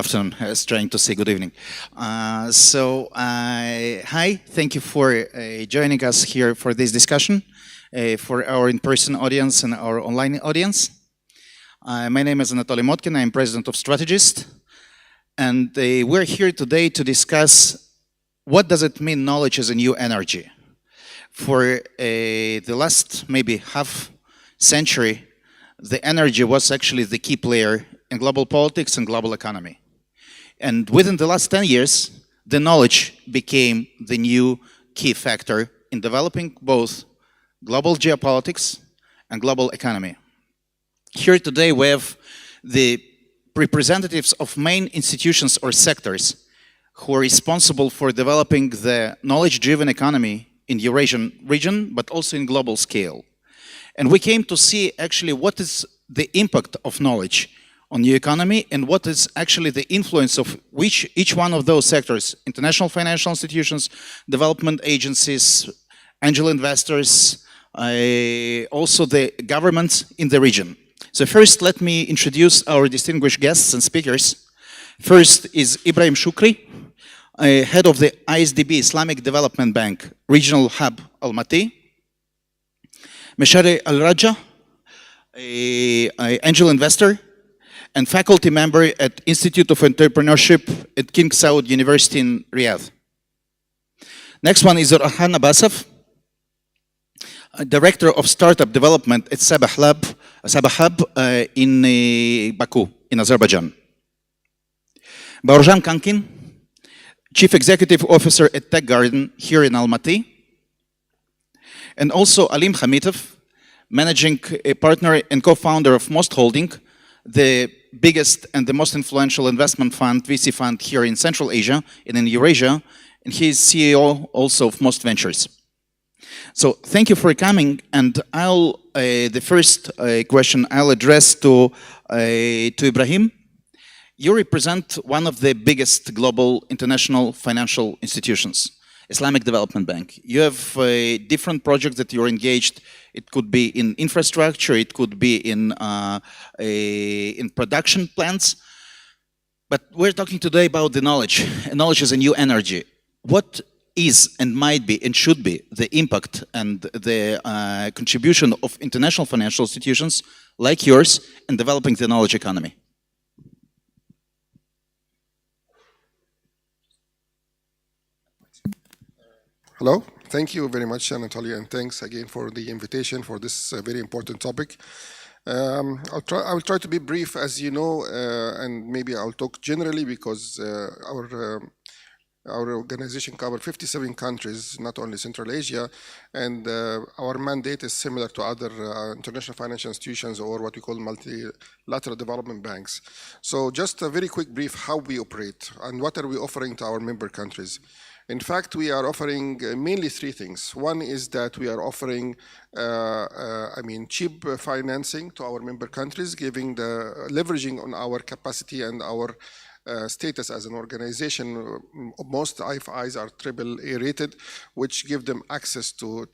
afternoon. I was trying to say good evening. Hi, thank you for joining us here for this discussion, for our in-person audience and our online audience. My name is Anatoly Motkin. I'm president of StrategEast. And we're here today to discuss what does it mean knowledge is a new energy. For the last maybe half century, the energy was actually the key player in global politics and global economy. And within the last 10 years, the knowledge became the new key factor in developing both global geopolitics and global economy. Here today we have the representatives of main institutions or sectors who are responsible for developing the knowledge-driven economy in the Eurasian region, but also in global scale. And we came to see actually what is the impact of knowledge on the economy and what is actually the influence of each one of those sectors: international financial institutions, development agencies, angel investors, also the governments in the region. So first, let me introduce our distinguished guests and speakers. First is Ibrahim Shukri, head of the ISDB Islamic Development Bank Regional Hub Almaty. Meshari Al-Raja, an angel investor and faculty member at Institute of Entrepreneurship at King Saud University in Riyadh. Next one is Orhan Abbasov, director of startup development at Sabah Hub in Baku, in Azerbaijan. Baurjan Kankin, chief executive officer at Tech Garden here in Almaty. And also Alim Hamitov, managing partner and co-founder of Most Holding, the biggest and the most influential investment fund, VC fund here in Central Asia and in Eurasia, and he is CEO also of Most Ventures. So thank you for coming, and the first question I'll address to Ibrahim. You represent one of the biggest global international financial institutions, Islamic Development Bank. You have different projects that you're engaged. It could be in infrastructure, it could be in production plants. But we're talking today about the knowledge. Knowledge is a new energy. What is and might be and should be the impact and the contribution of international financial institutions like yours in developing the knowledge economy? Hello, thank you very much, Anatoly, and thanks again for the invitation for this very important topic. I will try to be brief, as you know, and maybe I'll talk generally because our organization covers 57 countries, not only Central Asia, and our mandate is similar to other international financial institutions or what we call multilateral development banks. So just a very quick brief how we operate and what are we offering to our member countries. In fact, we are offering mainly three things. One is that we are offering, cheap financing to our member countries, leveraging on our capacity and our status as an organization. Most IFIs are AAA rated, which give them access to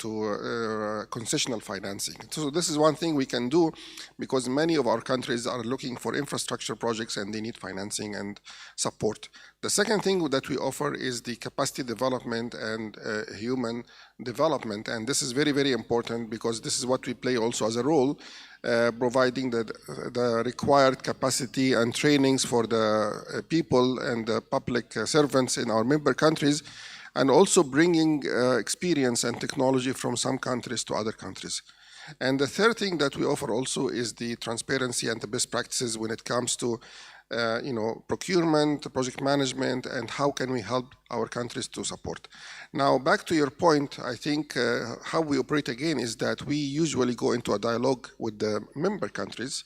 concessional financing. So this is one thing we can do because many of our countries are looking for infrastructure projects and they need financing and support. The second thing that we offer is the capacity development and human development, and this is very, very important because this is what we play also as a role, providing the required capacity and trainings for the people and the public servants in our member countries, and also bringing experience and technology from some countries to other countries. And the third thing that we offer also is the transparency and the best practices when it comes to procurement, project management, and how can we help our countries to support. Now, back to your point, I think how we operate again is that we usually go into a dialogue with the member countries,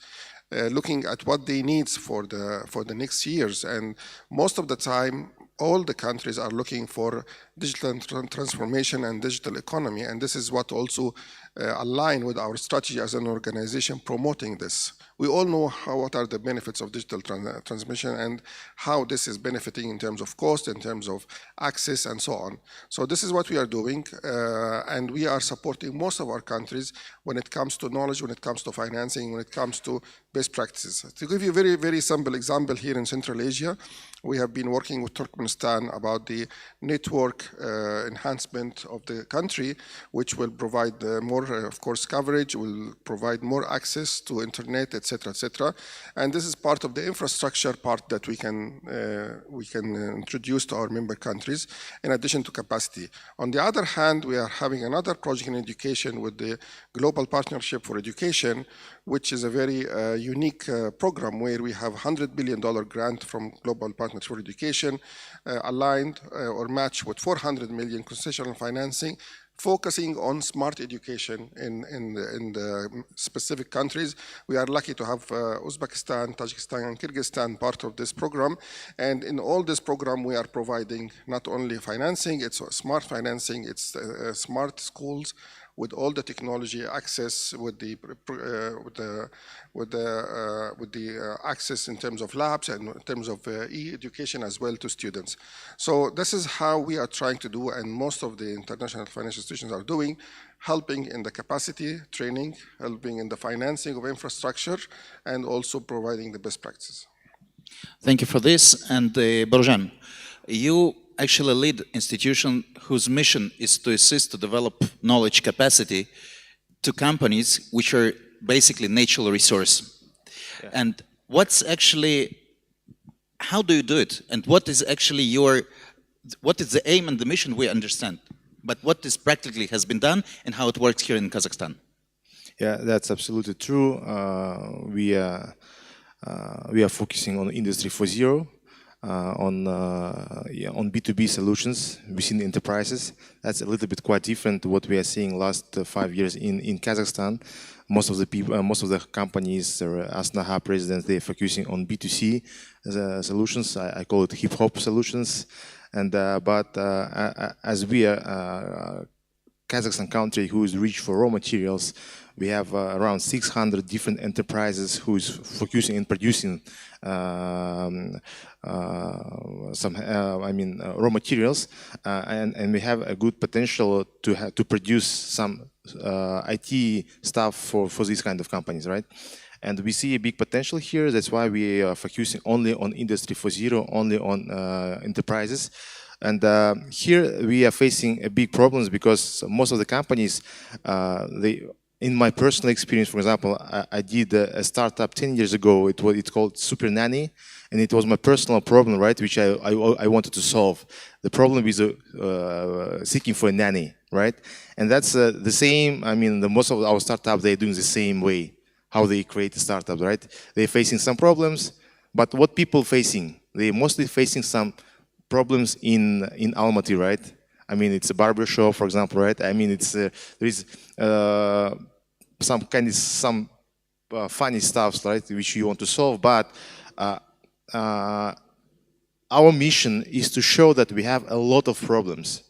looking at what they need for the next years. And most of the time, all the countries are looking for digital transformation and digital economy. And this is what also align with our strategy as an organization promoting this. We all know what are the benefits of digital transmission and how this is benefiting in terms of cost, in terms of access, and so on. So this is what we are doing, and we are supporting most of our countries when it comes to knowledge, when it comes to financing, when it comes to best practices. To give you a very, very simple example, here in Central Asia, we have been working with Turkmenistan about the network enhancement of the country, which will provide more, of course, coverage, will provide more access to internet, etc., etc. And this is part of the infrastructure part that we can introduce to our member countries, in addition to capacity. On the other hand, we are having another project in education with the Global Partnership for Education, which is a very unique program where we have $100 billion grant from Global Partnership for Education aligned or matched with 400 million concessional financing, focusing on smart education in the specific countries. We are lucky to have Uzbekistan, Tajikistan, and Kyrgyzstan part of this program. And in all this program, we are providing not only financing, it's smart financing, it's smart schools, with all the technology access, with the access in terms of labs and in terms of e-education as well to students. So this is how we are trying to do, and most of the international financial institutions are doing, helping in the capacity training, helping in the financing of infrastructure, and also providing the best practices. Thank you for this. And Borjan, you actually lead institution whose mission is to assist to develop knowledge capacity to companies which are basically natural resource. Yeah. And what's actually, how do you do it? And what is actually what is the aim and the mission? We understand, but what is practically has been done and how it works here in Kazakhstan? Yeah, that's absolutely true. We are focusing on Industry 4.0. On B2B solutions within enterprises. That's a little bit quite different to what we are seeing last 5 years in Kazakhstan. Most of the people, most of the companies, Asnaha presidents, they're focusing on B2C solutions. I call it hip hop solutions. And but as we are Kazakhstan country who is rich for raw materials, we have around 600 different enterprises who is focusing in producing raw materials, and we have a good potential to produce some IT stuff for these kind of companies, right? And we see a big potential here. That's why we are focusing only on Industry 4.0, only on enterprises. And here we are facing a big problems because most of the companies, in my personal experience, for example, I did a startup 10 years ago. It's called Super Nanny, and it was my personal problem, right, which I wanted to solve. The problem is seeking for a nanny, right? And that's the same. I mean, most of our startups, they're doing the same way, how they create a startup, right? They're facing some problems, but what people facing? They're mostly facing some problems in Almaty, right? I mean, it's a barber shop, for example, right? I mean, it's there is some funny stuff, right, which you want to solve. But our mission is to show that we have a lot of problems,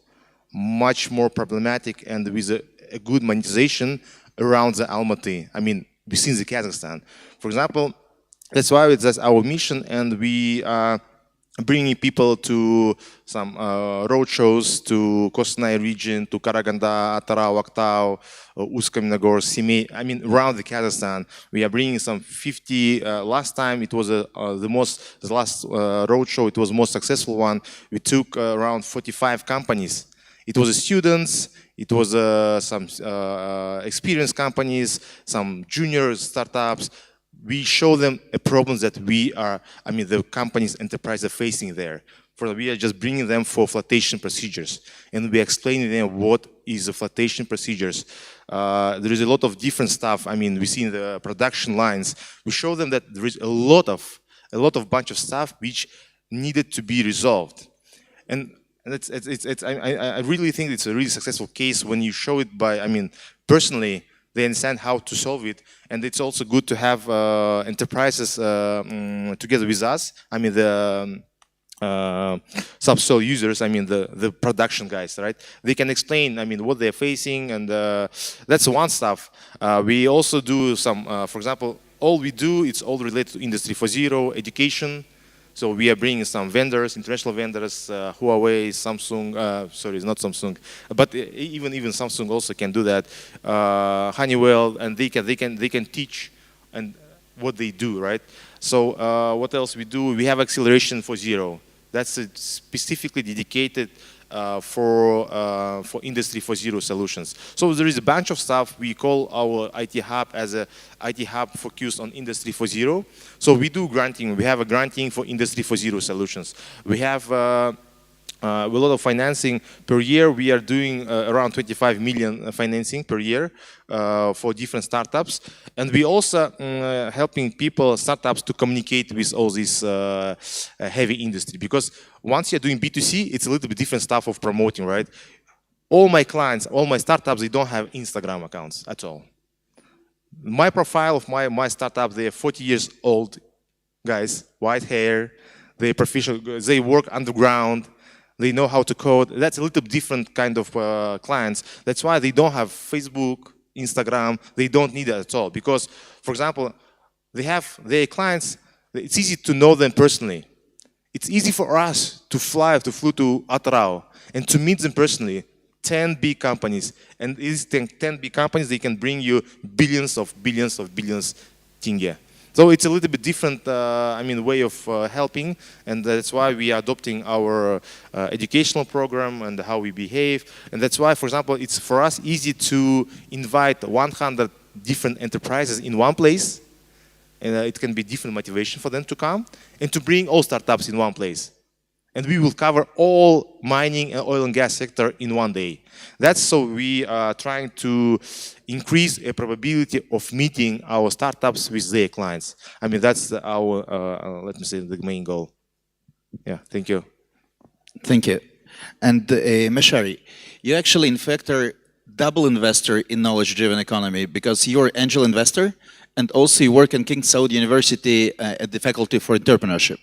much more problematic, and with a good monetization around the Almaty. I mean, within the Kazakhstan, for example. That's why that's our mission, and we are bringing people to some road shows to Kostanay region, to Karaganda, Atara, Aktau, Usk-Kamenogorsk, Semey. I mean, around the Kazakhstan, we are bringing some 50. Last time it was the last road show. It was the most successful one. We took around 45 companies. It was students. It was some experienced companies, some junior startups. We show them a problem that the companies, enterprises are facing there. We are just bringing them for flotation procedures, and we explaining them what is the flotation procedures. There is a lot of different stuff. I mean, we see in the production lines. We show them that there is a lot of bunch of stuff which needed to be resolved, and I really think it's a really successful case when you show it by. I mean, personally. They understand how to solve it, and it's also good to have enterprises together with us. I mean, subsoil users, I mean the production guys, right? They can explain, I mean, what they're facing, and that's one stuff. We also do some, for example, all we do, it's all related to Industry 4.0, education. So we are bringing some vendors, international vendors, Huawei, Samsung, sorry, it's not Samsung, but even Samsung also can do that. Honeywell, and they can teach and what they do, right? So what else we do? We have acceleration for zero. That's specifically dedicated for Industry 4.0 solutions. So there is a bunch of stuff. We call our IT hub as a IT hub focused on Industry 4.0. So we do granting. We have a granting for Industry 4.0 solutions. We have a lot of financing per year. We are doing around 25 million financing per year for different startups, and we also helping people, startups, to communicate with all this heavy industry. Because once you're doing B2C, it's a little bit different stuff of promoting, right? All my clients, all my startups, they don't have Instagram accounts at all. My profile of my startup, they are 40 years old guys, white hair, they professional, they work underground. They know how to code. That's a little different kind of clients. That's why they don't have Facebook, Instagram. They don't need it at all. Because, for example, they have their clients. It's easy to know them personally. It's easy for us to fly to Atrao and to meet them personally. 10 big companies. And these 10 big companies, they can bring you billions tenge. So it's a little bit different, I mean, way of helping, and that's why we are adopting our educational program and how we behave. And that's why, for example, it's for us easy to invite 100 different enterprises in one place, and it can be different motivation for them to come, and to bring all startups in one place. And we will cover all mining and oil and gas sector in one day. That's so we are trying to increase a probability of meeting our startups with their clients. I mean, that's our, let me say, the main goal. Yeah, thank you. Thank you. And Mashari, you actually, in fact, are double investor in knowledge-driven economy, because you're angel investor and also you work in King Saud University at the Faculty for Entrepreneurship.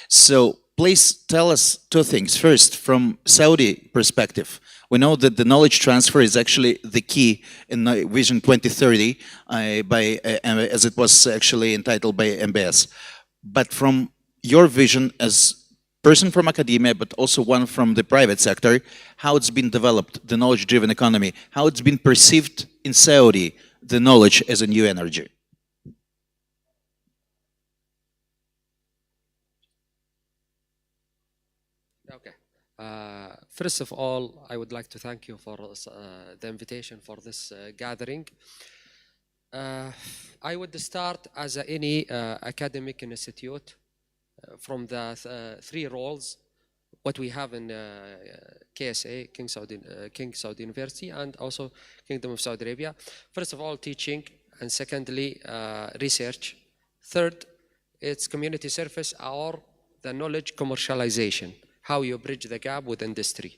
So please tell us two things. First, from Saudi perspective, we know that the knowledge transfer is actually the key in Vision 2030, as it was actually entitled by MBS. But from your vision as person from academia, but also one from the private sector, how it's been developed, the knowledge-driven economy, how it's been perceived in Saudi, the knowledge as a new energy. Okay. First of all, I would like to thank you for the invitation for this gathering. I would start as any academic institute from the three roles what we have in KSA, King Saud University, and also Kingdom of Saudi Arabia. First of all, teaching, and secondly, research. Third, it's community service or the knowledge commercialization, how you bridge the gap with industry.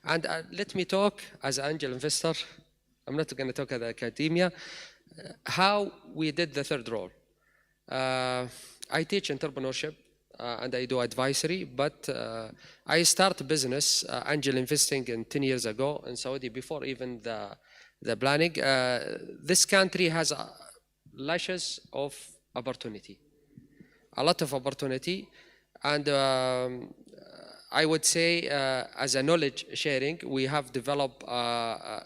And let me talk as an angel investor. I'm not going to talk as academia. How we did the third role. I teach entrepreneurship and I do advisory, but I start business, angel investing, in 10 years ago in Saudi, before even the planning. This country has lashes of opportunity, a lot of opportunity, and I would say as a knowledge sharing, we have developed a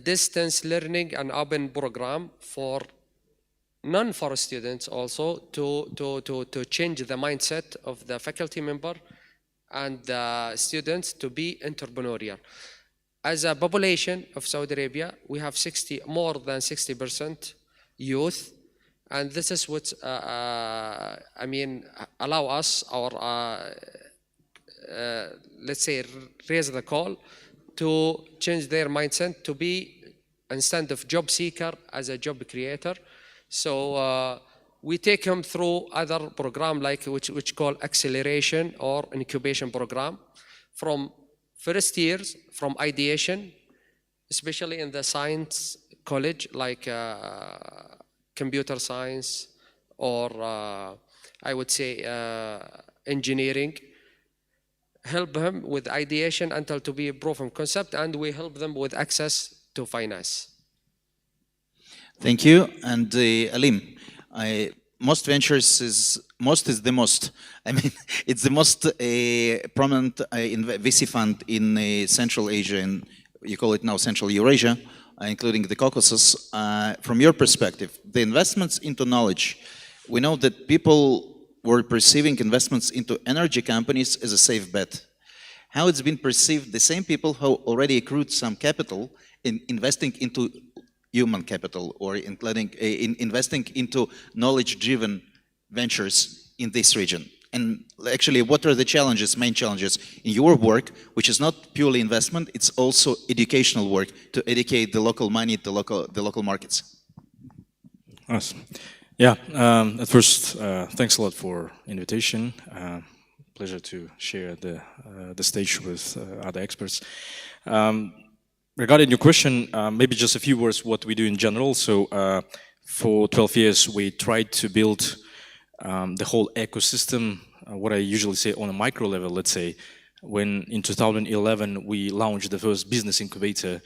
distance learning and open program for non-for students also to change the mindset of the faculty member and the students to be entrepreneurial. As a population of Saudi Arabia, we have more than 60% youth, and this is what I mean, allow us, or let's say, raise the call to change their mindset to be, instead of job seeker, as a job creator. So we take them through other program like which call acceleration or incubation program, from first years, from ideation, especially in the science college like computer science, or I would say engineering, help them with ideation until to be a proof of concept, and we help them with access to finance. Thank you. And Alim, most ventures is the most. I mean, it's the most prominent VC fund in Central Asia, and you call it now Central Eurasia, including the Caucasus. From your perspective, the investments into knowledge, we know that people were perceiving investments into energy companies as a safe bet. How it's been perceived, the same people who already accrued some capital in investing into human capital or including investing into knowledge-driven ventures in this region. And actually, what are the challenges, main challenges in your work, which is not purely investment, it's also educational work to educate the local money, the local markets? Awesome. Yeah, at first, thanks a lot for invitation. Pleasure to share the stage with other experts. Regarding your question, maybe just a few words what we do in general. So for 12 years, we tried to build the whole ecosystem, what I usually say on a micro level, let's say. When in 2011, we launched the first business incubator,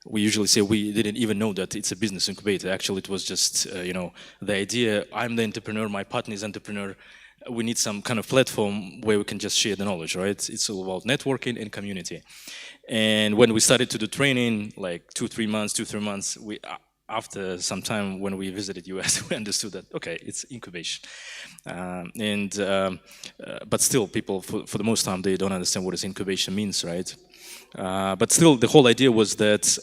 we usually say we didn't even know that it's a business incubator. Actually, it was just, you know, the idea, I'm the entrepreneur, my partner is entrepreneur, we need some kind of platform where we can just share the knowledge, right? It's all about networking and community. And when we started to do training, like 2-3 months, we, after some time when we visited US, we understood that, okay, it's incubation. But still, people, for the most time, they don't understand what this incubation means, right? But still, the whole idea was that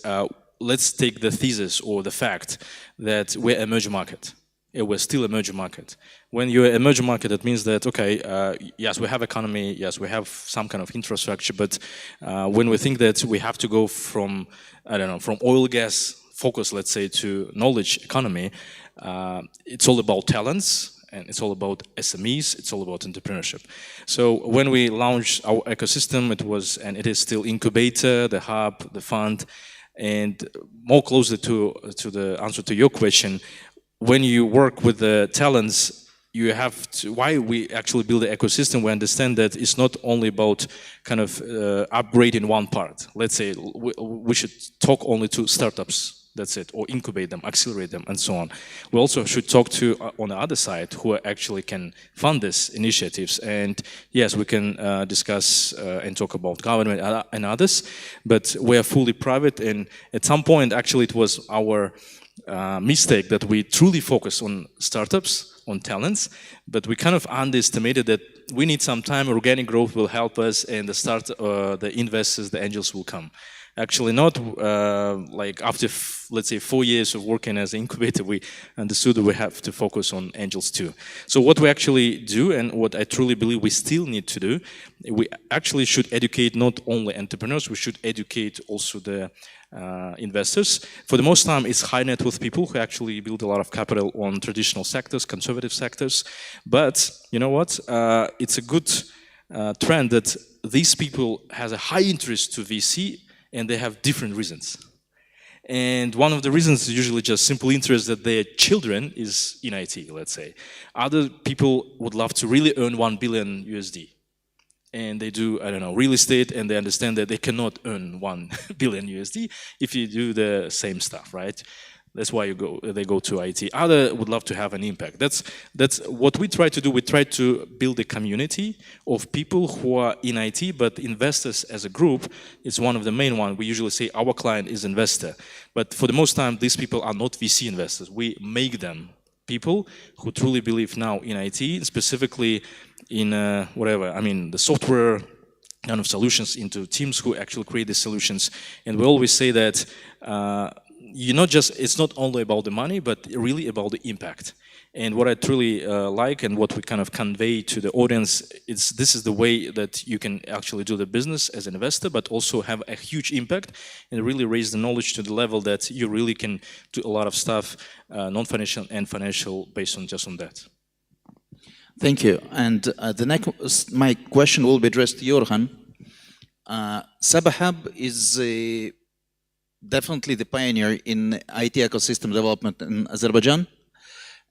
let's take the thesis or the fact that we're an emerging market. We're still an emerging market. When you're an emerging market, that means that, okay, yes, we have economy, yes, we have some kind of infrastructure, but when we think that we have to go from, I don't know, from oil, gas focus, let's say, to knowledge economy, it's all about talents, and it's all about SMEs, it's all about entrepreneurship. So when we launched our ecosystem, it was, and it is still incubator, the hub, the fund, and more closely to the answer to your question, when you work with the talents, you have to, why we actually build the ecosystem, we understand that it's not only about kind of upgrading one part. Let's say we should talk only to startups, that's it, or incubate them, accelerate them, and so on. We also should talk to, on the other side, who actually can fund these initiatives. And yes, we can discuss and talk about government and others, but we are fully private, and at some point, actually, it was our mistake that we truly focus on startups, on talents, but we kind of underestimated that we need some time, organic growth will help us, and the investors, the angels will come. Actually not like after, let's say, 4 years of working as an incubator, we understood that we have to focus on angels too. So what we actually do, and what I truly believe we still need to do, we actually should educate not only entrepreneurs, we should educate also the investors. For the most time, it's high net worth people who actually build a lot of capital on traditional sectors, conservative sectors. But you know what? It's a good trend that these people has a high interest to VC, and they have different reasons. And one of the reasons is usually just simple interest that their children is in IT, let's say. Other people would love to really earn 1 billion USD. And they do, I don't know, real estate, and they understand that they cannot earn 1 billion USD if you do the same stuff, right? That's why they go to IT. Other would love to have an impact. That's what we try to do. We try to build a community of people who are in IT, but investors as a group is one of the main ones. We usually say our client is investor. But for the most time, these people are not VC investors. We make them people who truly believe now in IT, specifically in whatever, I mean, the software kind of solutions, into teams who actually create the solutions. And we always say that it's not only about the money, but really about the impact. And what I truly like, and what we kind of convey to the audience, is this is the way that you can actually do the business as an investor, but also have a huge impact and really raise the knowledge to the level that you really can do a lot of stuff, non-financial and financial, based on just on that. Thank you. And my question will be addressed to Yorhan. SabaHub is definitely the pioneer in IT ecosystem development in Azerbaijan.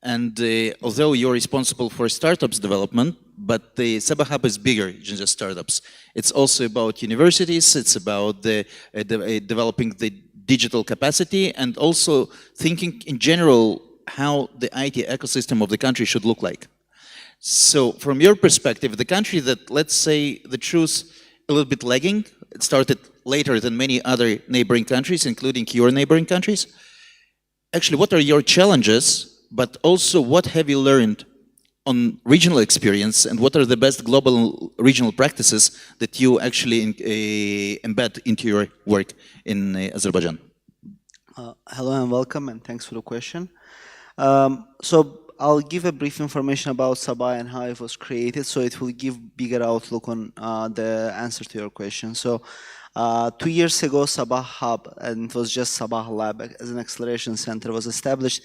And although you're responsible for startups development, but the Sabah Hub is bigger than just startups. It's also about universities, it's about developing the digital capacity, and also thinking in general how the IT ecosystem of the country should look like. So from your perspective, the country that, let's say, the truth, a little bit lagging, it started later than many other neighboring countries, including your neighboring countries. Actually, what are your challenges, but also what have you learned on regional experience, and what are the best global regional practices that you actually embed into your work in Azerbaijan? Hello and welcome, and thanks for the question. So I'll give a brief information about Sabah and how it was created, so it will give bigger outlook on the answer to your question. So 2 years ago, Sabah Hub, and it was just Sabah Lab as an acceleration center, was established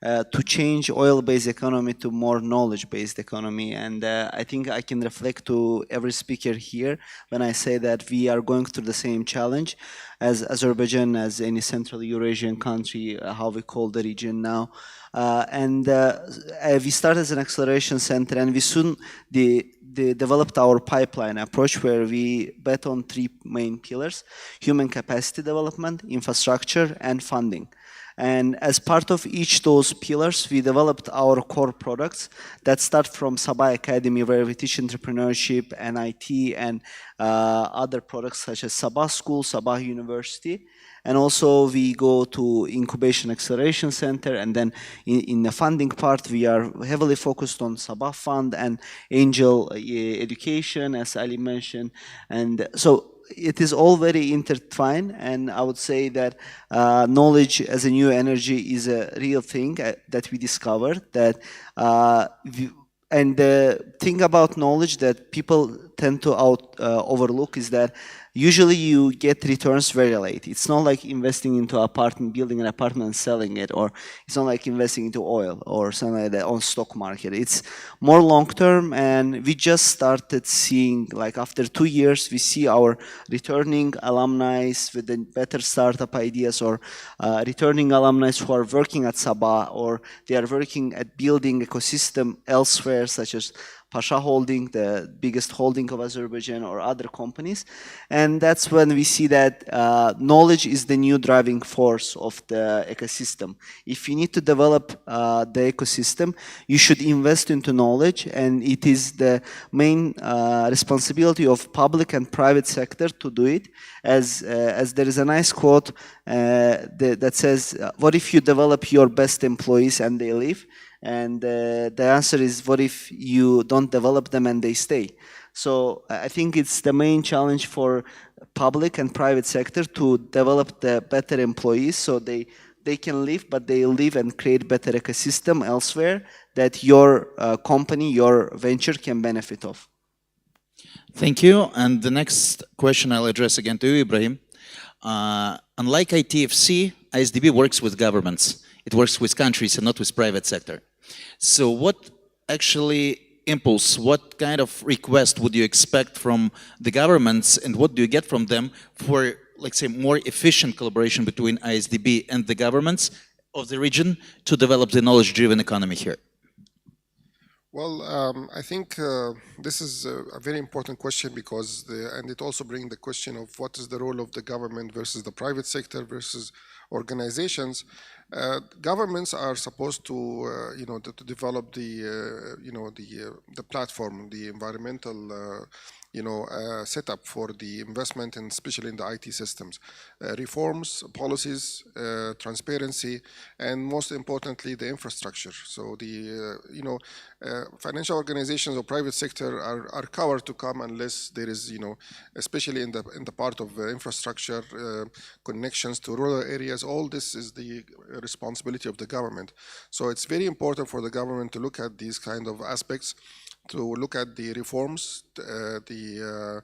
to change oil-based economy to more knowledge-based economy. And I think I can reflect to every speaker here when I say that we are going through the same challenge as Azerbaijan, as any Central Eurasian country, how we call the region now. We started as an acceleration center, and we soon developed our pipeline approach, where we bet on 3 main pillars: human capacity development, infrastructure, and funding. And as part of each those pillars, we developed our core products that start from Sabah Academy, where we teach entrepreneurship and IT and other products such as Sabah School, Sabah University. And also we go to Incubation Acceleration Center, and then in the funding part, we are heavily focused on Sabah Fund and Angel Education, as Ali mentioned. And so it is all very intertwined, and I would say that knowledge as a new energy is a real thing that we discovered. And the thing about knowledge that people tend to overlook is that usually you get returns very late. It's not like investing into apartment, building an apartment and selling it, or it's not like investing into oil or something like that on stock market. It's more long term, and we just started seeing, like after 2 years, we see our returning alumni with the better startup ideas, or returning alumni who are working at Sabah, or they are working at building ecosystem elsewhere, such as Pasha Holding, the biggest holding of Azerbaijan, or other companies. And that's when we see that knowledge is the new driving force of the ecosystem. If you need to develop the ecosystem, you should invest into knowledge, and it is the main responsibility of public and private sector to do it. As there is a nice quote that says, what if you develop your best employees and they leave? And the answer is, what if you don't develop them and they stay? So I think it's the main challenge for public and private sector to develop the better employees, so they can live, but they live and create better ecosystem elsewhere that your company, your venture can benefit of. Thank you. And the next question I'll address again to you, Ibrahim. Unlike ITFC, ISDB works with governments. It works with countries and not with private sector. So what actually impulse, what kind of request would you expect from the governments, and what do you get from them for, let's say, more efficient collaboration between ISDB and the governments of the region to develop the knowledge-driven economy here? Well, I think this is a very important question, because and it also brings the question of what is the role of the government versus the private sector versus organizations. Governments are supposed to, to develop the platform, the environmental, setup for the investment, and especially in the IT systems, reforms, policies, transparency, and most importantly, the infrastructure. So the, financial organizations or private sector are covered to come unless there is, especially in the part of infrastructure, connections to rural areas. All this is the responsibility of the government. So it's very important for the government to look at these kind of aspects, to look at the reforms, the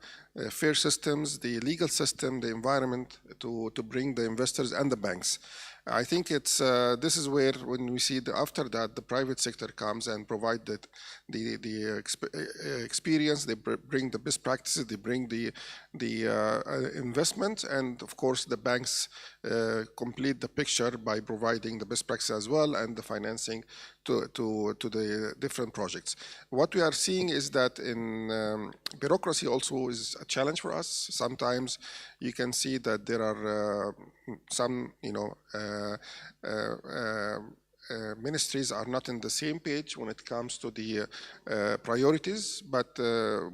fair systems, the legal system, the environment, to bring the investors and the banks. I think it's this is where when we see after that the private sector comes and provide the experience, they bring the best practices, they bring the investment, and of course the banks complete the picture by providing the best practices as well and the financing to the different projects. What we are seeing is that in bureaucracy also is a challenge for us. Sometimes you can see that there are some, ministries are not in the same page when it comes to the priorities, but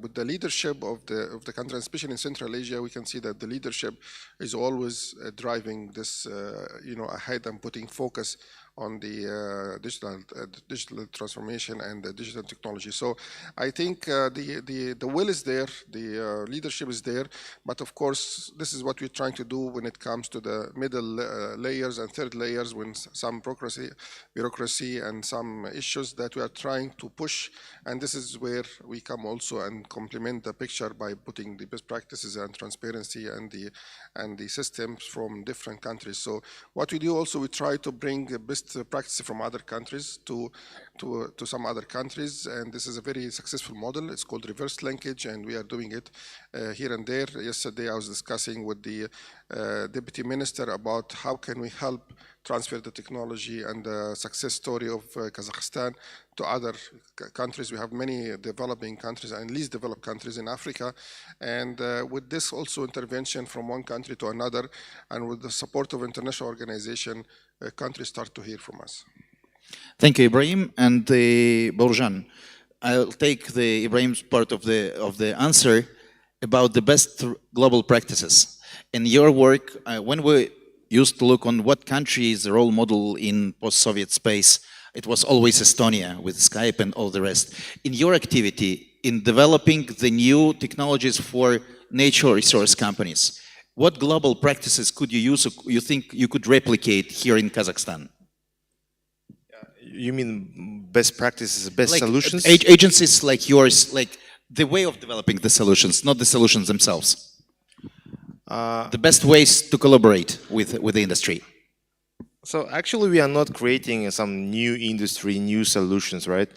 with the leadership of the country, especially in Central Asia, we can see that the leadership is always driving this, ahead and putting focus on the digital transformation and the digital technology. So I think the will is there, the leadership is there, but of course this is what we're trying to do when it comes to the middle layers and third layers, when some bureaucracy and some issues that we are trying to push, and this is where we come also and complement the picture by putting the best practices and transparency and the systems from different countries. So what we do also, we try to bring best practices from other countries to some other countries, and this is a very successful model. It's called reverse linkage, and we are doing it here and there. Yesterday I was discussing with the deputy minister about how can we help transfer the technology and the success story of Kazakhstan to other countries. We have many developing countries and least developed countries in Africa, and with this also intervention from one country to another, and with the support of international organization, countries start to hear from us. Thank you, Ibrahim. And Borjan, I'll take the Ibrahim's part of the answer about the best global practices. In your work, when we used to look on what country is the role model in post-Soviet space, it was always Estonia with Skype and all the rest. In your activity in developing the new technologies for natural resource companies, what global practices could you use, you think you could replicate here in Kazakhstan? You mean best practices, best like solutions? Agencies like yours, like the way of developing the solutions, not the solutions themselves. The best ways to collaborate with the industry. So actually we are not creating some new industry, new solutions, right?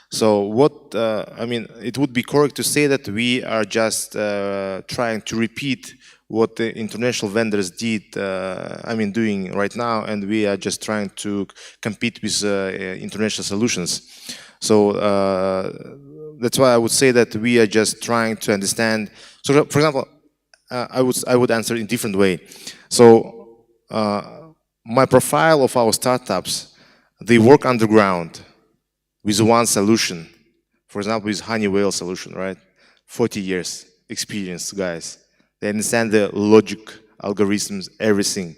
So what, it would be correct to say that we are just trying to repeat what the international vendors did, doing right now, and we are just trying to compete with international solutions. So that's why I would say that we are just trying to understand. So, for example, I would answer in a different way. So my profile of our startups, they work underground with one solution. For example, with Honeywell solution, right? 40 years experience, guys. They understand the logic, algorithms, everything.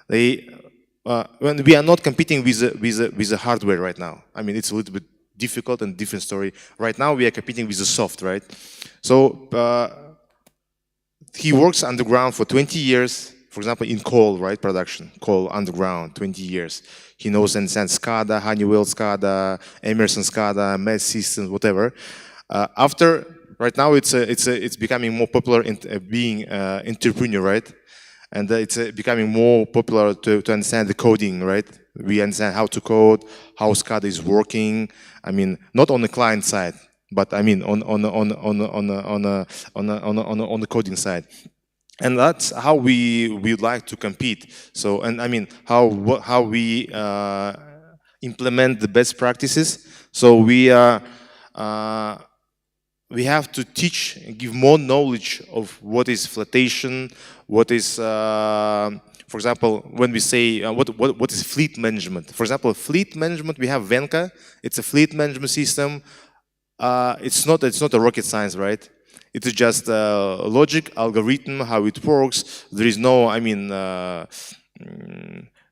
When we are not competing with the hardware right now. I mean, it's a little bit difficult and different story. Right now, we are competing with the soft, right? So he works underground for 20 years. For example, in coal, right, production, coal underground, 20 years. He knows and understands SCADA, Honeywell SCADA, Emerson SCADA, MES systems, whatever. Right now, it's becoming more popular in being entrepreneur, right? And it's becoming more popular to understand the coding, right? We understand how to code, how SCADA is working. I mean, not on the client side, but I mean on the coding side. And that's how we like to compete. So, and I mean, how we implement the best practices. So we have to teach and give more knowledge of what is flotation, what is, for example, when we say what is fleet management. For example, fleet management, we have Venka. It's a fleet management system. It's not a rocket science, right? It is just logic, algorithm, how it works. There is no,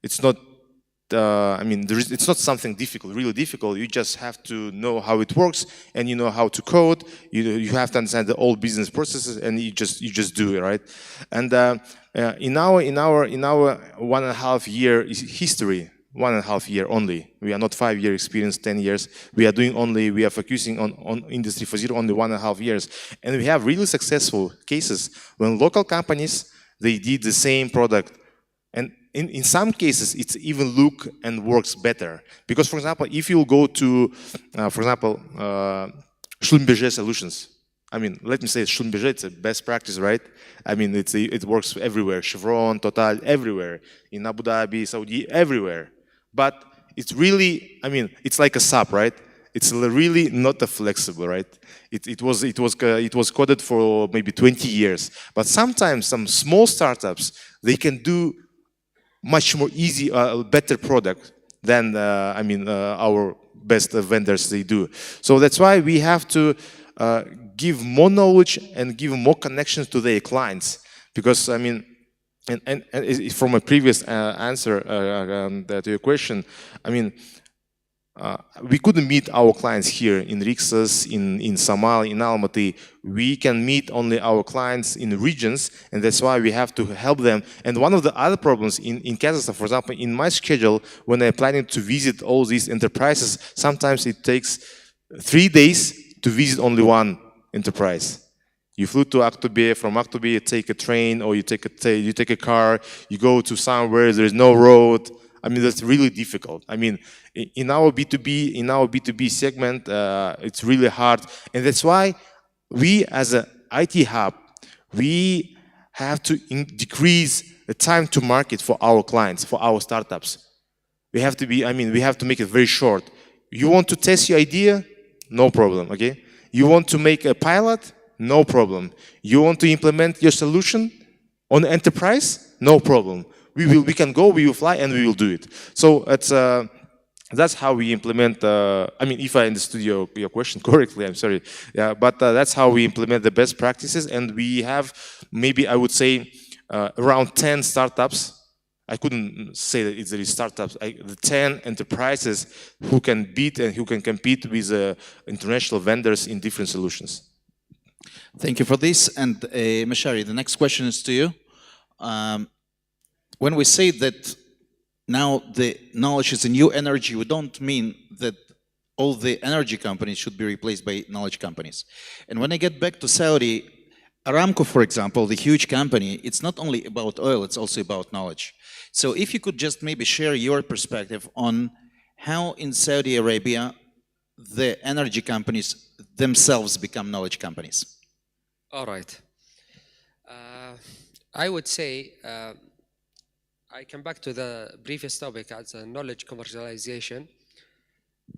it's not. It's not something difficult, really difficult. You just have to know how it works, and you know how to code. You have to understand all business processes, and you just do it, right? And in our 1.5 year history. 1.5 year only. We are not 5 year experience, 10 years. We are focusing on industry for zero only 1.5 years. And we have really successful cases when local companies, they did the same product. And in some cases, it's even look and works better. Because, for example, if you go to, for example, Schlumberger solutions, I mean, let me say Schlumberger, it's a best practice, right? I mean, it works everywhere. Chevron, Total, everywhere. In Abu Dhabi, Saudi, everywhere. But it's really, I mean, it's like a SAP, right? It's really not a flexible, right? It was coded for maybe 20 years. But sometimes some small startups, they can do much more easy, better product than our best vendors they do. So that's why we have to give more knowledge and give more connections to their clients. Because I mean, and from a previous answer to your question, I mean, we couldn't meet our clients here in Rixos, in Somali, in Almaty. We can meet only our clients in regions, and that's why we have to help them. And one of the other problems in Kazakhstan, for example, in my schedule, when I'm planning to visit all these enterprises, sometimes it takes 3 days to visit only one enterprise. You flew to Aktobe, from Aktobe you take a train, or you take a car, you go to somewhere, there is no road. I mean, that's really difficult. I mean, in our B2B segment, it's really hard. And that's why we, as an IT hub, we have to decrease the time to market for our clients, for our startups. We have to we have to make it very short. You want to test your idea? No problem, okay? You want to make a pilot? No problem. You want to implement your solution on enterprise? No problem. We can go, we will fly, and we will do it. So that's how we implement. I mean, if I understood your question correctly, I'm sorry. Yeah, but that's how we implement the best practices, and we have maybe, I would say, around 10 startups. I couldn't say that there is startups. The 10 enterprises who can beat and who can compete with international vendors in different solutions. Thank you for this. And Mashari, the next question is to you. When we say that now the knowledge is a new energy, we don't mean that all the energy companies should be replaced by knowledge companies. And when I get back to Saudi, Aramco, for example, the huge company, it's not only about oil, it's also about knowledge. So if you could just maybe share your perspective on how in Saudi Arabia the energy companies themselves become knowledge companies. All right. I would say, I come back to the previous topic as a knowledge commercialization.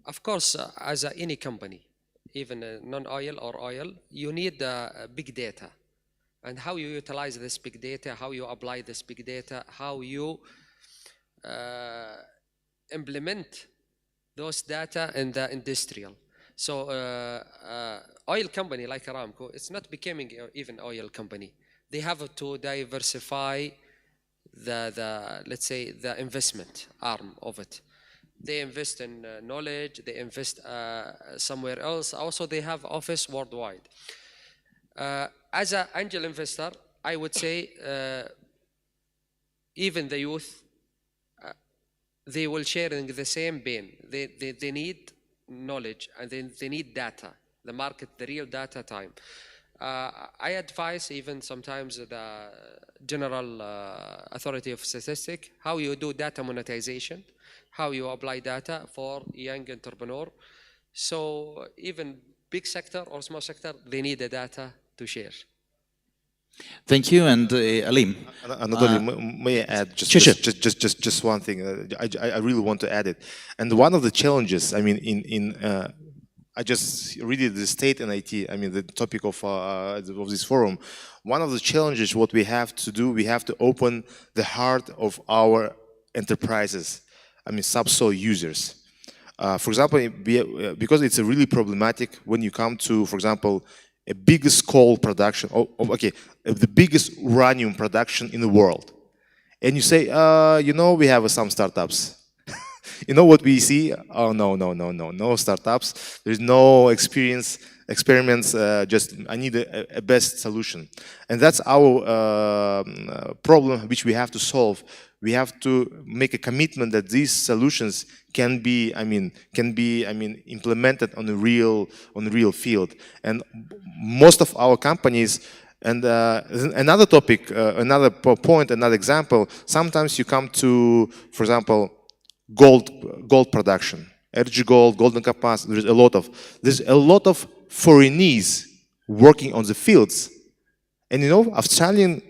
Of course, as any company, even non-oil or oil, you need big data. And how you utilize this big data, how you apply this big data, how you implement those data in the industrial. So oil company like Aramco, it's not becoming even oil company. They have to diversify let's say the investment arm of it. They invest in knowledge, they invest somewhere else. Also, they have office worldwide. As an angel investor, I would say even the youth, they will share in the same pain. They need knowledge and they need data, the market, the real data time. I advise even sometimes the General Authority of Statistics, how you do data monetization, how you apply data for young entrepreneur. So even big sector or small sector, they need the data to share. Thank you, and Alim. Anatoly, may I add just one thing? I really want to add it. And one of the challenges, I mean, I just read it, the state and IT, I mean, the topic of this forum. One of the challenges, what we have to do, we have to open the heart of our enterprises, I mean, subsoil users. For example, because it's a really problematic when you come to, for example, a biggest coal production, the biggest uranium production in the world. And you say, you know, we have some startups. You know what we see? Oh, no startups. There's no experiments, just I need a best solution. And that's our problem, which we have to solve. We have to make a commitment that these solutions can be, implemented on the real field. And most of our companies, And another topic, another point, another example, sometimes you come to, for example, gold production, energy gold, golden capacity, there's a lot of foreigners working on the fields. And you know, Australian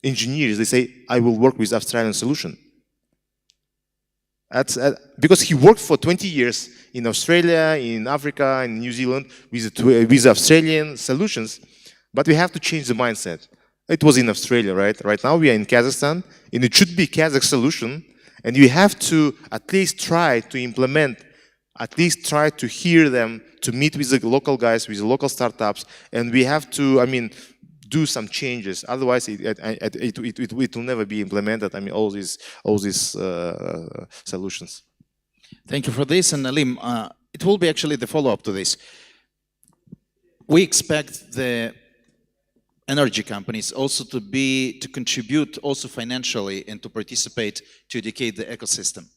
engineers, they say, I will work with Australian solution. Because he worked for 20 years in Australia, in Africa, in New Zealand with Australian solutions. But we have to change the mindset. It was in Australia, right? Right now we are in Kazakhstan, and it should be Kazakh solution. And you have to at least try to implement, at least try to hear them, to meet with the local guys, with the local startups, and we have to, I mean, do some changes. Otherwise, it will never be implemented. I mean, all these solutions. Thank you for this, and Alim, it will be actually the follow-up to this. We expect the energy companies also to contribute also financially and to participate to educate the ecosystem.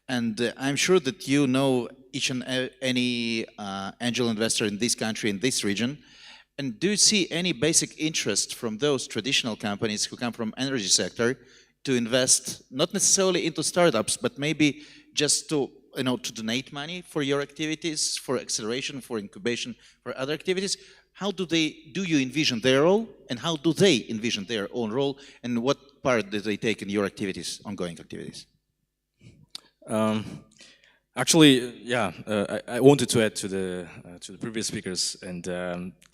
And I'm sure that you know each and any angel investor in this country, in this region. And do you see any basic interest from those traditional companies who come from energy sector to invest, not necessarily into startups, but maybe just to, you know, to donate money for your activities, for acceleration, for incubation, for other activities? How do you envision their role, and how do they envision their own role, and what part do they take in your activities, ongoing activities? Actually, yeah, I wanted to add to the previous speakers, and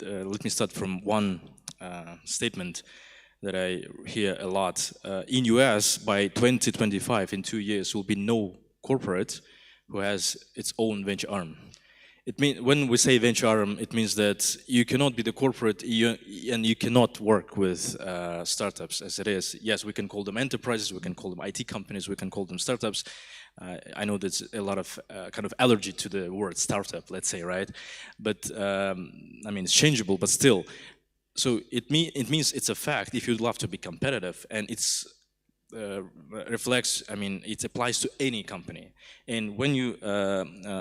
let me start from one statement that I hear a lot. In US, by 2025, in 2 years, will be no corporate who has its own venture arm. It means, when we say venture arm, it means that you cannot be the corporate and you cannot work with startups as it is. Yes, we can call them enterprises, we can call them IT companies, we can call them startups. I know there's a lot of kind of allergy to the word startup, let's say, right? But I mean, it's changeable, but still. So it means it's a fact if you'd love to be competitive, and it's reflects, I mean, it applies to any company. And when you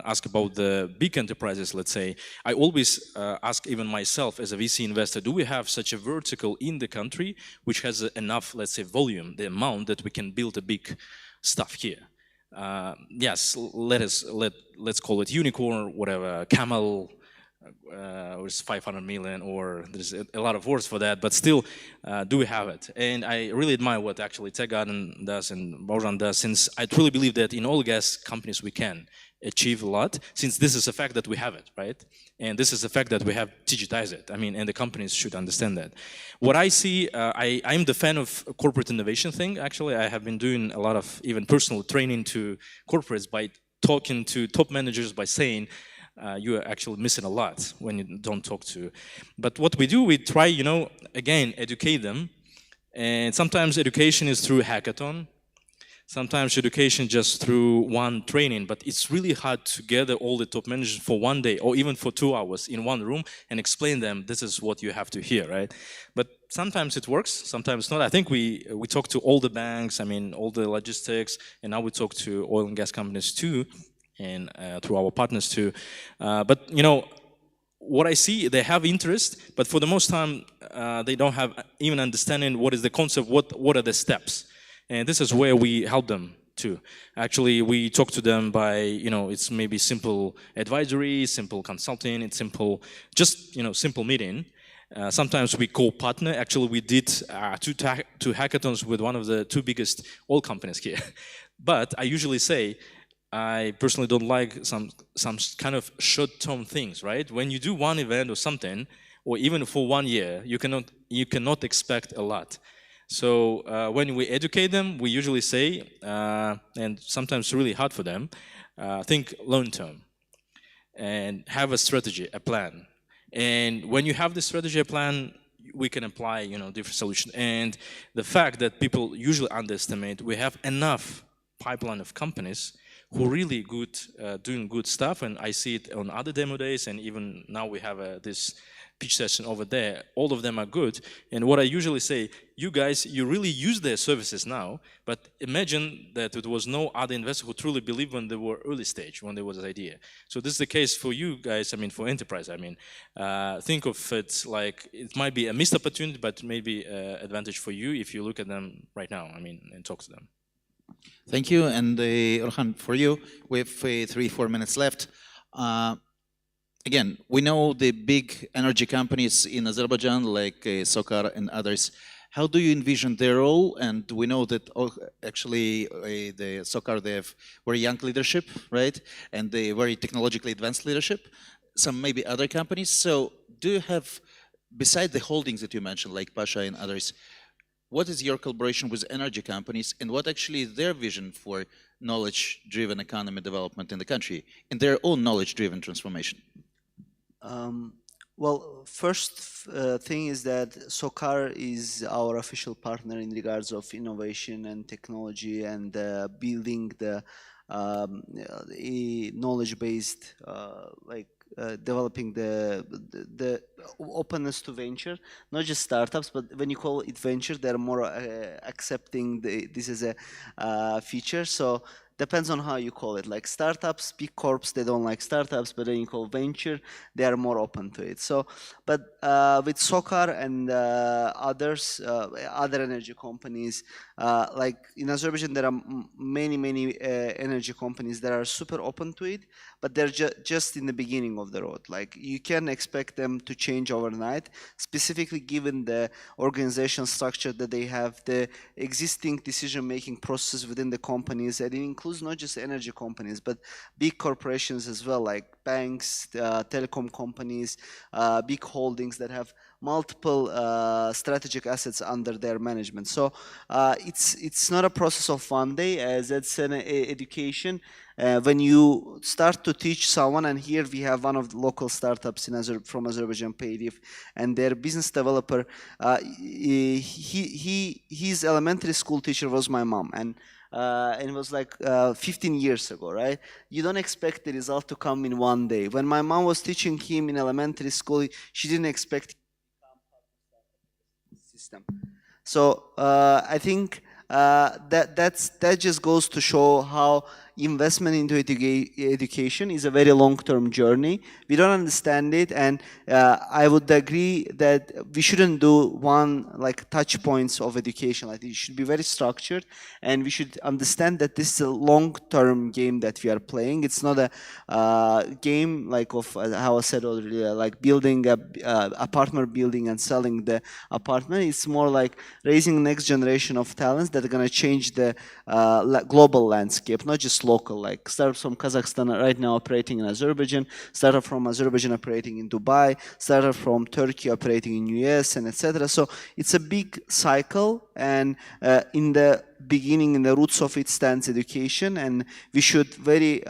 ask about the big enterprises, let's say, I always ask even myself as a VC investor, do we have such a vertical in the country which has enough, let's say, volume, the amount that we can build a big stuff here? Yes, let's call it unicorn, whatever, camel, or it's 500 million, or there's a lot of words for that, but still, do we have it? And I really admire what actually Tech Garden does and Bojan does, since I truly believe that in oil gas companies we can achieve a lot, since this is a fact that we have it, right? And this is a fact that we have digitized it. I mean, and the companies should understand that. What I see, I'm the fan of corporate innovation thing. Actually, I have been doing a lot of even personal training to corporates by talking to top managers, by saying, you are actually missing a lot when you don't talk to. But what we do, we try, you know, again, educate them. And sometimes education is through hackathon. Sometimes education just through one training. But it's really hard to gather all the top managers for one day or even for 2 hours in one room and explain them, this is what you have to hear, right? But sometimes it works, sometimes not. I think we talk to all the banks, I mean, all the logistics, and now we talk to oil and gas companies too, and through our partners too. But you know, what I see, they have interest, but for the most time, they don't have even understanding what is the concept, what are the steps. And this is where we help them too. Actually, we talk to them by, you know, it's maybe simple advisory, simple consulting, it's simple, just, you know, simple meeting. Sometimes we co-partner. Actually, we did two hackathons with one of the 2 biggest oil companies here. But I usually say, I personally don't like some kind of short-term things, right? When you do one event or something, or even for 1 year, you cannot expect a lot. So when we educate them, we usually say, and sometimes it's really hard for them, think long-term and have a strategy, a plan. And when you have the strategy, a plan, we can apply, you know, different solutions. And the fact that people usually underestimate, we have enough pipeline of companies who really good, doing good stuff, and I see it on other demo days, and even now we have this pitch session over there. All of them are good, and what I usually say, you guys, you really use their services now, but imagine that it was no other investor who truly believed when they were early stage, when there was an idea. So this is the case for you guys, I mean, for enterprise, I mean. Think of it like, it might be a missed opportunity, but maybe advantage for you if you look at them right now, I mean, and talk to them. Thank you. And Orhan, for you, we have 3-4 minutes left. Again, we know the big energy companies in Azerbaijan like SOCAR and others. How do you envision their role? And we know that actually the SOCAR, they have very young leadership, right? And they very technologically advanced leadership. Some maybe other companies. So do you have, beside the holdings that you mentioned, like Pasha and others, what is your collaboration with energy companies, and what actually is their vision for knowledge-driven economy development in the country, in their own knowledge-driven transformation? Well, first thing is that SOCAR is our official partner in regards of innovation and technology and building the knowledge-based, developing the openness to venture, not just startups, but when you call it venture, they're more accepting this as a feature. So depends on how you call it. Like startups, big corps, they don't like startups, but then you call venture, they are more open to it. So, but with SOCAR and others, other energy companies, like in Azerbaijan, there are many energy companies that are super open to it, but they're just in the beginning of the road. Like you can expect them to change overnight, specifically given the organizational structure that they have, the existing decision-making process within the companies, and it includes not just energy companies, but big corporations as well, like banks, telecom companies, big holdings that have multiple strategic assets under their management. So it's not a process of one day, as it's an education. When you start to teach someone, and here we have one of the local startups in from Azerbaijan, Paydif, and their business developer, his elementary school teacher was my mom, and it was like 15 years ago, right? You don't expect the result to come in one day. When my mom was teaching him in elementary school, she didn't expect system. So I think that just goes to show how investment into education is a very long-term journey. We don't understand it, and I would agree that we shouldn't do one like touch points of education. Like it should be very structured, and we should understand that this is a long-term game that we are playing. It's not a game like of how I said earlier, like building a apartment building and selling the apartment. It's more like raising next generation of talents that are going to change the global landscape, not just local, like startups from Kazakhstan right now operating in Azerbaijan, startup from Azerbaijan operating in Dubai, startup from Turkey operating in US, and etc. So it's a big cycle, and in the beginning, in the roots of it stands education, and we should very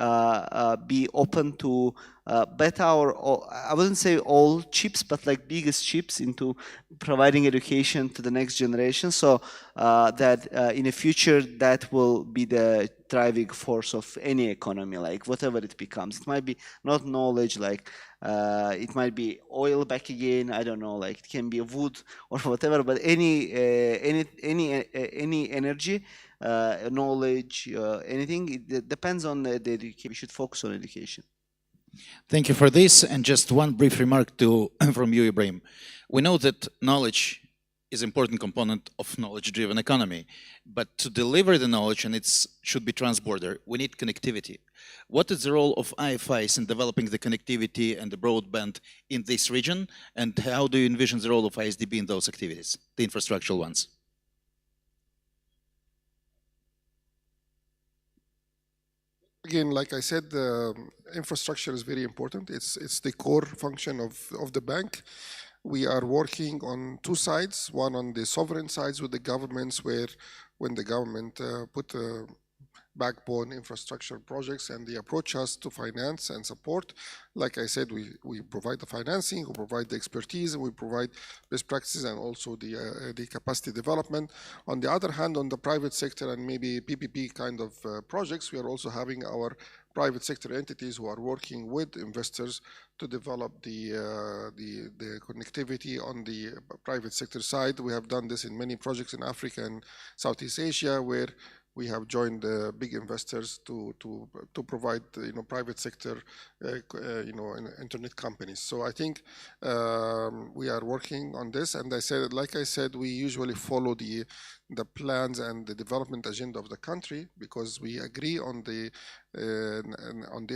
be open to bet our, I wouldn't say all chips, but like biggest chips into providing education to the next generation, so that in the future that will be the driving force of any economy, like whatever it becomes. It might be not knowledge, like it might be oil back again, I don't know, like it can be wood or whatever, but any energy, knowledge, anything, it depends on the education. We should focus on education. Thank you for this, and just one brief remark from you, Ibrahim. We know that knowledge is an important component of knowledge-driven economy, but to deliver the knowledge, and it should be trans-border, we need connectivity. What is the role of IFIs in developing the connectivity and the broadband in this region, and how do you envision the role of ISDB in those activities, the infrastructural ones? Again, like I said, the infrastructure is very important. It's the core function of the bank. We are working on two sides, one on the sovereign sides with the governments, where when the government put backbone infrastructure projects, and they approach us to finance and support. Like I said, we provide the financing, we provide the expertise, and we provide best practices and also the capacity development. On the other hand, on the private sector and maybe PPP kind of projects, we are also having our private sector entities who are working with investors to develop the connectivity on the private sector side. We have done this in many projects in Africa and Southeast Asia, where we have joined big investors to provide private sector internet companies. So I think we are working on this, and like I said, we usually follow the plans and the development agenda of the country, because we agree on the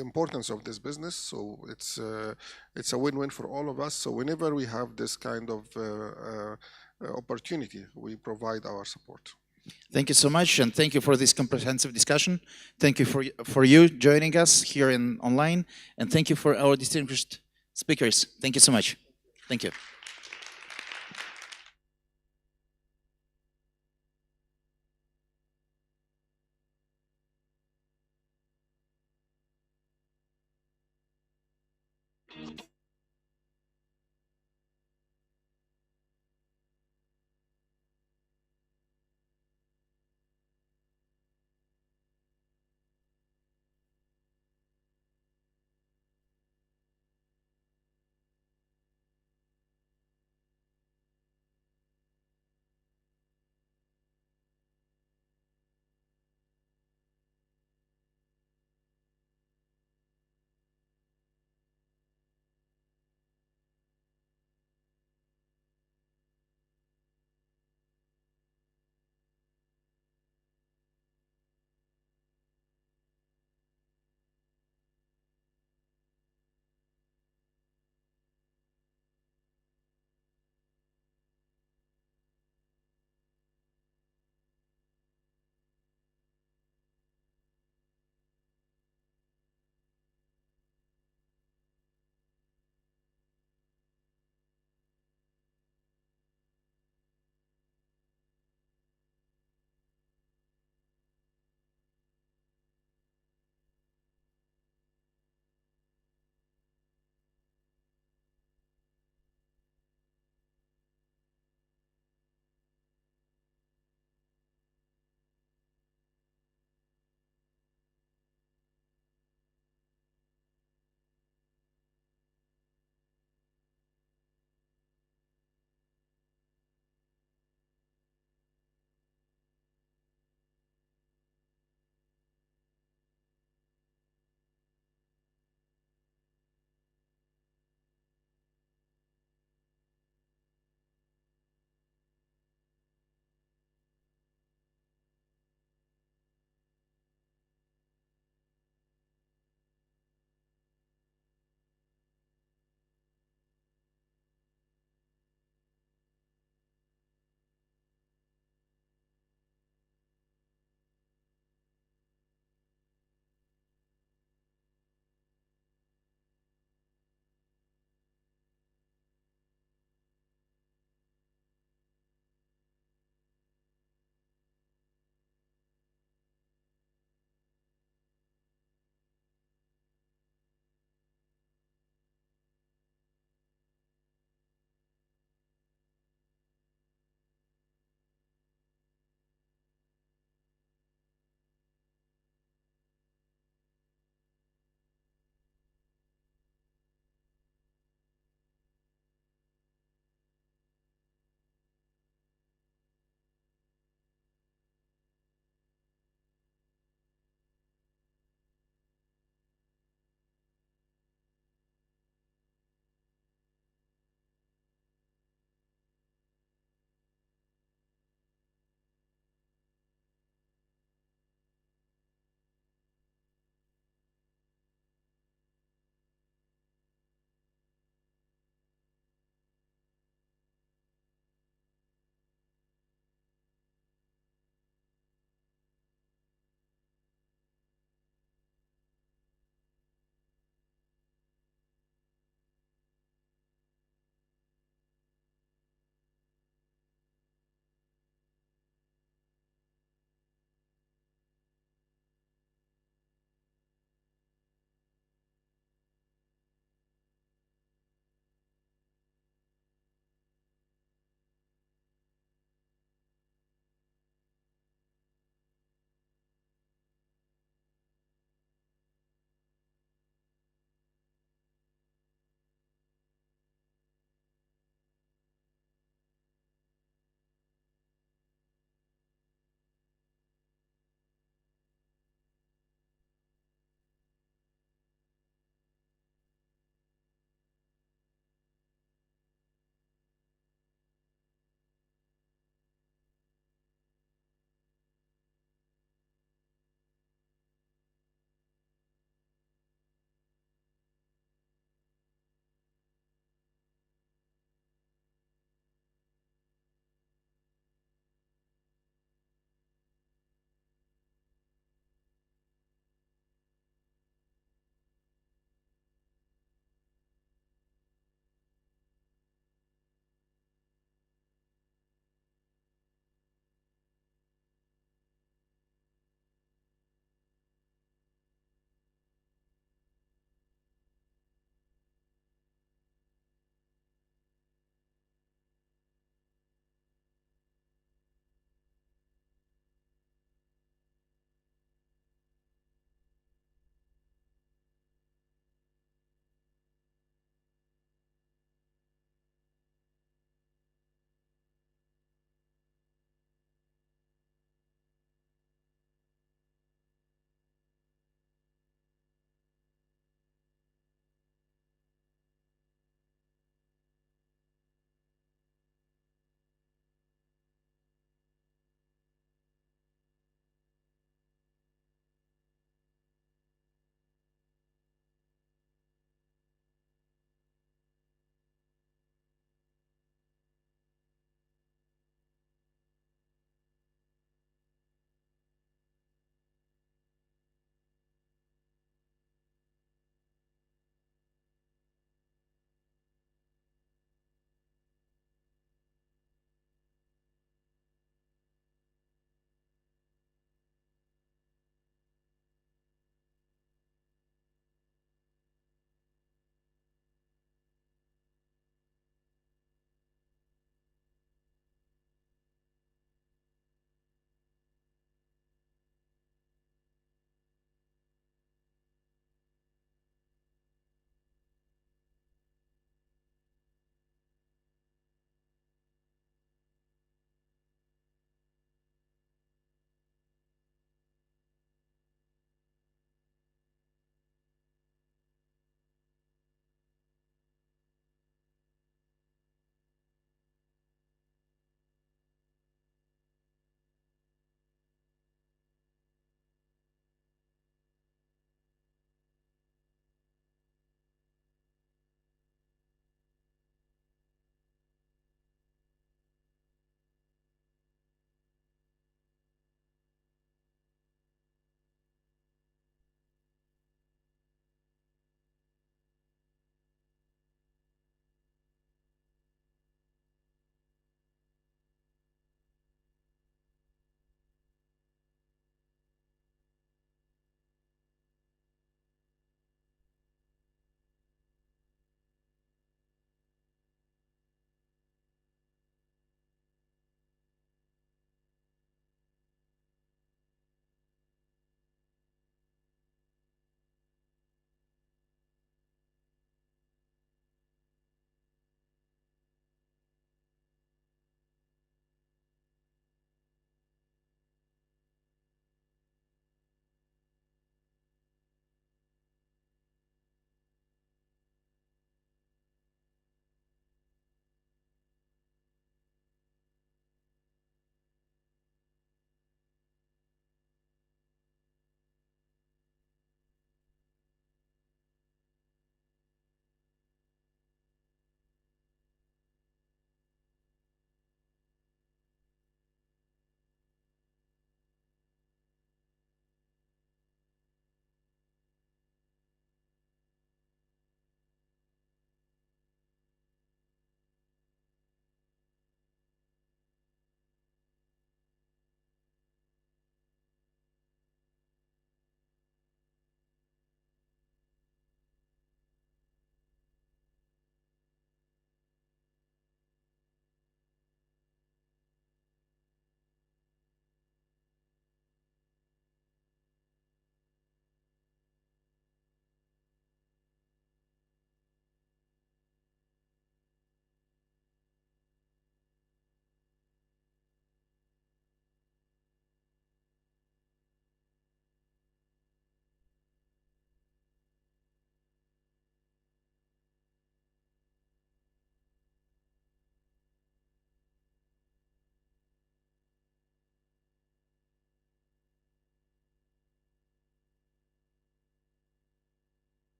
importance of this business. So it's a win-win for all of us. So whenever we have this kind of opportunity, we provide our support. Thank you so much, and thank you for this comprehensive discussion. Thank you for you joining us here in online, and thank you for our distinguished speakers. Thank you so much. Thank you.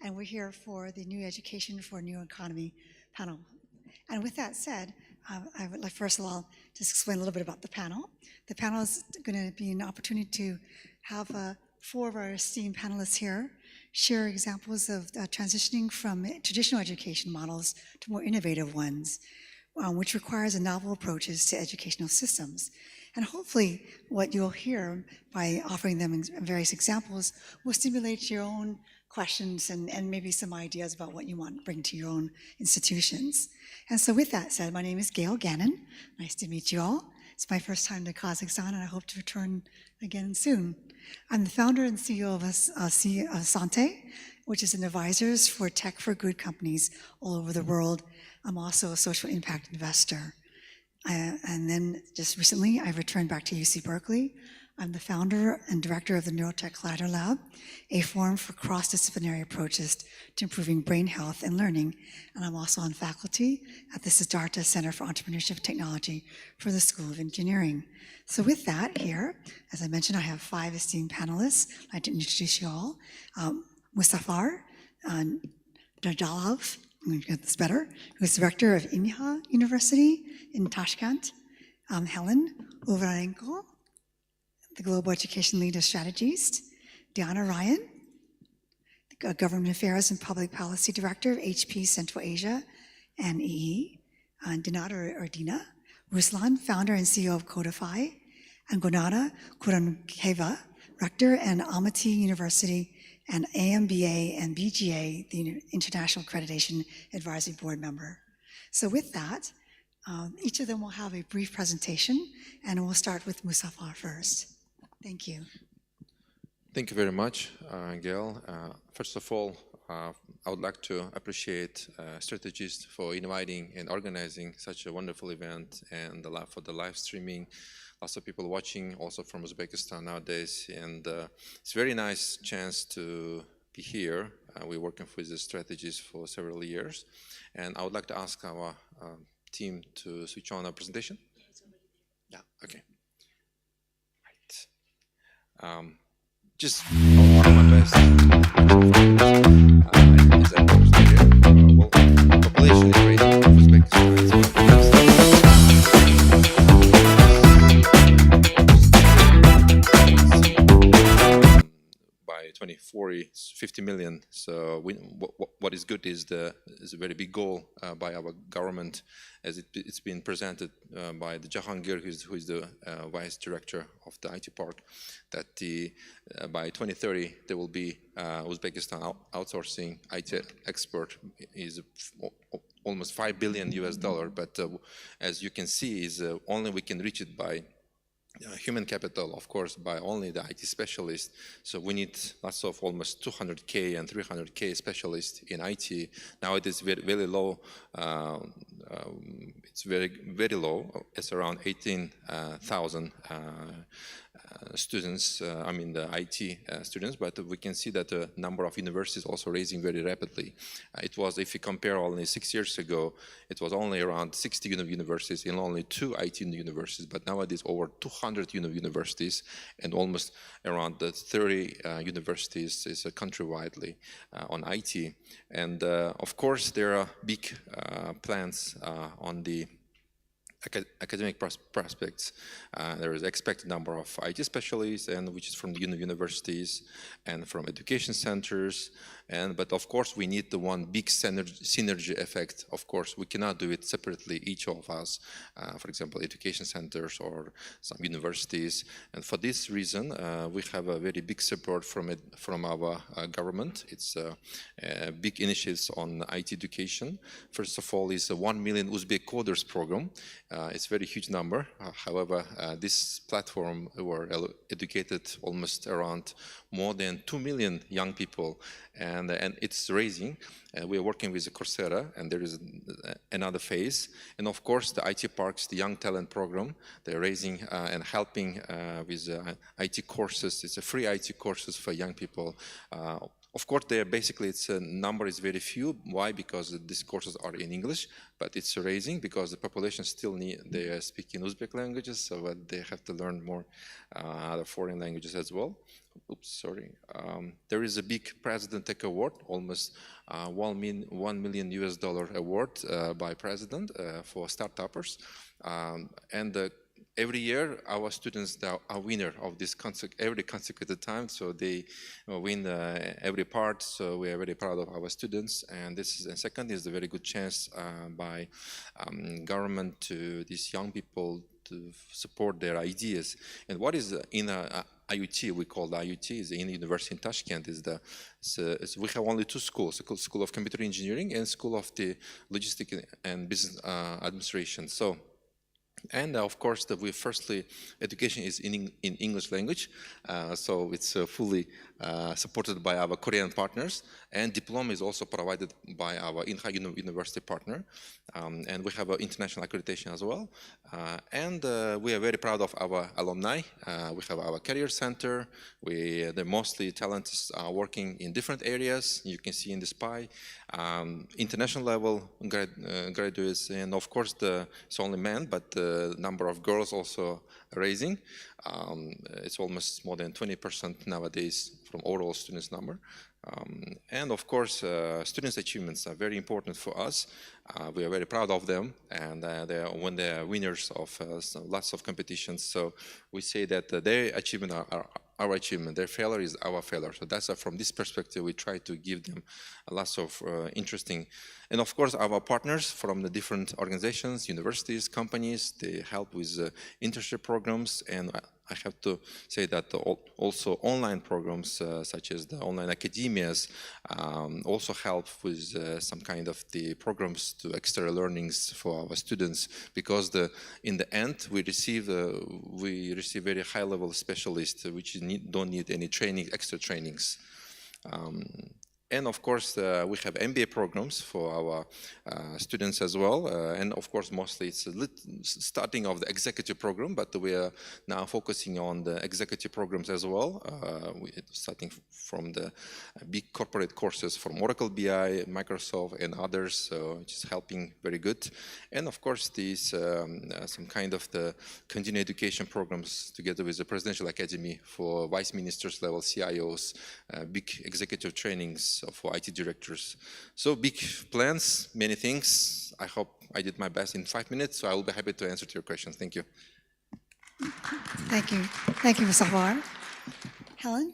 and we're here for the New Education for New Economy panel. And with that said, I would like, first of all, just explain a little bit about the panel. The panel is going to be an opportunity to have 4 of our esteemed panelists here share examples of transitioning from traditional education models to more innovative ones, which requires novel approaches to educational systems. And hopefully what you'll hear by offering them various examples will stimulate your own questions and maybe some ideas about what you want to bring to your own institutions. And so with that said, my name is Gail Gannon. Nice to meet you all. It's my first time to Kazakhstan, and I hope to return again soon. I'm the founder and CEO of Sante, which is an advisors for tech for good companies all over the world. I'm also a social impact investor. And then just recently, I returned back to UC Berkeley. I'm the founder and director of the Neurotech Ladder Lab, a forum for cross-disciplinary approaches to improving brain health and learning. And I'm also on faculty at the Siddhartha Center for Entrepreneurship Technology for the School of Engineering. So with that here, as I mentioned, I have 5 esteemed panelists. I'd like to introduce you all. Mustafar Dardalov, I'm going to get this better, who is director of Inha University in Tashkent. Helen Uvarenko, the Global Education Lead of StrategEast. Diana Ryan, the Government Affairs and Public Policy Director of HP Central Asia and EE. Dinata Erdina. Ruslan, founder and CEO of Codify. And Gonada Kurankeva, rector and Almaty University and AMBA and BGA, the International Accreditation Advisory Board member. So with that, each of them will have a brief presentation, and we'll start with Mustafar first. Thank you. Thank you very much, Gail. First of all, I would like to appreciate StrategEast for inviting and organizing such a wonderful event, and for the live streaming. Lots of people watching, also from Uzbekistan nowadays, and it's a very nice chance to be here. We're working with the StrategEast for several years, and I would like to ask our team to switch on our presentation. Yeah, okay. Right. Just I'll try my best. As I mentioned here, well, population rate of Uzbekistan is by 2040, it's 50 million. So what is good is a very big goal by our government, as it's been presented by the Jahangir, who is the vice director of the IT park, that by 2030 there will be Uzbekistan outsourcing IT export is almost $5 billion US. But as you can see, is only we can reach it by human capital, of course, by only the IT specialists. So we need lots of almost 200K and 300K specialists in IT. Now it is very, very low. It's very, very low. It's around 18,000 students, I mean the IT students, but we can see that the number of universities also raising very rapidly. It was, if you compare only 6 years ago, it was only around 60 universities and only 2 IT universities, but nowadays over 200 universities and almost around 30 universities is countrywidely on IT. And of course there are big plans on the academic prospects. There is expected number of IT specialists, and which is from the universities and from education centers. But of course we need the one big synergy effect. Of course we cannot do it separately, each of us, for example education centers or some universities. And for this reason we have a very big support from our government. It's big initiatives on IT education. First of all is a 1 million Uzbek coders program. It's a very huge number. However, this platform were educated almost around more than 2 million young people, and it's raising. We are working with Coursera, and there is another phase. And of course, the IT Parks, the Young Talent Program, they're raising and helping with IT courses. It's a free IT courses for young people. Of course, basically its number is very few. Why? Because these courses are in English, but it's rising because the population still they are speaking Uzbek languages, so they have to learn more other foreign languages as well. Oops, sorry. There is a big President Tech Award, almost $1 million US award by President for startuppers, and every year, our students are winner of this every consecutive time, so they win every part. So we are very proud of our students. And this is, and second, is a very good chance by government to these young people to support their ideas. And what is in IUT? We call the IUT is in University in Tashkent. We have only two schools: School of Computer Engineering and School of the Logistics and Business Administration. So. And of course, firstly, education is in English language, so it's fully supported by our Korean partners, and diploma is also provided by our Inha University partner, and we have an international accreditation as well. And we are very proud of our alumni. We have our career center. The mostly talented are working in different areas. You can see in this pie, international level graduates, and of course, it's only men, but the number of girls also rising. It's almost more than 20% nowadays from overall students number. And of course, students' achievements are very important for us. We are very proud of them, and when they are winners of lots of competitions. So we say that their achievement are our achievement, their failure is our failure. So that's from this perspective, we try to give them lots of interesting, and of course, our partners from the different organizations, universities, companies, they help with internship programs, and I have to say that also online programs such as the online academias also help with some kind of the programs to extra learnings for our students, because in the end we receive very high level specialists which don't need any extra trainings. And of course, we have MBA programs for our students as well. And of course, mostly it's starting of the executive program, but we are now focusing on the executive programs as well. Starting from the big corporate courses from Oracle BI, Microsoft, and others, so which is helping very good. And of course, these some kind of the continuing education programs together with the Presidential Academy for vice ministers level, CIOs, big executive trainings for IT directors. So big plans, many things. I hope I did my best in 5 minutes, so I will be happy to answer to your questions. Thank you. Thank you. Thank you, Musafar. Helen?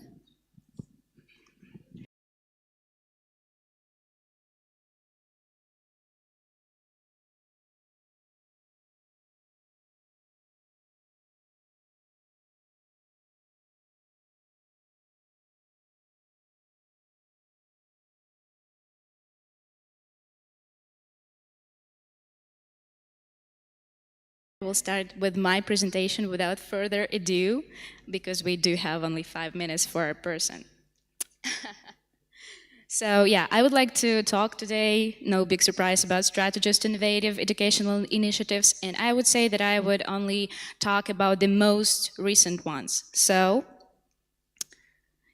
We'll start with my presentation without further ado, because we do have only 5 minutes for a person. So yeah, I would like to talk today, no big surprise, about StrategEast innovative educational initiatives, and I would say that I would only talk about the most recent ones. So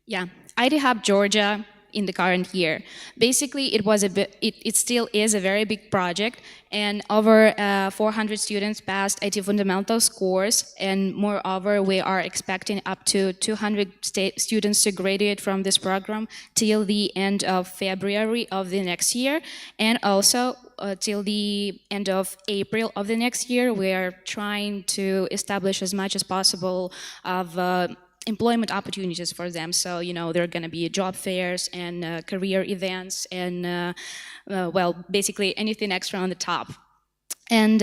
yeah, ID Hub Georgia in the current year. Basically, it still is a very big project, and over 400 students passed IT fundamentals course, and moreover, we are expecting up to 200 students to graduate from this program till the end of February of the next year, and also till the end of April of the next year. We are trying to establish as much as possible of employment opportunities for them. So, you know, there are going to be job fairs and career events and, well, basically anything extra on the top. And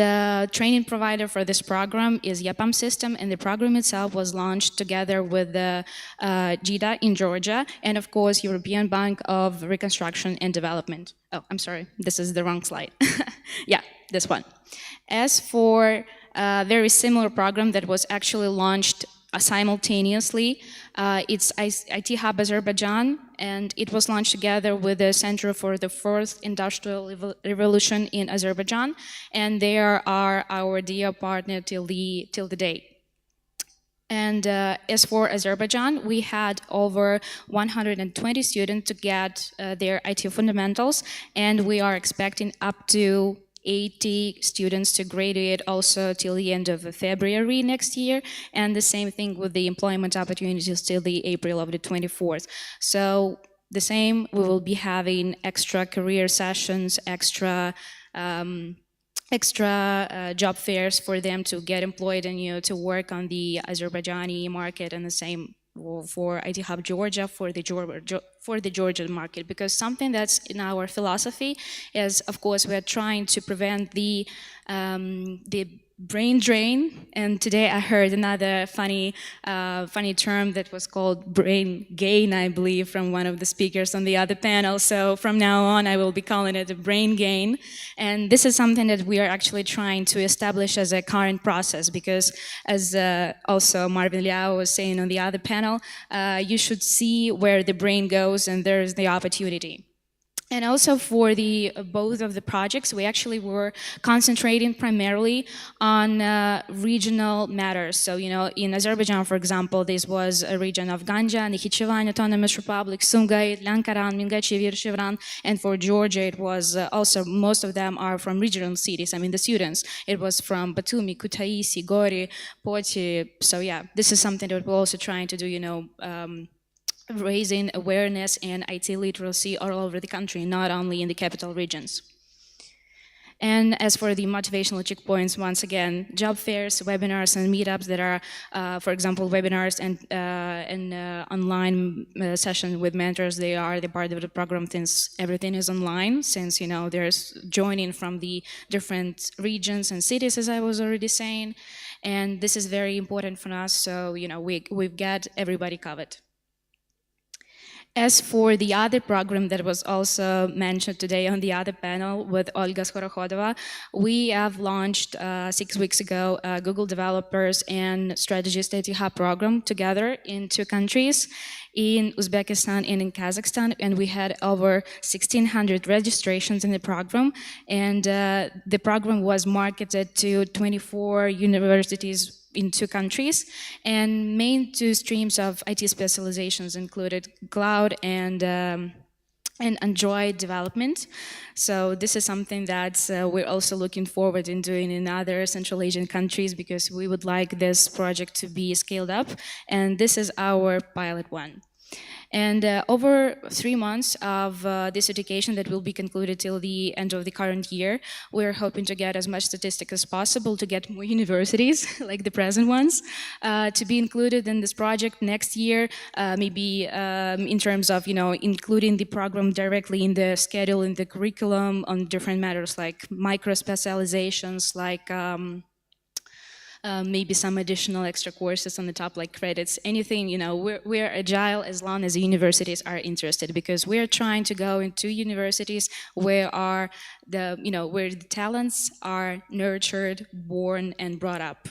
training provider for this program is Yapam System, and the program itself was launched together with the JIDA in Georgia, and of course, European Bank of Reconstruction and Development. Oh, I'm sorry, this is the wrong slide. Yeah, this one. As for a very similar program that was actually launched simultaneously, it's IT Hub Azerbaijan, and it was launched together with the Center for the Fourth Industrial Revolution in Azerbaijan, and they are our dear partner till the date. And as for Azerbaijan, we had over 120 students to get their IT fundamentals, and we are expecting up to 80 students to graduate also till the end of February next year, and the same thing with the employment opportunities till the April of the 24th. So the same, we will be having extra career sessions, extra job fairs for them to get employed and to work on the Azerbaijani market, and the same for IT Hub Georgia for the Georgian market. Because something that's in our philosophy is, of course, we are trying to prevent the brain drain. And today I heard another funny term that was called brain gain, I believe, from one of the speakers on the other panel. So from now on, I will be calling it a brain gain. And this is something that we are actually trying to establish as a current process, because as also Marvin Liao was saying on the other panel, you should see where the brain goes, and there's the opportunity. And also for the both of the projects, we actually were concentrating primarily on regional matters. So, in Azerbaijan, for example, this was a region of Ganja, Nakhichevan Autonomous Republic, Sumgait, Lankaran, Mingachev, Shevran, and for Georgia, it was also, most of them are from regional cities. I mean, the students, it was from Batumi, Kutaisi, Gori, Poti. So yeah, this is something that we're also trying to do, raising awareness and IT literacy all over the country, not only in the capital regions. And as for the motivational checkpoints, once again, job fairs, webinars, and meetups that are, for example, webinars and online session with mentors. They are the part of the program since everything is online, since there's joining from the different regions and cities, as I was already saying. And this is very important for us, so we've got everybody covered. As for the other program that was also mentioned today on the other panel with Olga Skorohodova, we have launched 6 weeks ago a Google Developers and StrategEast IT Hub program together in 2 countries, in Uzbekistan and in Kazakhstan, and we had over 1,600 registrations in the program, and the program was marketed to 24 universities in 2 countries, and main 2 streams of IT specializations included cloud and Android development. So this is something that we're also looking forward in doing in other Central Asian countries, because we would like this project to be scaled up, and this is our pilot one. And over 3 months of this education that will be concluded till the end of the current year, we're hoping to get as much statistics as possible to get more universities, like the present ones, to be included in this project next year, maybe in terms of, including the program directly in the schedule, in the curriculum, on different matters like micro-specializations, like maybe some additional extra courses on the top, like credits, anything, we're agile as long as the universities are interested, because we're trying to go into universities where where the talents are nurtured, born, and brought up.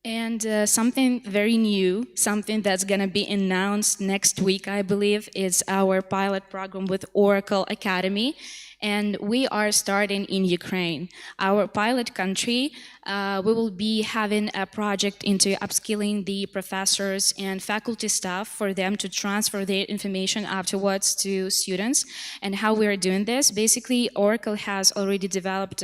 And something very new, something that's going to be announced next week, I believe, is our pilot program with Oracle Academy. And we are starting in Ukraine. Our pilot country, we will be having a project into upskilling the professors and faculty staff for them to transfer their information afterwards to students. And how we are doing this, basically, Oracle has already developed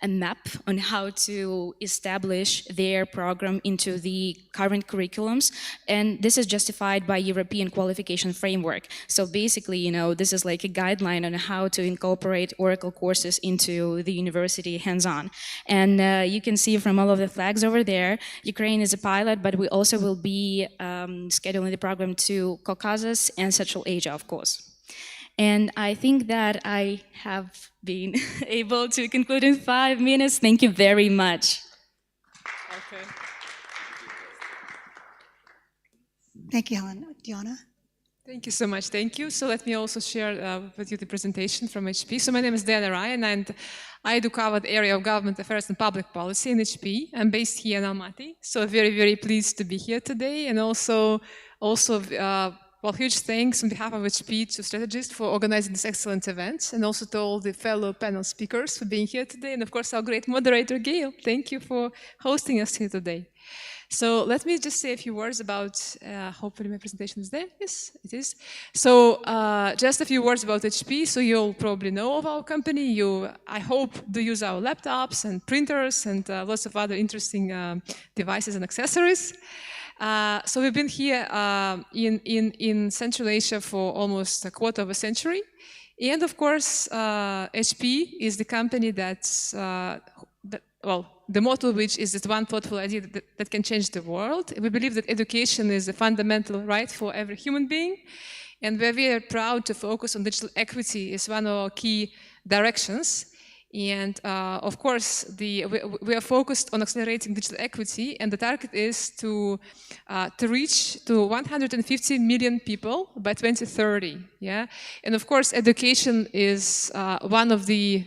a map on how to establish their program into the current curriculums, and this is justified by European qualification framework. So basically, this is like a guideline on how to incorporate Oracle courses into the university hands-on. And you can see from all of the flags over there, Ukraine is a pilot, but we also will be scheduling the program to Caucasus and Central Asia, of course. And I think that I have been able to conclude in 5 minutes. Thank you very much. Okay. Thank you, Helen. Diana? Thank you so much. Thank you. So let me also share with you the presentation from HP. So my name is Diana Ryan, and I do cover the area of government affairs and public policy in HP. I'm based here in Almaty. So very, very pleased to be here today, and also well, huge thanks on behalf of HP to StrategEast for organizing this excellent event, and also to all the fellow panel speakers for being here today, and of course our great moderator, Gail. Thank you for hosting us here today. So let me just say a few words about, hopefully my presentation is there. Yes, it is. So just a few words about HP. So you'll probably know of our company. You, I hope, do use our laptops and printers and lots of other interesting devices and accessories. So we've been here in Central Asia for almost a quarter of a century. And of course, HP is the company that's, well, the motto of which is that one thoughtful idea that can change the world. We believe that education is a fundamental right for every human being. And we're very proud to focus on digital equity as one of our key directions. And of course, we are focused on accelerating digital equity, and the target is to reach to 150 million people by 2030. Yeah, and of course, education is one of the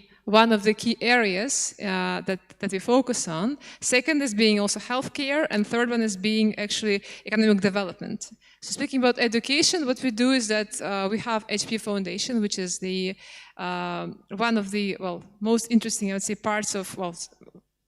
key areas that we focus on. Second is being also healthcare, and third one is being actually economic development. So speaking about education, what we do is that we have HP Foundation, which is the one of the most interesting, I would say, parts of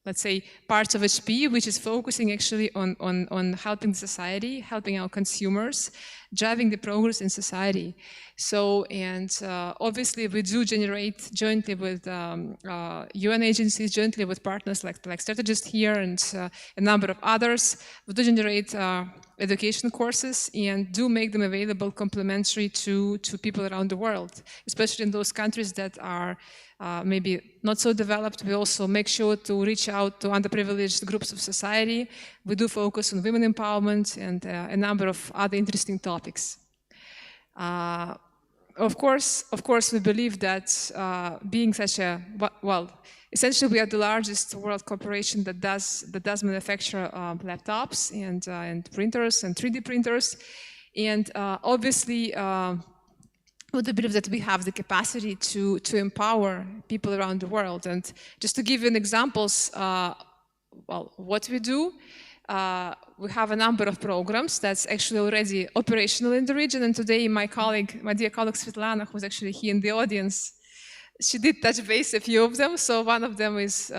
let's say parts of HP, which is focusing actually on helping society, helping our consumers, driving the progress in society. So, and obviously we do generate jointly with UN agencies, jointly with partners like StrategEast here and a number of others. We do generate education courses and do make them available complementary to people around the world, especially in those countries that are maybe not so developed. We also make sure to reach out to underprivileged groups of society. We do focus on women empowerment and a number of other interesting topics. Of course, we believe that being such a, essentially we are the largest world corporation that does manufacture laptops and printers and 3D printers. And obviously, we do believe that we have the capacity to empower people around the world. And just to give you an examples, what we do, we have a number of programs that's actually already operational in the region. And today my dear colleague Svetlana, who's actually here in the audience, she did touch base a few of them. So one of them is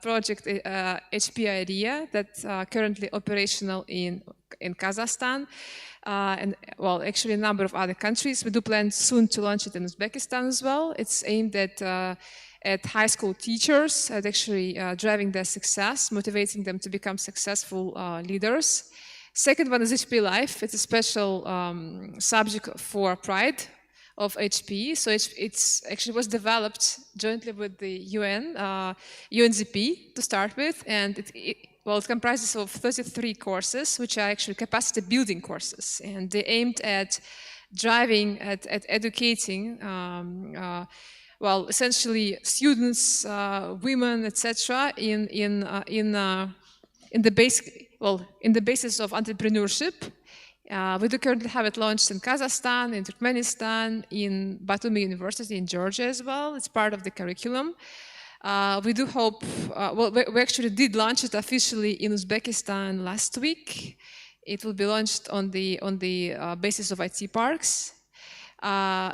project HP IDEA that's currently operational in Kazakhstan. And actually a number of other countries. We do plan soon to launch it in Uzbekistan as well. It's aimed at high school teachers, at actually driving their success, motivating them to become successful leaders. Second one is HP Life. It's a special subject for pride of HP. So it's actually was developed jointly with the UN, UNDP to start with, and it comprises of 33 courses, which are actually capacity building courses, and they're aimed at driving, at educating, essentially students, women, etc., in the basis of entrepreneurship. We do currently have it launched in Kazakhstan, in Turkmenistan, in Batumi University in Georgia as well. It's part of the curriculum. We do hope, we actually did launch it officially in Uzbekistan last week. It will be launched on the basis of IT parks.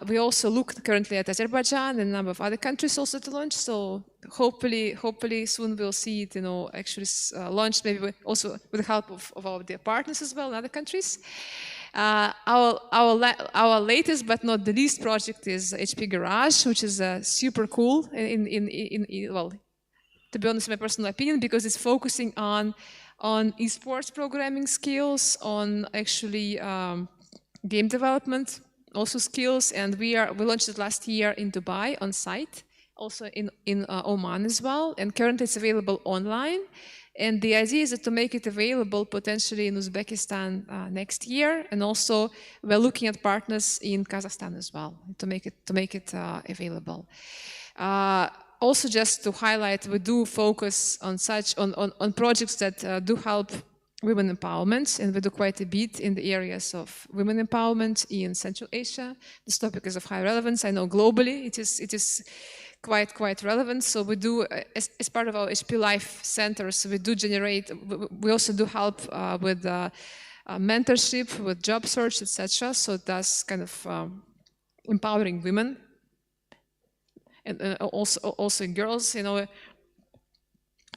We also look currently at Azerbaijan and a number of other countries also to launch. So hopefully soon we'll see it, actually launched, maybe also with the help of our dear partners as well in other countries. Our latest but not the least project is HP Garage, which is super cool to be honest, my personal opinion, because it's focusing on esports programming skills, on actually game development also skills, and we launched it last year in Dubai on site, also in Oman as well, and currently it's available online. And the idea is to make it available potentially in Uzbekistan next year, and also we're looking at partners in Kazakhstan as well to make it available. Also, just to highlight, we do focus on projects that do help women empowerment, and we do quite a bit in the areas of women empowerment in Central Asia. This topic is of high relevance. I know globally it is quite relevant. So we do, as part of our HP Life centers, we do generate, we also do help with mentorship with job search, etc. So that's kind of empowering women and also girls,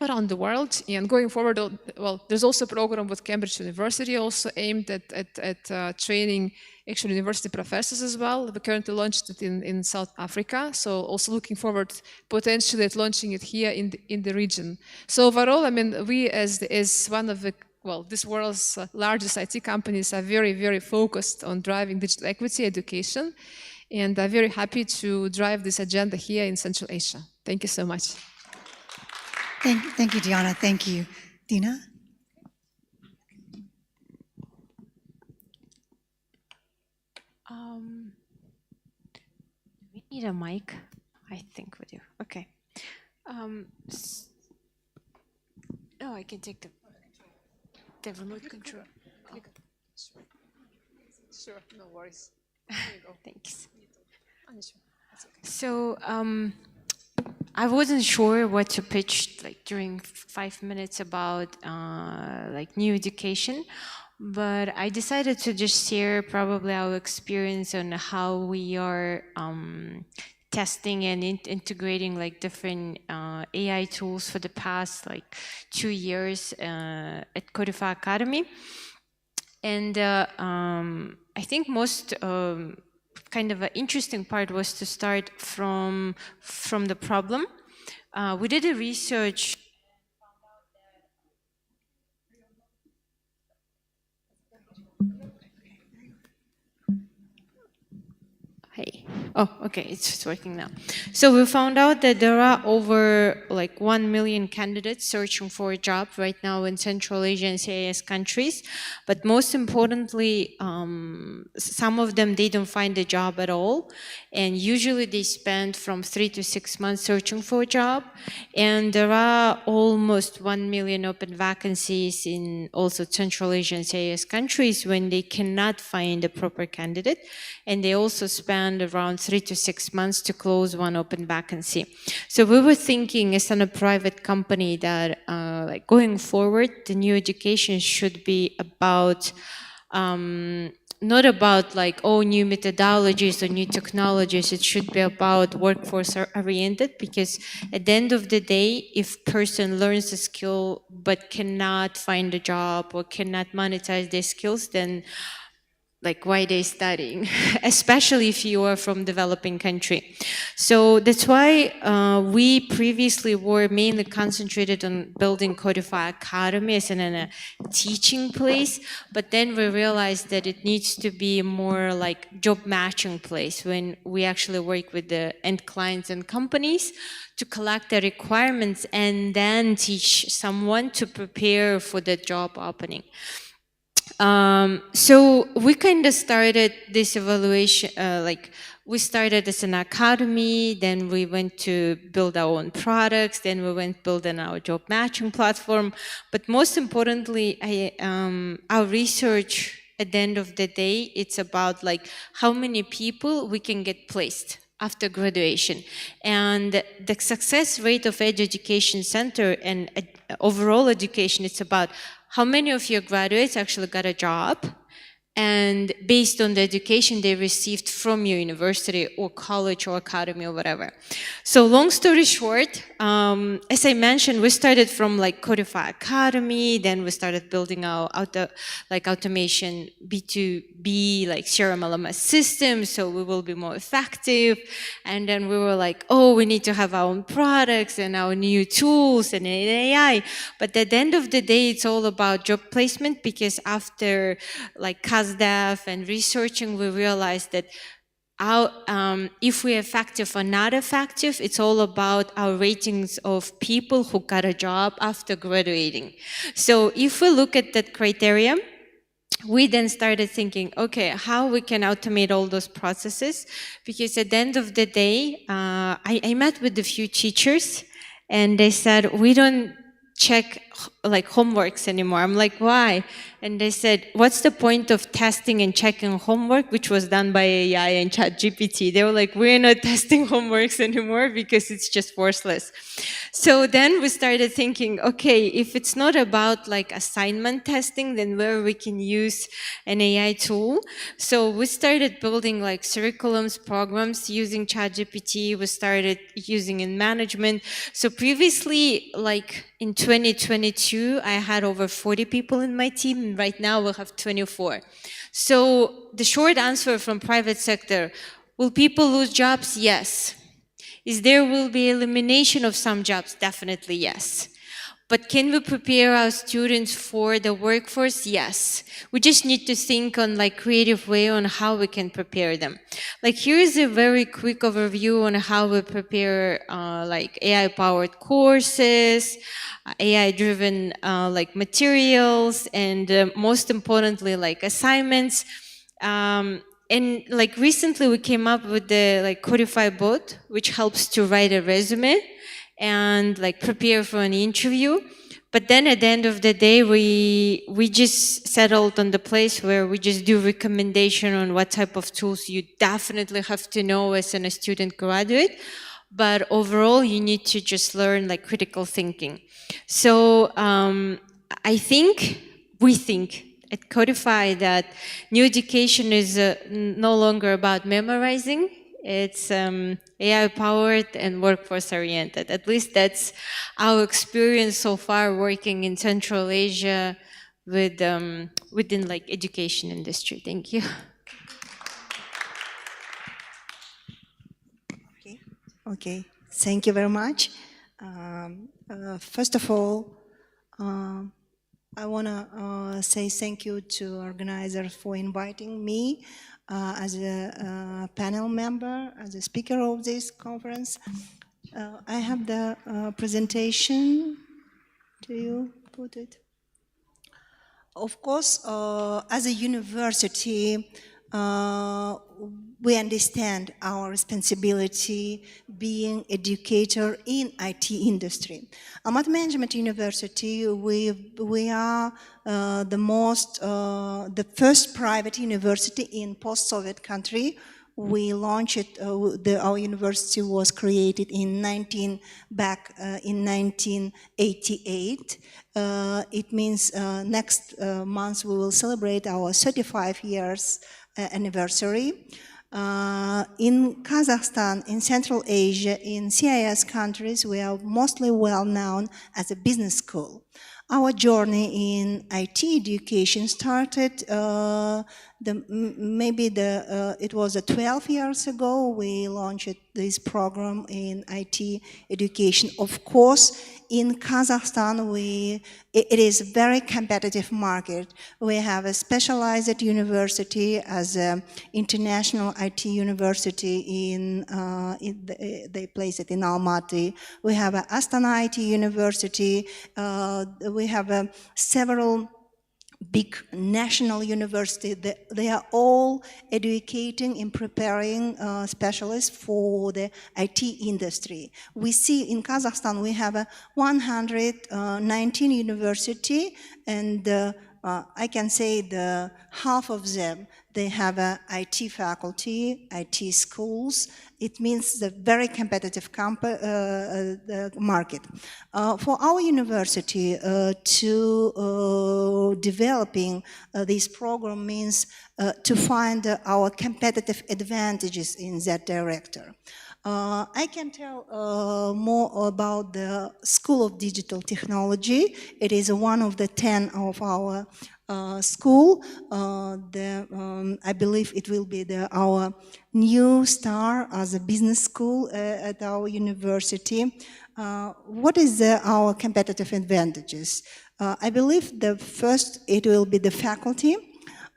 around the world. And going forward, well, there's also a program with Cambridge University also aimed at training actual university professors as well. We currently launched it in South Africa, so also looking forward potentially at launching it here in the region. So overall, I mean, we as one of the this world's largest IT companies are very, very focused on driving digital equity education, and I'm very happy to drive this agenda here in Central Asia. Thank you so much. Thank you, Diana. Thank you. Dina? We need a mic. I think we do. Okay. Oh, I can take the remote control. Oh. Sure, no worries. Thanks. So, I wasn't sure what to pitch during 5 minutes about new education, but I decided to just share probably our experience on how we are testing and integrating integrating AI tools for the past 2 years at Codify Academy. And I think most kind of an interesting part was to start from the problem. We did a research. Hey. Oh, okay, it's working now. So we found out that there are over 1 million candidates searching for a job right now in Central Asia and CIS countries. But most importantly, some of them, they don't find a job at all. And usually they spend from 3 to 6 months searching for a job. And there are almost 1 million open vacancies in also Central Asia and CIS countries when they cannot find a proper candidate. And they also spend around 3 to 6 months to close one open vacancy. So we were thinking as a private company that going forward, the new education should be about not about new methodologies or new technologies. It should be about workforce oriented, because at the end of the day, if person learns a skill but cannot find a job or cannot monetize their skills, then why they studying, especially if you are from developing country. So that's why we previously were mainly concentrated on building Codify Academy as a teaching place, but then we realized that it needs to be more job matching place when we actually work with the end clients and companies to collect the requirements and then teach someone to prepare for the job opening. So we kind of started this evaluation, we started as an academy, then we went to build our own products, then we went building our job matching platform. But most importantly, our research at the end of the day, it's about how many people we can get placed after graduation. And the success rate of Education Center and overall education, it's about how many of your graduates actually got a job, and based on the education they received from your university or college or academy or whatever. So long story short, as I mentioned, we started from Codify Academy, then we started building our automation B2B CRM LMS system, so we will be more effective. And then we were oh, we need to have our own products and our new tools and AI. But at the end of the day, it's all about job placement, because after CASDEF and researching, we realized that if we're effective or not effective, it's all about our ratings of people who got a job after graduating. So if we look at that criteria, we then started thinking, okay, how we can automate all those processes, because at the end of the day, I met with a few teachers and they said, we don't check like homeworks anymore. I'm like, why? And they said, what's the point of testing and checking homework, which was done by AI and ChatGPT? They were like, we're not testing homeworks anymore because it's just worthless. So then we started thinking, okay, if it's not about like assignment testing, then where we can use an AI tool. So we started building like curriculums, programs using ChatGPT. We started using in management. So previously, like in 2022, I had over 40 people in my team, and right now we'll have 24. So the short answer from private sector, will people lose jobs? Yes. Is there will be elimination of some jobs? Definitely yes. But can we prepare our students for the workforce? Yes. We just need to think on like creative way on how we can prepare them. Like here's a very quick overview on how we prepare like AI-powered courses, AI-driven like materials, and most importantly like assignments. And like recently we came up with the like Codify bot, which helps to write a resume and like prepare for an interview. But then at the end of the day, we just settled on the place where we just do recommendation on what type of tools you definitely have to know as a student graduate. But overall, you need to just learn like critical thinking. So we think at Codify that new education is no longer about memorizing. It's AI-powered and workforce-oriented. At least that's our experience so far working in Central Asia with, within like education industry. Thank you. Okay. Thank you very much. First of all, I want to say thank you to organizers for inviting me as a panel member, as a speaker of this conference. I have the presentation. Do you put it? Of course, as a university, we understand our responsibility being educator in IT industry. Almaty Management University, we are the first private university in post-Soviet country. We launched it, our university was created in 1988. It means next month we will celebrate our 35 years anniversary. In Kazakhstan, in Central Asia, in CIS countries, we are mostly well known as a business school. Our journey in IT education started it was 12 years ago. We launched this program in IT education. Of course, in Kazakhstan, it is a very competitive market. We have a specialized university as an international IT university they place it in Almaty. We have an Astana IT university. We have several big national universities. They are all educating and preparing specialists for the IT industry. We see in Kazakhstan we have 119 universities, and I can say half of them, they have a IT faculty, IT schools. It means the very competitive market. For our university to developing this program means to find our competitive advantages in that direction. I can tell more about the School of Digital Technology. It is one of the 10 of our school. I believe it will be our new star as a business school at our university. What is our competitive advantages? I believe the first, it will be the faculty.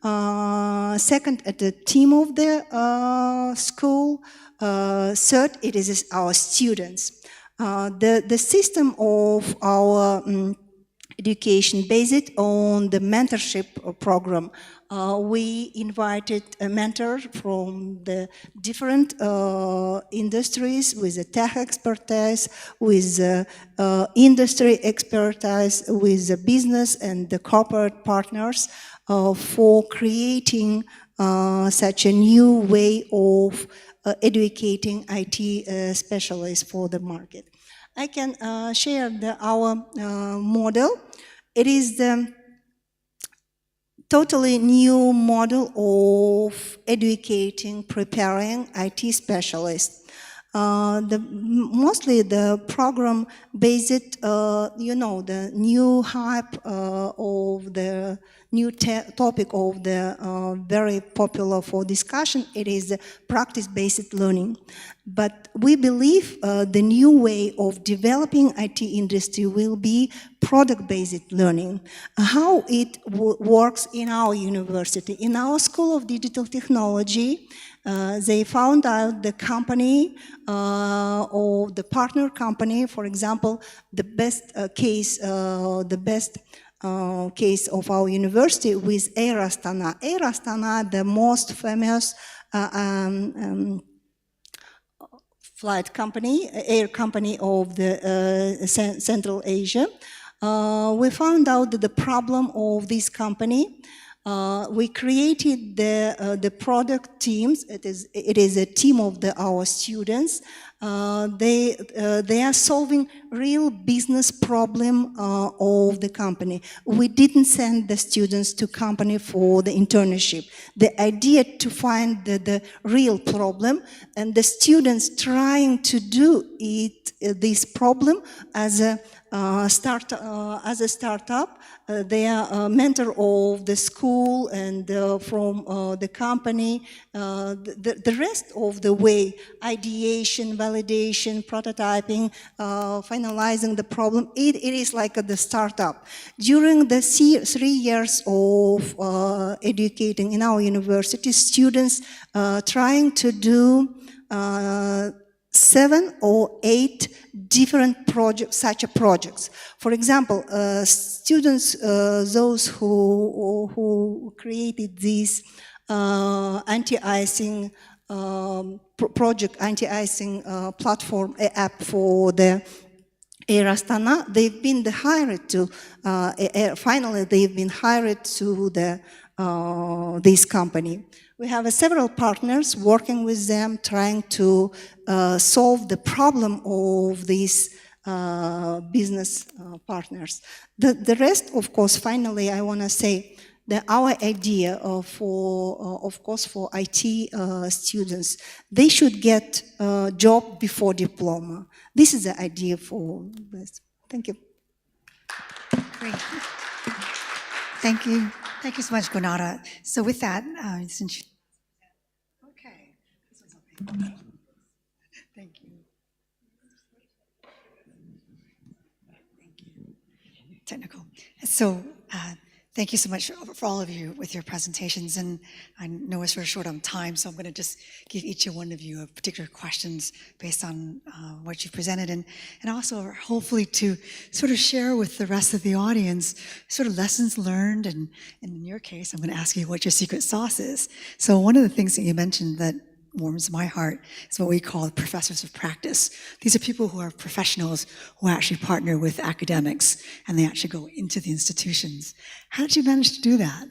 Second, the team of the school. Third, it is our students. The system of our education based on the mentorship program. We invited a mentor from the different industries with the tech expertise, with industry expertise, with the business and the corporate partners for creating such a new way of educating IT specialists for the market. I can share our model. It is the totally new model of educating, preparing IT specialists. Mostly the program based, the new hype of the new topic of the very popular for discussion. It is practice-based learning. But we believe the new way of developing IT industry will be product-based learning. How it works in our university. In our School of Digital Technology, they found out the company or the partner company, for example, the best case of our university with Air Astana. Air Astana, the most famous flight company, air company of the Central Asia. We found out that the problem of this company. We created the product teams. It is a team of our students. They are solving real business problem of the company. We didn't send the students to company for the internship. The idea to find the real problem, and the students trying to do this problem as a startup. They are a mentor of the school and from the company. The rest of the way, ideation, validation, prototyping, finalizing the problem, it is like the startup. During the 3 years of educating in our university, students trying to do 7 or 8 different such projects. For example, students, those who created this anti-icing project, anti-icing platform app for the Air Astana, they've been hired to, finally they've been hired to this company. We have several partners working with them, trying to solve the problem of these business partners. The rest, of course, finally, I want to say that our idea of course, for IT students, they should get a job before diploma. This is the idea for this. Thank you. Great. Thank you. Thank you so much, Gonara. So with that, since you... Okay. This one's okay. Thank you. Thank you. Technical. So thank you so much for all of you with your presentations. And I know we're sort of short on time, so I'm going to just give each and one of you a particular questions based on what you presented, and also hopefully to sort of share with the rest of the audience sort of lessons learned. And in your case, I'm going to ask you what your secret sauce is. So one of the things that you mentioned that warms my heart is what we call professors of practice. These are people who are professionals who actually partner with academics, and they actually go into the institutions. How did you manage to do that?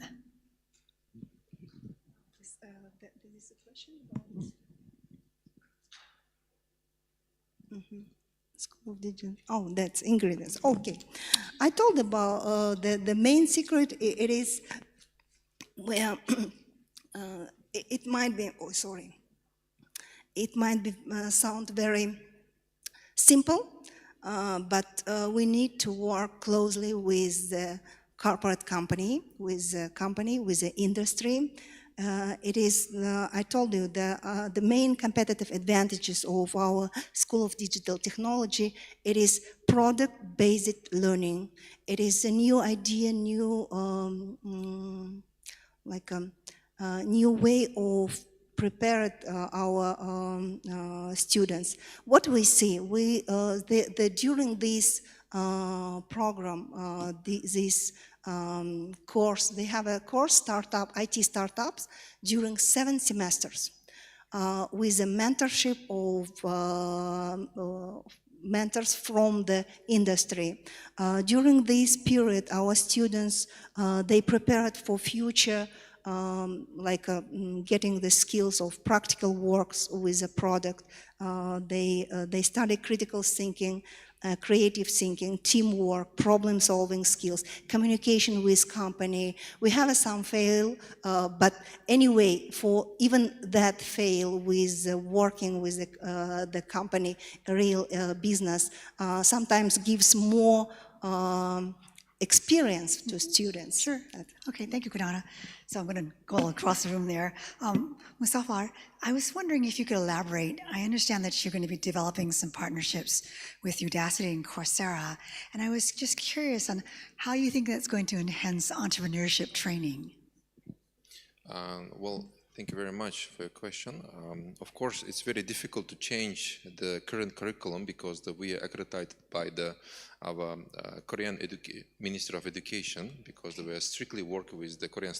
School of Digital. Oh, that's ingredients. Okay. I told about the main secret. It is, well, it might be, oh, sorry. It might be, sound very simple, but we need to work closely with the corporate company, with the industry. It is, I told you, the main competitive advantages of our School of Digital Technology. It is product-based learning. It is a new idea, new new way of prepared our students. What we see, during this program, this course. They have a course, startup, IT startups, during 7 semesters with a mentorship of mentors from the industry. During this period, our students, they prepared for future getting the skills of practical works with a product. They study critical thinking, creative thinking, teamwork, problem-solving skills, communication with company. We have some fail, but anyway, for even that fail with working with the company, real business, sometimes gives more experience to students. Sure. Okay, thank you, Kanana. So I'm going to go across the room there. Mustafa, I was wondering if you could elaborate. I understand that you're going to be developing some partnerships with Udacity and Coursera, and I was just curious on how you think that's going to enhance entrepreneurship training. Well, thank you very much for your question. Of course, it's very difficult to change the current curriculum because we are accredited by our Korean Ministry of Education, because we are strictly working with the Korean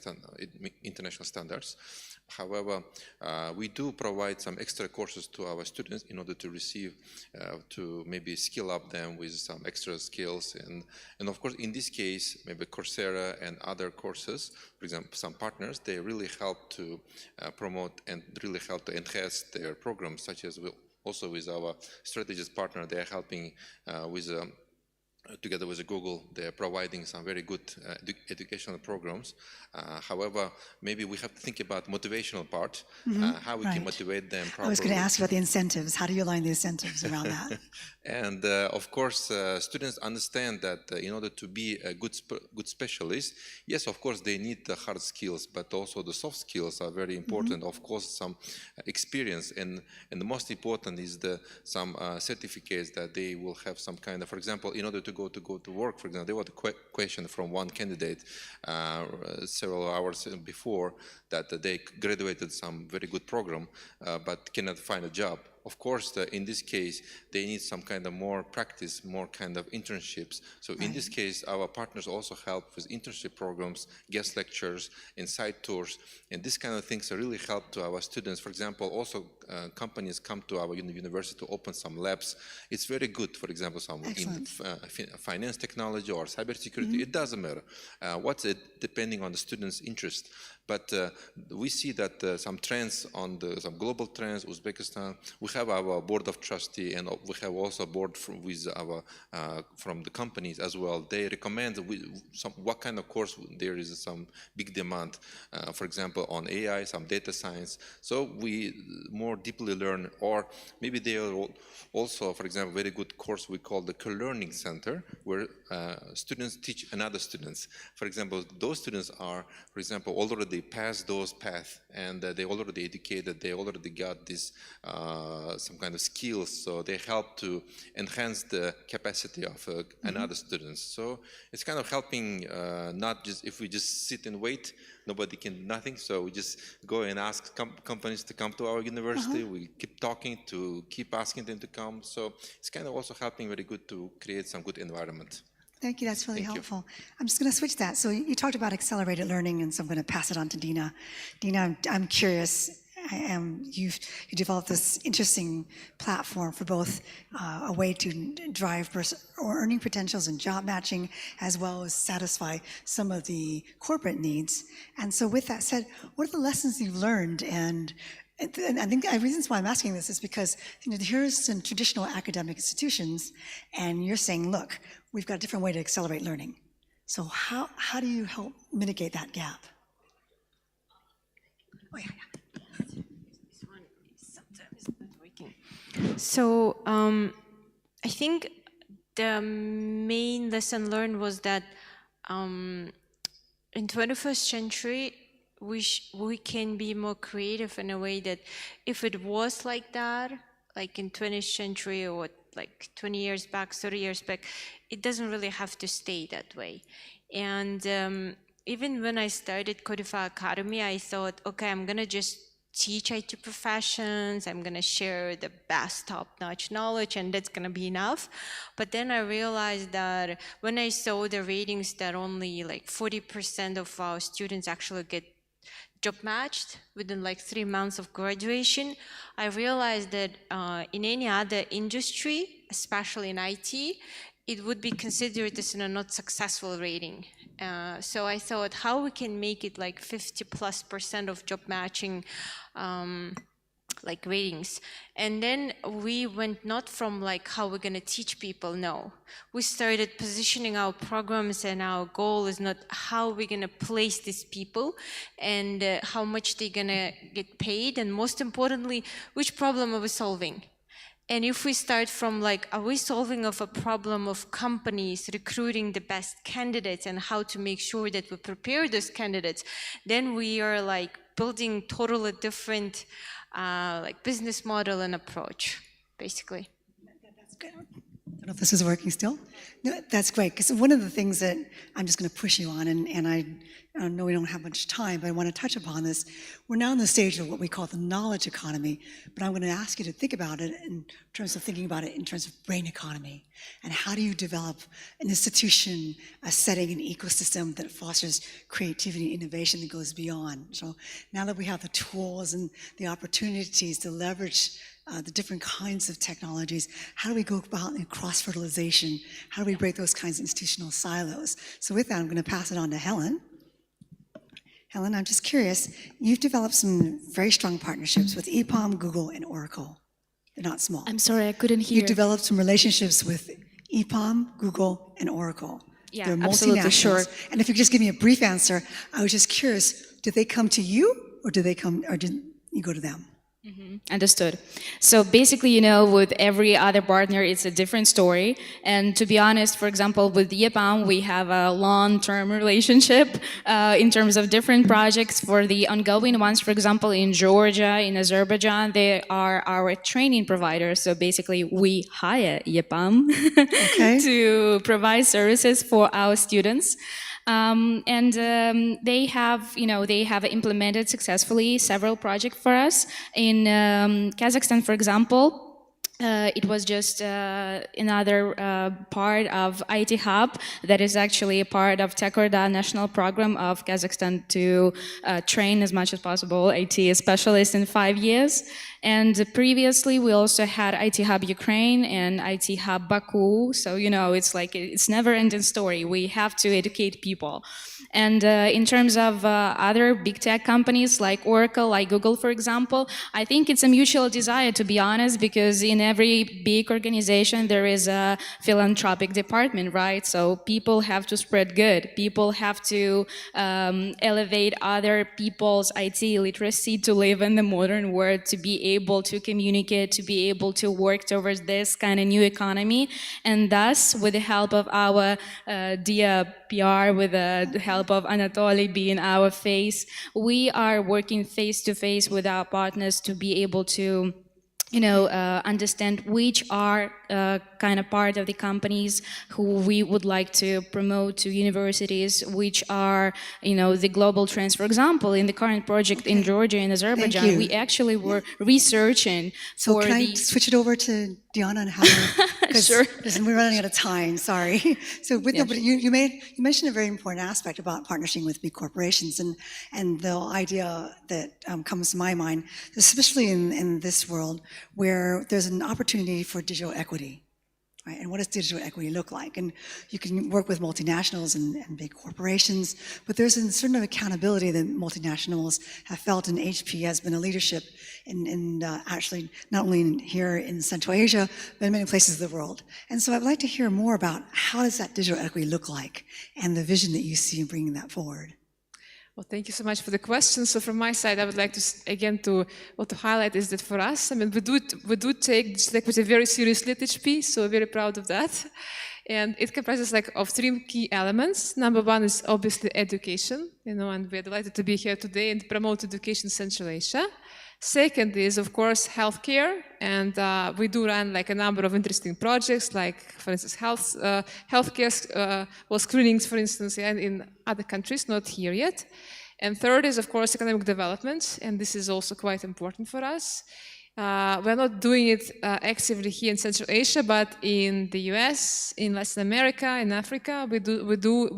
international standards. However, we do provide some extra courses to our students in order to receive, to maybe skill up them with some extra skills. And of course, in this case, maybe Coursera and other courses, for example, some partners, they really help to promote and really help to enhance their programs, such as also with our StrategEast partner, they are helping with together with Google, they're providing some very good educational programs. However, maybe we have to think about motivational part, how we can motivate them properly. I was going to ask about the incentives. How do you align the incentives around that? And of course, students understand that in order to be a good specialist, yes, of course, they need the hard skills, but also the soft skills are very important. Of course, some experience, and the most important is some certificates that they will have some kind of, for example, in order to go to work, for example, there was a question from one candidate several hours before that they graduated some very good program, but cannot find a job. Of course, in this case, they need some kind of more practice, more kind of internships. So in this case, our partners also help with internship programs, guest lectures, inside tours, and this kind of things really help to our students. For example, also companies come to our university to open some labs. It's very good, for example, some in finance technology or cybersecurity. It doesn't matter. What's it depending on the student's interest. But we see that some trends on some global trends, Uzbekistan, we have our board of trustee, and we have also a board from the companies as well. They recommend what kind of course there is some big demand, for example, on AI, some data science. So we more deeply learn, or maybe they are also, for example, very good course we call the co-learning center, where students teach another students. For example, those students are, for example, already passed those paths, and they already educated, they already got this some kind of skills, so they help to enhance the capacity of another students. So it's kind of helping, not just if we just sit and wait, nobody can do nothing, so we just go and ask companies to come to our university, we keep talking to keep asking them to come, so it's kind of also helping very good to create some good environment. Thank you, that's really helpful. I'm just going to switch that. So you talked about accelerated learning, and so I'm going to pass it on to Dina. Dina, I'm curious, you developed this interesting platform for both a way to drive earning potentials and job matching, as well as satisfy some of the corporate needs. And so with that said, what are the lessons you've learned? And I think the reasons why I'm asking this is because here's some traditional academic institutions, and you're saying, look, we've got a different way to accelerate learning. So how do you help mitigate that gap? Oh, yeah. This one is sometimes not working. So I think the main lesson learned was that in 21st century, we can be more creative in a way that if it was like that, like in 20th century or like 20 years back, 30 years back, it doesn't really have to stay that way. And even when I started Codify Academy, I thought, okay, I'm gonna just teach IT professions, I'm gonna share the best top-notch knowledge, and that's gonna be enough. But then I realized that when I saw the ratings that only like 40% of our students actually get job matched within like 3 months of graduation, I realized that in any other industry, especially in IT, it would be considered as a not successful rating. So I thought how we can make it like 50+% of job matching like ratings. And then we went not from like how we're gonna teach people, no. We started positioning our programs, and our goal is not how we're gonna place these people and how much they're gonna get paid, and most importantly, which problem are we solving? And if we start from like, are we solving of a problem of companies recruiting the best candidates and how to make sure that we prepare those candidates, then we are like building totally different like business model and approach, basically. That's good. I don't know if this is working still. No, that's great, because one of the things that I'm just going to push you on, and I know we don't have much time, but I want to touch upon this. We're now in the stage of what we call the knowledge economy, but I'm going to ask you to think about it in terms of thinking about it in terms of brain economy. And how do you develop an institution, a setting, an ecosystem that fosters creativity and innovation that goes beyond? So now that we have the tools and the opportunities to leverage the different kinds of technologies, how do we go about in cross-fertilization? How do we break those kinds of institutional silos? So with that, I'm going to pass it on to Helen. Helen, I'm just curious, you've developed some very strong partnerships with EPAM, Google, and Oracle. They're not small. I'm sorry, I couldn't hear. You've developed some relationships with EPAM, Google, and Oracle. Yeah, They're absolutely, multinationals. sure. And if you could just give me a brief answer, I was just curious, did they come to you, or did you go to them? Understood. So basically, you know, with every other partner, it's a different story. And to be honest, for example, with EPAM, we have a long-term relationship in terms of different projects. For the ongoing ones, for example, in Georgia, in Azerbaijan, they are our training providers. So basically, we hire EPAM to provide services for our students. They have implemented successfully several projects for us. In Kazakhstan, for example, it was just another part of IT Hub that is actually a part of Tekorda national program of Kazakhstan to train as much as possible IT specialists in 5 years. And previously, we also had IT Hub Ukraine and IT Hub Baku. So, you know, it's like, it's never-ending story. We have to educate people. And in terms of other big tech companies like Oracle, like Google, for example, I think it's a mutual desire, to be honest, because in every big organization, there is a philanthropic department, right? So people have to spread good. People have to elevate other people's IT literacy to live in the modern world, to be able to communicate, to be able to work towards this kind of new economy. And thus, with the help of our dear PR, with the help of Anatoly being our face, we are working face-to-face with our partners to be able to understand which are kind of part of the companies who we would like to promote to universities, which are, the global trends. For example, in the current project in Georgia and Azerbaijan, we actually were researching for can I switch it over to Diana and Helen? Sure. Listen, we're running out of time, sorry. So but you mentioned a very important aspect about partnering with big corporations, and the idea that comes to my mind, especially in this world, where there's an opportunity for digital equity, right? And what does digital equity look like? And you can work with multinationals and big corporations, but there's a certain accountability that multinationals have felt, and HP has been a leadership in actually not only here in Central Asia, but in many places of the world. And so I'd like to hear more about how does that digital equity look like, and the vision that you see in bringing that forward. Well, thank you so much for the question. So from my side, I would like to, again, to highlight is that for us, I mean, we do take digital equity very seriously at HP, so we're very proud of that. And it comprises of 3 key elements. Number 1 is obviously education, and we're delighted to be here today and promote education in Central Asia. Second is, of course, healthcare, and we do run a number of interesting projects, for instance, healthcare screenings, for instance, and in other countries, not here yet. And third is, of course, economic development, and this is also quite important for us. We're not doing it actively here in Central Asia, but in the US, in Latin America, in Africa, we do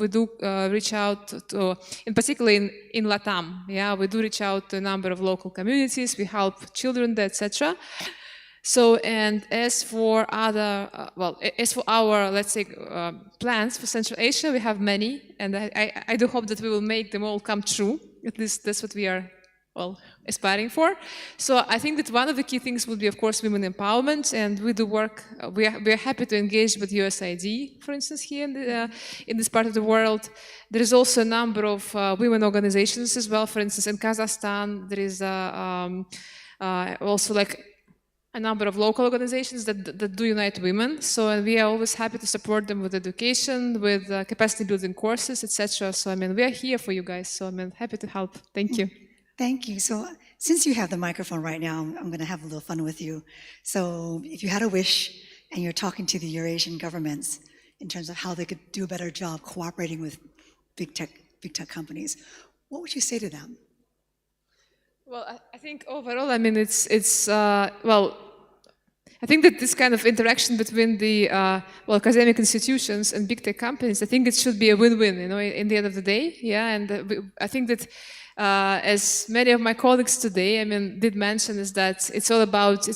reach out to, in particular in LATAM. Yeah, we do reach out to a number of local communities. We help children, etc. So, and as for other, as for our, let's say, plans for Central Asia, we have many, and I do hope that we will make them all come true. At least that's what we are, well, aspiring for. So I think that one of the key things would be, of course, women empowerment, and we do work, we are happy to engage with USAID, for instance, here in this part of the world. There is also a number of women organizations as well. For instance, in Kazakhstan, there is also like a number of local organizations that do unite women. So we are always happy to support them with education, with capacity building courses, etc. So I mean, we are here for you guys. So I'm happy to help. Thank you. Thank you. So since you have the microphone right now, I'm going to have a little fun with you. So if you had a wish and you're talking to the Eurasian governments in terms of how they could do a better job cooperating with big tech companies, what would you say to them? Well, I think overall, I mean, well, I think that this kind of interaction between the academic institutions and big tech companies, I think it should be a win-win, you know, in the end of the day. Yeah, and I think that as many of my colleagues today, I mean, did mention, is that it's all about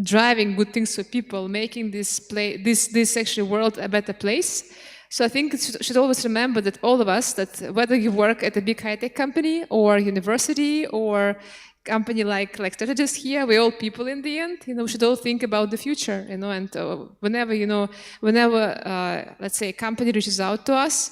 driving good things for people, making this actually world a better place. So I think it should always remember that all of us, that whether you work at a big high-tech company or university or company like StrategEast here, we're all people in the end. You know, we should all think about the future. You know, and whenever let's say a company reaches out to us,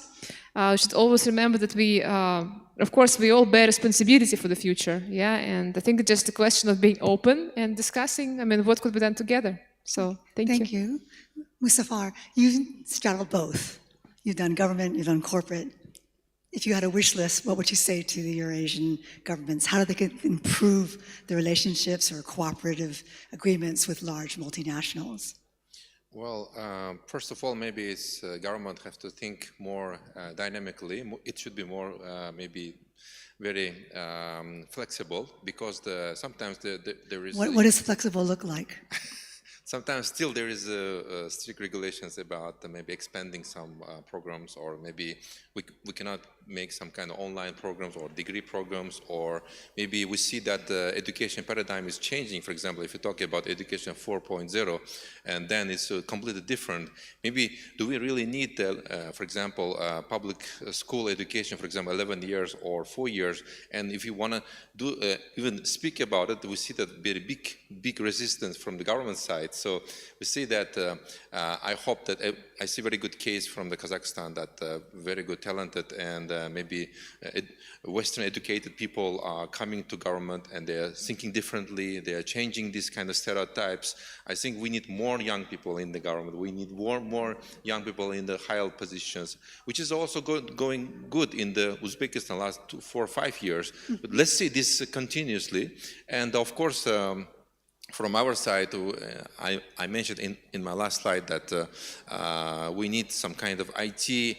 we should always remember that we, of course, we all bear responsibility for the future. Yeah, and I think it's just a question of being open and discussing. I mean, what could be done together. So thank you. Thank you, Mustafa. You've straddled both. You've done government, you've done corporate. If you had a wish list, what would you say to the Eurasian governments? How do they improve the relationships or cooperative agreements with large multinationals? Well, first of all, maybe it's government have to think more dynamically. It should be more maybe very flexible, because sometimes there is... What does flexible look like? Sometimes still there is strict regulations about maybe expanding some programs, or maybe we cannot make some kind of online programs or degree programs, or maybe we see that the education paradigm is changing. For example, if you talk about education 4.0, and then it's completely different. Maybe do we really need, for example, public school education, for example, 11 years or 4 years? And if you want to do even speak about it, we see that very big resistance from the government side. So we see that I hope that I see very good case from the Kazakhstan, that very good, talented, and maybe Western educated people are coming to government, and they are thinking differently. They are changing these kind of stereotypes. I think we need more young people in the government. We need more young people in the higher positions, which is also going good in the Uzbekistan last 4 or 5 years. But let's see this continuously. And of course, from our side, I mentioned in my last slide that we need some kind of IT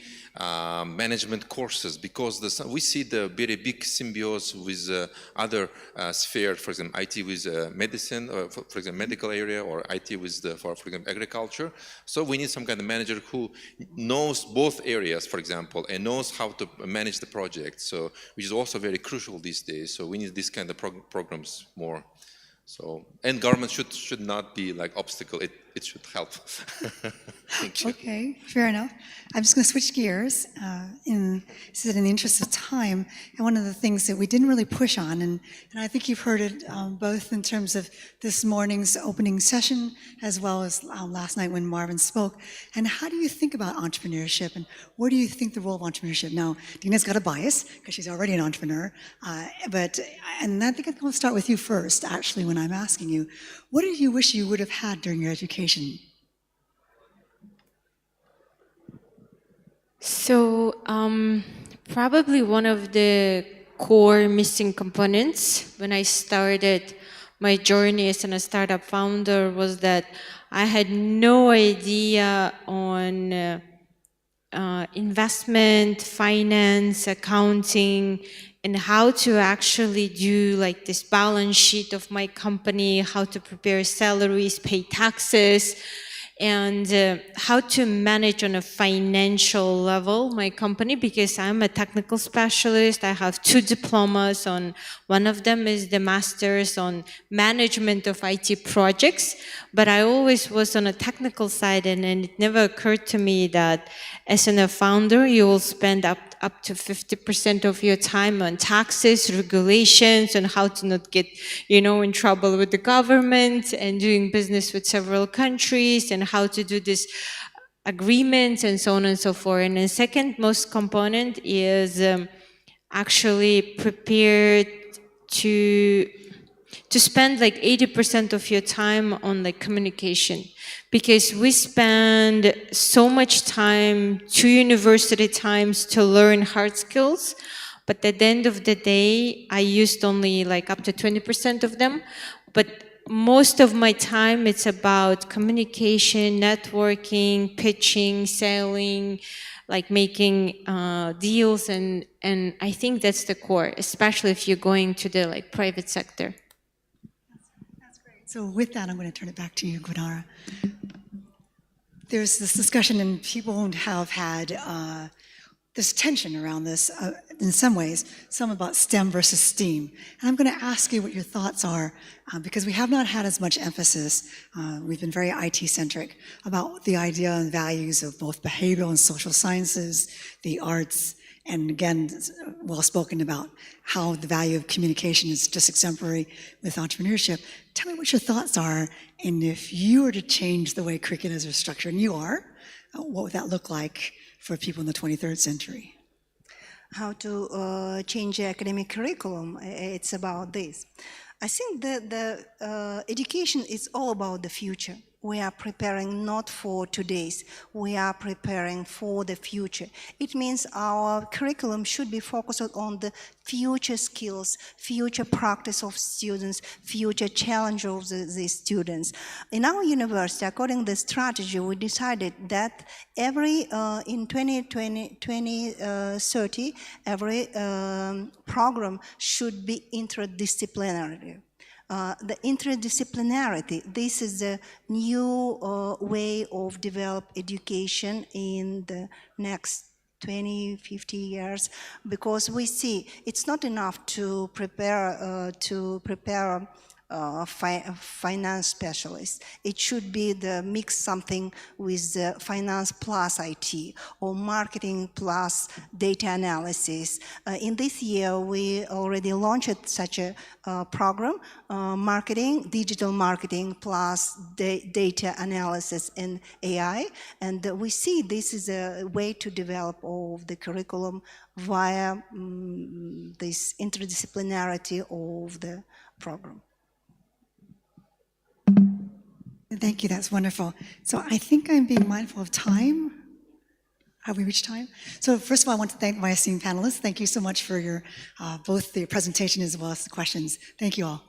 management courses, because we see the very big symbiosis with other spheres, for example, IT with medicine, or for example, medical area, or IT with for example, agriculture. So we need some kind of manager who knows both areas, for example, and knows how to manage the project. So, which is also very crucial these days. So we need this kind of programs more. So, and government should not be like obstacle. It should help. Thank you. Okay, fair enough. I'm just going to switch gears in the interest of time. And one of the things that we didn't really push on, and I think you've heard it both in terms of this morning's opening session, as well as last night when Marvin spoke. And how do you think about entrepreneurship, and where do you think the role of entrepreneurship? Now, Dina's got a bias because she's already an entrepreneur, and I think I'm going to start with you first, actually, when I'm asking you, what do you wish you would have had during your education? So probably one of the core missing components when I started my journey as a startup founder was that I had no idea on investment, finance, accounting, and how to actually do like this balance sheet of my company, how to prepare salaries, pay taxes, and how to manage on a financial level my company, because I'm a technical specialist. I have 2 diplomas on, one of them is the master's on management of IT projects, but I always was on a technical side, and it never occurred to me that as a founder you will spend up to 50% of your time on taxes, regulations, and how to not get, in trouble with the government, and doing business with several countries, and how to do this agreements, and so on and so forth. And the second most component is actually prepared to spend like 80% of your time on like communication, because we spend so much time, 2 university times, to learn hard skills, but at the end of the day I used only like up to 20% of them. But most of my time it's about communication, networking, pitching, selling, like making deals, and I think that's the core, especially if you're going to the like private sector. So with that, I'm going to turn it back to you, Gwenara. There's this discussion, and people have had this tension around this in some ways, some about STEM versus STEAM. And I'm going to ask you what your thoughts are, because we have not had as much emphasis, we've been very IT-centric, about the idea and values of both behavioral and social sciences, the arts, and again, well spoken about how the value of communication is just exemplary with entrepreneurship. Tell me what your thoughts are, and if you were to change the way curriculums are structured, and you are, what would that look like for people in the 23rd century? How to change the academic curriculum, it's about this. I think that the education is all about the future. We are preparing not for today's, we are preparing for the future. It means our curriculum should be focused on the future skills, future practice of students, future challenge of the students. In our university, according to the strategy, we decided that in 2030, every program should be interdisciplinary. The interdisciplinarity, this is a new way of develop education in the next 20, 50 years, because we see it's not enough to prepare finance specialists. It should be the mix something with finance plus IT, or marketing plus data analysis. In this year, we already launched such a program, digital marketing plus data analysis and AI. And we see this is a way to develop all of the curriculum via this interdisciplinarity of the program. Thank you, that's wonderful. So I think I'm being mindful of time. Have we reached time? So first of all, I want to thank my esteemed panelists. Thank you so much for your both the presentation as well as the questions. Thank you all.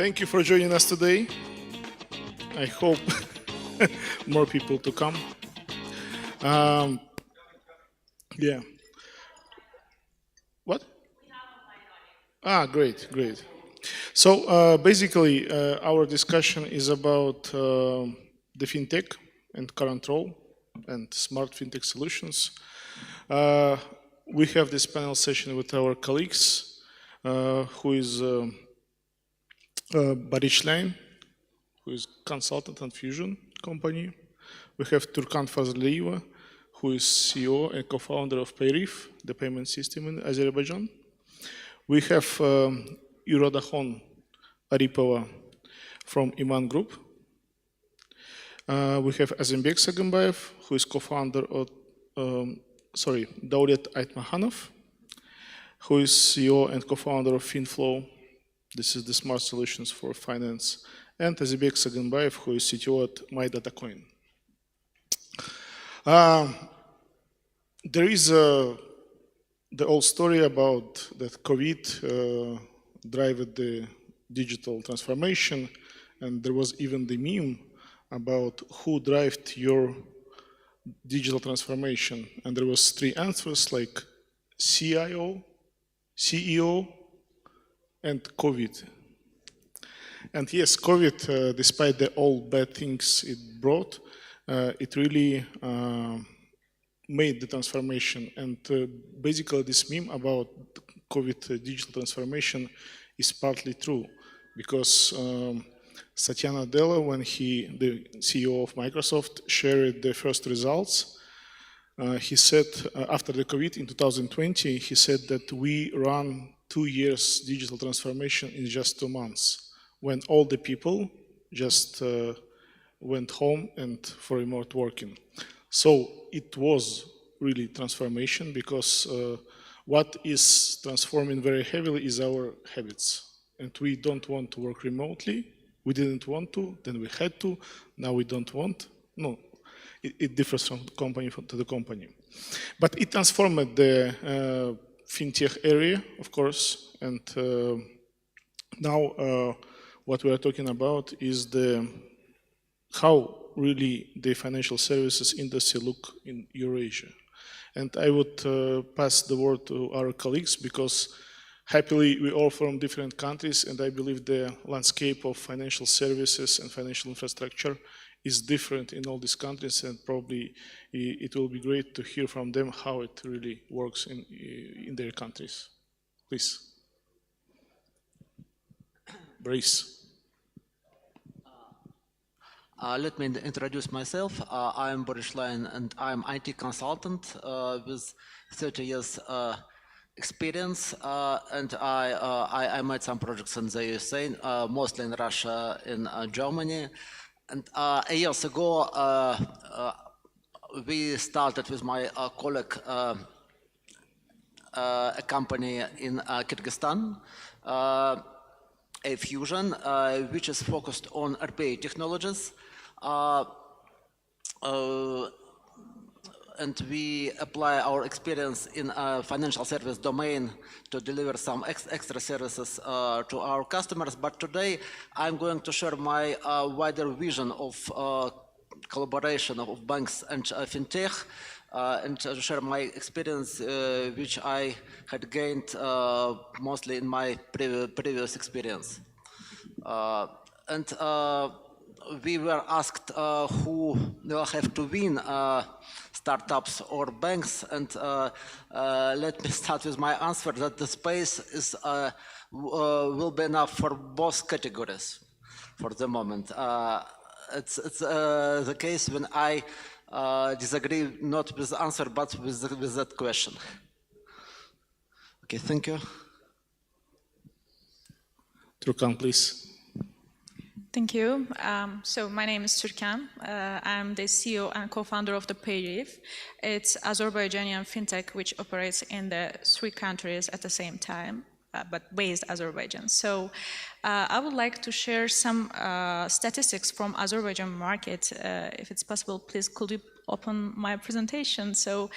Thank you for joining us today. I hope more people to come. Yeah. What? Ah, great, great. So basically, our discussion is about the fintech and current role and smart fintech solutions. We have this panel session with our colleagues, who is Barış Lane, who is consultant on Fusion company. We have Turkan Fazlıyeva, who is CEO and co-founder of Payrif, the payment system in Azerbaijan. We have Eurasian Aripova from Iman Group. We have Azembek Sagambayev, who is co-founder of, Daulet Aitmahanov, who is CEO and co-founder of FinFlow. This is the smart solutions for finance. And Azembek Sagambayev, who is CTO at MyDataCoin. There is the old story about that COVID drive the digital transformation, and there was even the meme about who drove your digital transformation, and there was 3 answers like CIO, CEO, and COVID. And yes, COVID, despite the all bad things it brought, it really made the transformation. And basically this meme about COVID digital transformation is partly true, because Satya Nadella, when the CEO of Microsoft, shared the first results, he said, after the COVID in 2020, he said that we ran 2 years digital transformation in just 2 months, when all the people just went home and for remote working. So it was really transformation, because what is transforming very heavily is our habits. And we don't want to work remotely. We didn't want to, then we had to, now we don't want. No, it differs from company to the company. But it transformed the fintech area, of course, and now what we are talking about is how really the financial services industry look in Eurasia. And I would pass the word to our colleagues, because happily we all from different countries, and I believe the landscape of financial services and financial infrastructure is different in all these countries, and probably it will be great to hear from them how it really works in their countries. Please. Brace. Let me introduce myself. I am Boris Lane, and I'm IT consultant with 30 years experience, and I made some projects in the USA, mostly in Russia, in Germany. And years ago, we started with my colleague a company in Kazakhstan, a Fusion, which is focused on RPA technologies. And we apply our experience in financial service domain to deliver some extra services to our customers. But today I'm going to share my wider vision of collaboration of banks and fintech, and to share my experience which I had gained mostly in my previous experience. We were asked who will have to win, startups or banks, and let me start with my answer that the space will be enough for both categories for the moment. It's the case when I disagree not with the answer but with that question. Okay, thank you. Turkan, please. Thank you. So my name is Turkan. I'm the CEO and co-founder of the Payrif. It's Azerbaijani fintech which operates in the 3 countries at the same time, but based Azerbaijan. So I would like to share some statistics from Azerbaijan market. If it's possible, please could you open my presentation? So,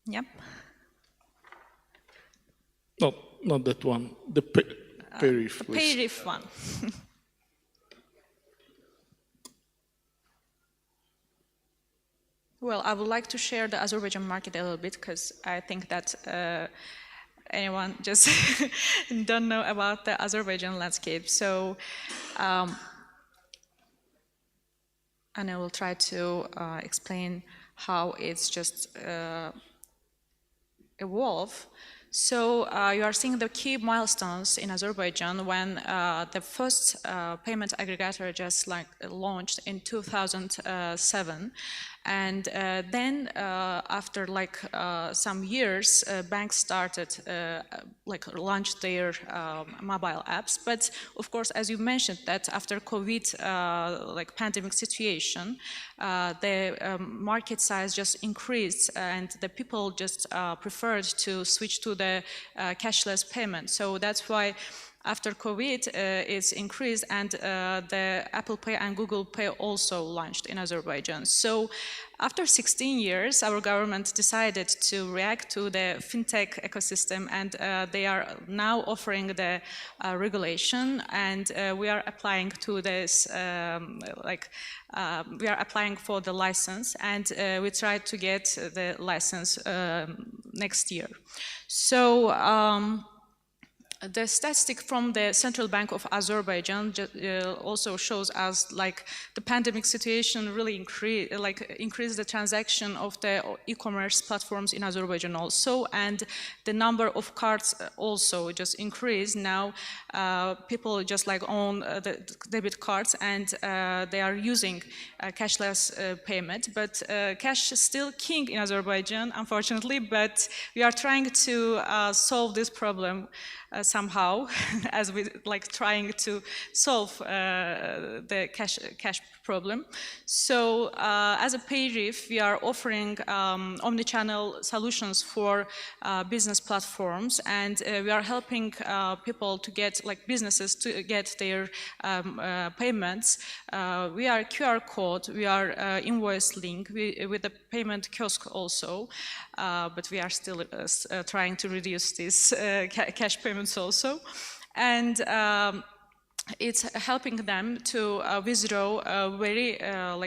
yep. No, not that one. The PayRif. PayRif one. Well, I would like to share the Azerbaijan market a little bit because I think that anyone just don't know about the Azerbaijan landscape. So, and I will try to explain how it's just evolve. So you are seeing the key milestones in Azerbaijan when the first payment aggregator just launched in 2007. And then after some years, banks started launched their mobile apps. But of course, as you mentioned, that after COVID pandemic situation, the market size just increased, and the people just preferred to switch to the cashless payment. So that's why after COVID, it's increased, and the Apple Pay and Google Pay also launched in Azerbaijan. So after 16 years, our government decided to react to the Fintech ecosystem, and they are now offering the regulation, and we are applying to this, we are applying for the license, and we try to get the license next year. So, the statistic from the Central Bank of Azerbaijan also shows us the pandemic situation really increased the transaction of the e-commerce platforms in Azerbaijan also, and the number of cards also just increased. Now people just own the debit cards, and they are using cashless payment, but cash is still king in Azerbaijan, unfortunately, but we are trying to solve this problem somehow, as we trying to solve the cash problem. So as a PayRif, we are offering omnichannel solutions for business platforms, and we are helping people to get, businesses to get their payments. We are QR code, we are invoice link, with the payment kiosk also, but we are still trying to reduce these cash payments also. And it's helping them to withdraw very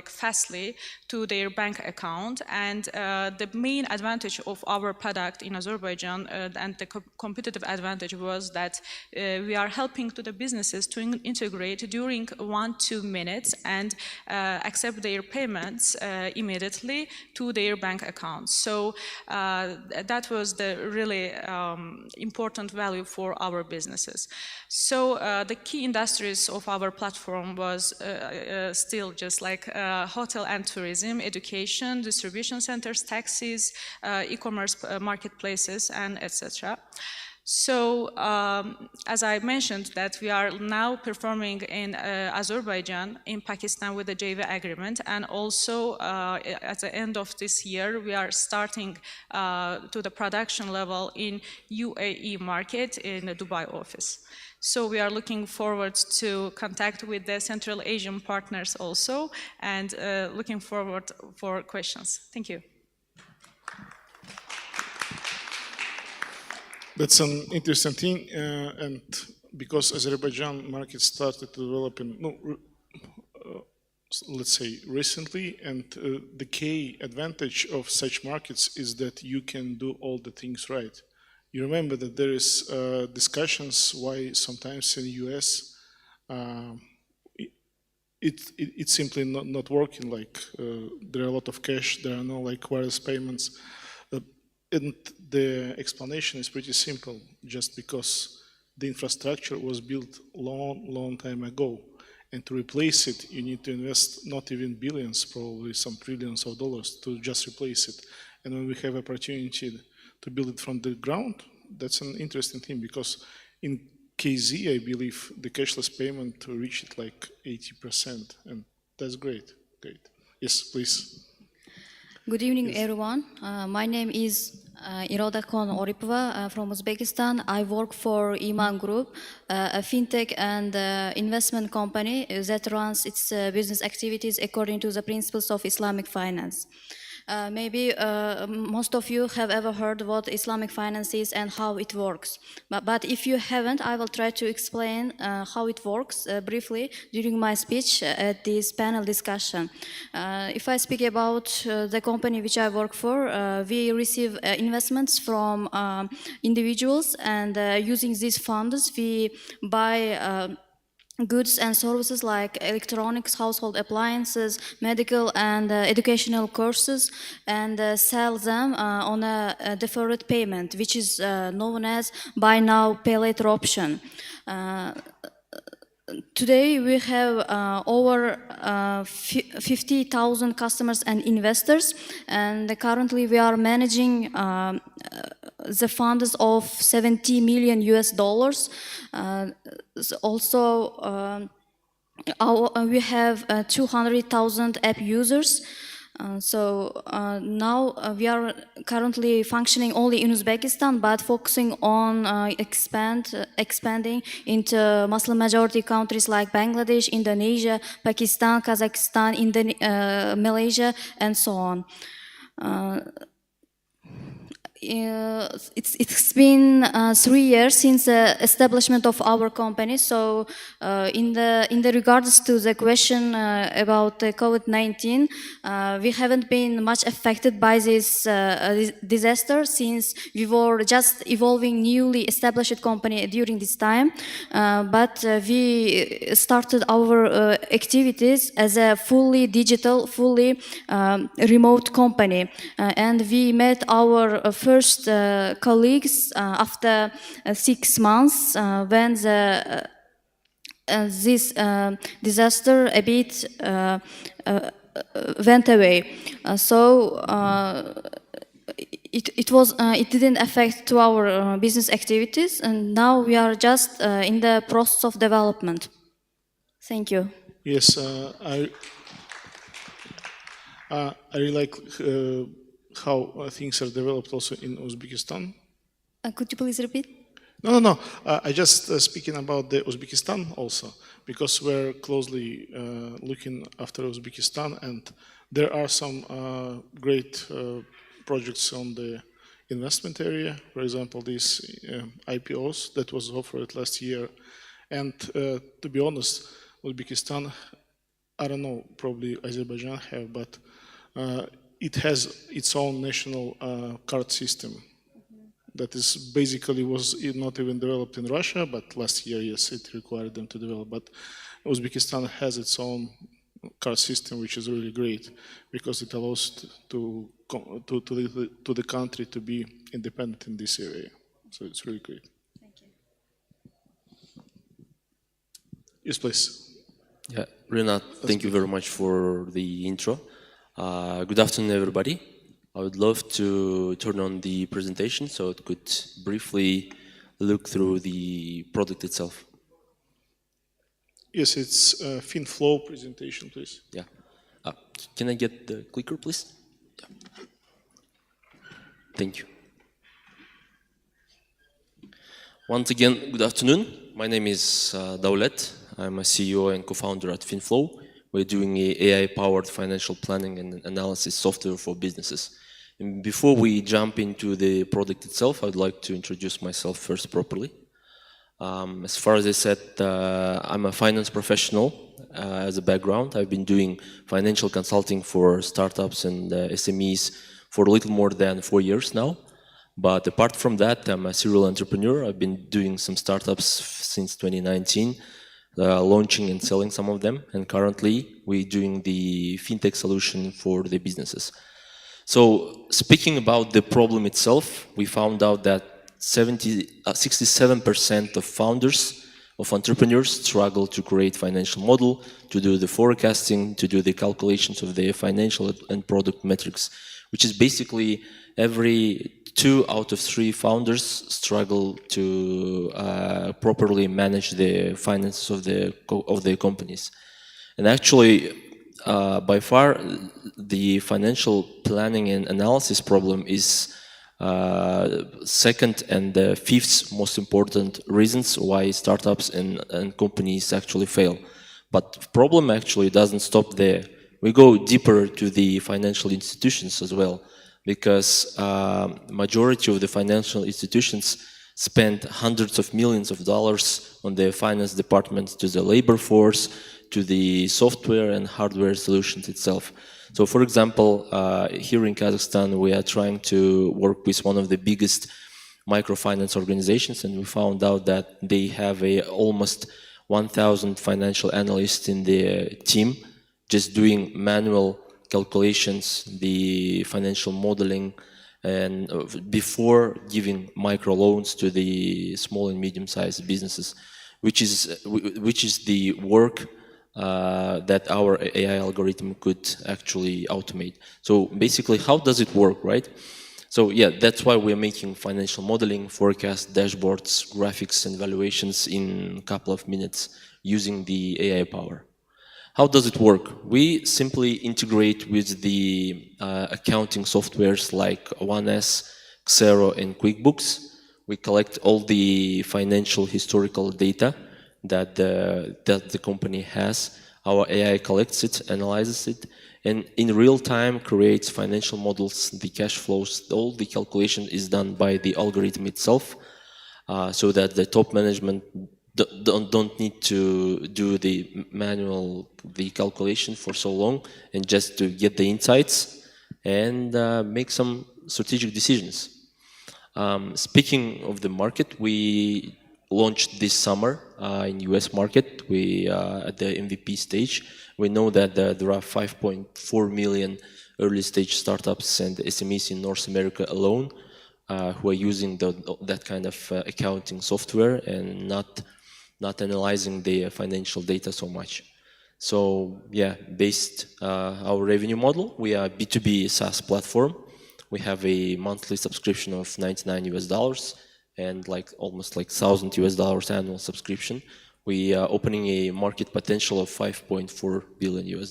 fastly to their bank account. And the main advantage of our product in Azerbaijan and the competitive advantage was that we are helping to the businesses to integrate during 1-2 minutes and accept their payments immediately to their bank accounts. So that was the really important value for our businesses. So the key industries of our platform was still just hotel and tourism, education, distribution centers, taxis, e-commerce marketplaces, and etc. So, as I mentioned, that we are now performing in Azerbaijan, in Pakistan with the JV agreement, and also at the end of this year, we are starting to the production level in UAE market in the Dubai office. So we are looking forward to contact with the Central Asian partners also, and looking forward for questions. Thank you. That's an interesting thing, and because Azerbaijan market started to develop in, let's say, recently, and the key advantage of such markets is that you can do all the things right. You remember that there is discussions why sometimes in the US it's simply not working. There are a lot of cash, there are no wireless payments, and the explanation is pretty simple. Just because the infrastructure was built long time ago, and to replace it, you need to invest not even billions, probably some trillions of dollars to just replace it. And when we have opportunity to build it from the ground, that's an interesting thing, because in KZ, I believe the cashless payment reached 80%, and that's great. Great. Yes, please. Good evening, everyone. My name is Irodakon Oripova from Uzbekistan. I work for Iman Group, a fintech and investment company that runs its business activities according to the principles of Islamic finance. Maybe most of you have ever heard what Islamic finance is and how it works. But if you haven't, I will try to explain how it works briefly during my speech at this panel discussion. If I speak about the company which I work for, we receive investments from individuals, and using these funds, we buy goods and services like electronics, household appliances, medical and educational courses, and sell them on a deferred payment, which is known as buy now, pay later option. Today we have over 50,000 customers and investors, and currently we are managing the funds of $70 million US. Also, we have 200,000 app users. Now we are currently functioning only in Uzbekistan, but focusing on expanding into Muslim majority countries like Bangladesh, Indonesia, Pakistan, Kazakhstan, Malaysia, and so on. It's been 3 years since the establishment of our company. So, in the regards to the question about COVID-19, we haven't been much affected by this disaster, since we were just evolving newly established company during this time. But we started our activities as a fully digital, fully remote company, and we met our first colleagues after 6 months when this disaster a bit went away. It didn't affect to our business activities, and now we are just in the process of development. Thank you. Yes, I really like how things are developed also in Uzbekistan. Could you please repeat? No. I just speaking about the Uzbekistan also, because we're closely looking after Uzbekistan, and there are some great projects on the investment area. For example, these IPOs that was offered last year. And to be honest, Uzbekistan, I don't know, probably Azerbaijan have, but it has its own national card system that is basically was not even developed in Russia, but last year, yes, it required them to develop. But Uzbekistan has its own card system, which is really great because it allows to the country to be independent in this area. So it's really great. Thank you. Yes, please. Yeah, Renat, thank you very much for the intro. Good afternoon, everybody. I would love to turn on the presentation so it could briefly look through the product itself. Yes, it's FinFlow presentation, please. Yeah. Can I get the clicker, please? Yeah. Thank you. Once again, good afternoon. My name is Daulet. I'm a CEO and co-founder at FinFlow. We're doing AI-powered financial planning and analysis software for businesses. And before we jump into the product itself, I'd like to introduce myself first properly. As far as I said, I'm a finance professional as a background. I've been doing financial consulting for startups and SMEs for a little more than 4 years now. But apart from that, I'm a serial entrepreneur. I've been doing some startups since 2019. Launching and selling some of them, and currently we're doing the fintech solution for the businesses. So speaking about the problem itself, we found out that 67% of founders, of entrepreneurs, struggle to create financial model, to do the forecasting, to do the calculations of their financial and product metrics, which is basically every 2 out of 3 founders struggle to properly manage the finances of their companies. And actually, by far, the financial planning and analysis problem is second and the 5th most important reasons why startups and companies actually fail. But the problem actually doesn't stop there. we go deeper to the financial institutions as well, because majority of the financial institutions spend hundreds of millions of dollars on their finance departments, to the labor force, to the software and hardware solutions itself. So for example, here in Kazakhstan, we are trying to work with one of the biggest microfinance organizations, and we found out that they have almost 1,000 financial analysts in their team, just doing manual calculations, the financial modeling, and before giving microloans to the small and medium-sized businesses, which is the work that our AI algorithm could actually automate. So basically, how does it work, right? So yeah, that's why we're making financial modeling, forecasts, dashboards, graphics, and valuations in a couple of minutes using the AI power. How does it work? We simply integrate with the accounting softwares like 1S, Xero, and QuickBooks. We collect all the financial historical data that the company has. Our AI collects it, analyzes it, and in real time creates financial models, the cash flows. All the calculation is done by the algorithm itself, so that the top management don't need to do the calculation for so long, and just to get the insights and make some strategic decisions. Speaking of the market, we launched this summer in US market. We at the MVP stage. We know that there are 5.4 million early stage startups and SMEs in North America alone who are using that kind of accounting software and not analyzing the financial data so much. So yeah, based our revenue model, we are B2B SaaS platform. We have a monthly subscription of $99 and almost $1,000 annual subscription. We are opening a market potential of $5.4 billion.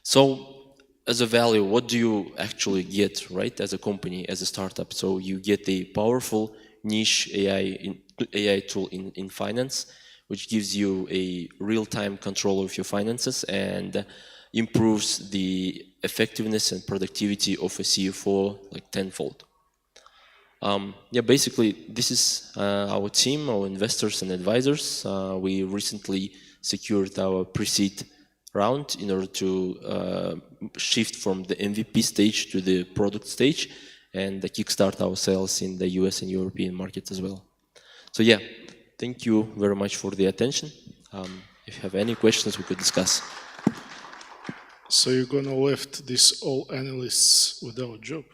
So as a value, what do you actually get, right, as a company, as a startup? So you get a powerful niche AI tool in finance, which gives you a real-time control of your finances and improves the effectiveness and productivity of a CFO tenfold. Yeah, basically, this is our team, our investors and advisors. We recently secured our pre-seed round in order to shift from the MVP stage to the product stage and kickstart our sales in the US and European markets as well. So yeah, thank you very much for the attention. If you have any questions, we could discuss. So you're gonna left these all analysts without job?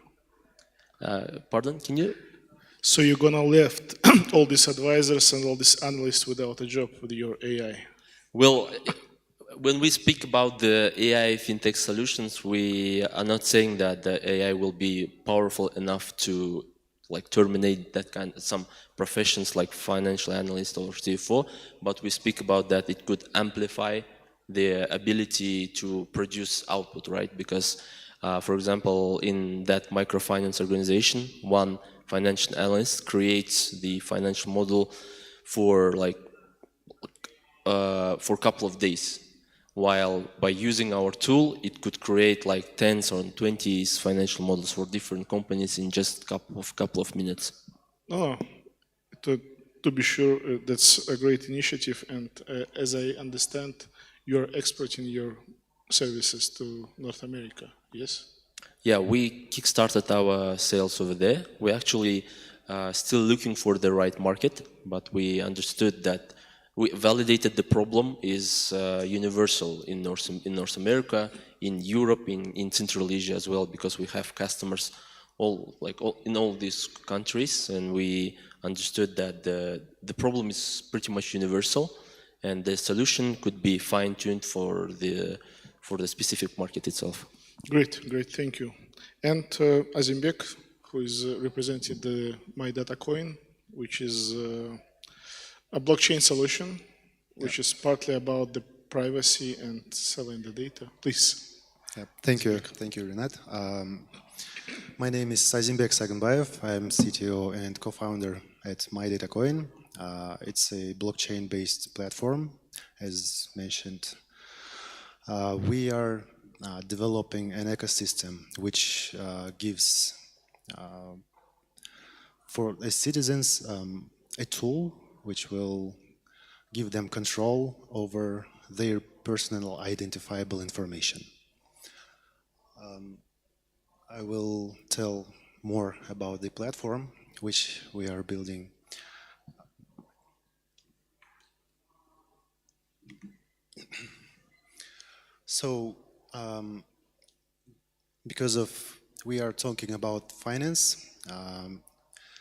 Pardon, can you? So you're gonna left all these advisors and all these analysts without a job with your AI? Well, when we speak about the AI fintech solutions, we are not saying that the AI will be powerful enough to terminate that some professions like financial analyst or CFO, but we speak about that it could amplify the ability to produce output, right? Because, for example, in that microfinance organization, one financial analyst creates the financial model for a couple of days, while by using our tool, it could create 10s or 20s financial models for different companies in just couple of minutes. Oh, to be sure, that's a great initiative, and as I understand, you're exporting your services to North America, yes? Yeah, we kickstarted our sales over there. We're actually still looking for the right market, but we understood that we validated the problem is universal in North America, in Europe, in Central Asia as well, because we have customers in all these countries, and we understood that the problem is pretty much universal, and the solution could be fine-tuned for the specific market itself. Great, thank you. And Azimbek, who is representing the My Data Coin, which is a blockchain solution, which is partly about the privacy and selling the data. Please. Yeah, thank you, Renat. My name is Azimbek Saganbayev. I'm CTO and co-founder at My Data Coin. It's a blockchain-based platform, as mentioned We are developing an ecosystem which gives for the citizens a tool which will give them control over their personal identifiable information. I will tell more about the platform which we are building. So, because we are talking about finance,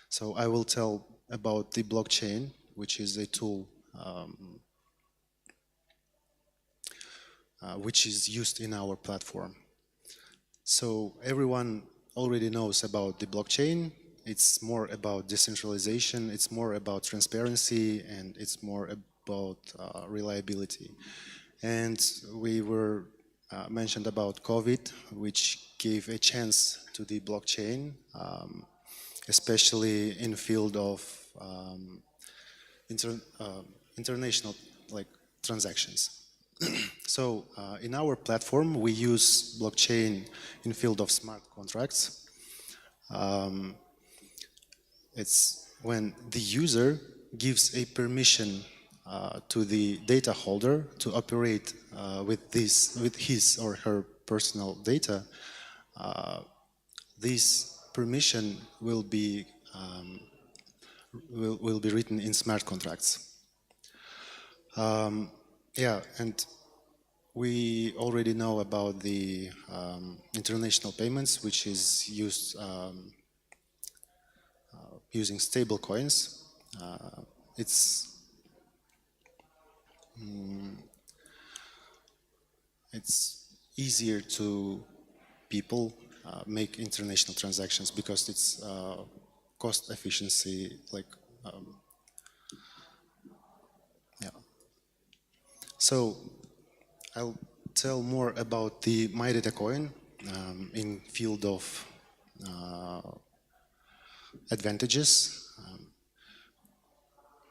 so I will tell about the blockchain, which is a tool which is used in our platform. So everyone already knows about the blockchain. It's more about decentralization, it's more about transparency, and it's more about reliability. And we were mentioned about COVID, which gave a chance to the blockchain, especially in field of international transactions. So in our platform, we use blockchain in field of smart contracts. It's when the user gives a permission to the data holder to operate with his or her personal data. This permission will be written in smart contracts. Yeah, and we already know about the international payments, which is used using stable coins. It's easier to people make international transactions because it's cost efficiency, yeah. So I'll tell more about the MyData coin in field of advantages.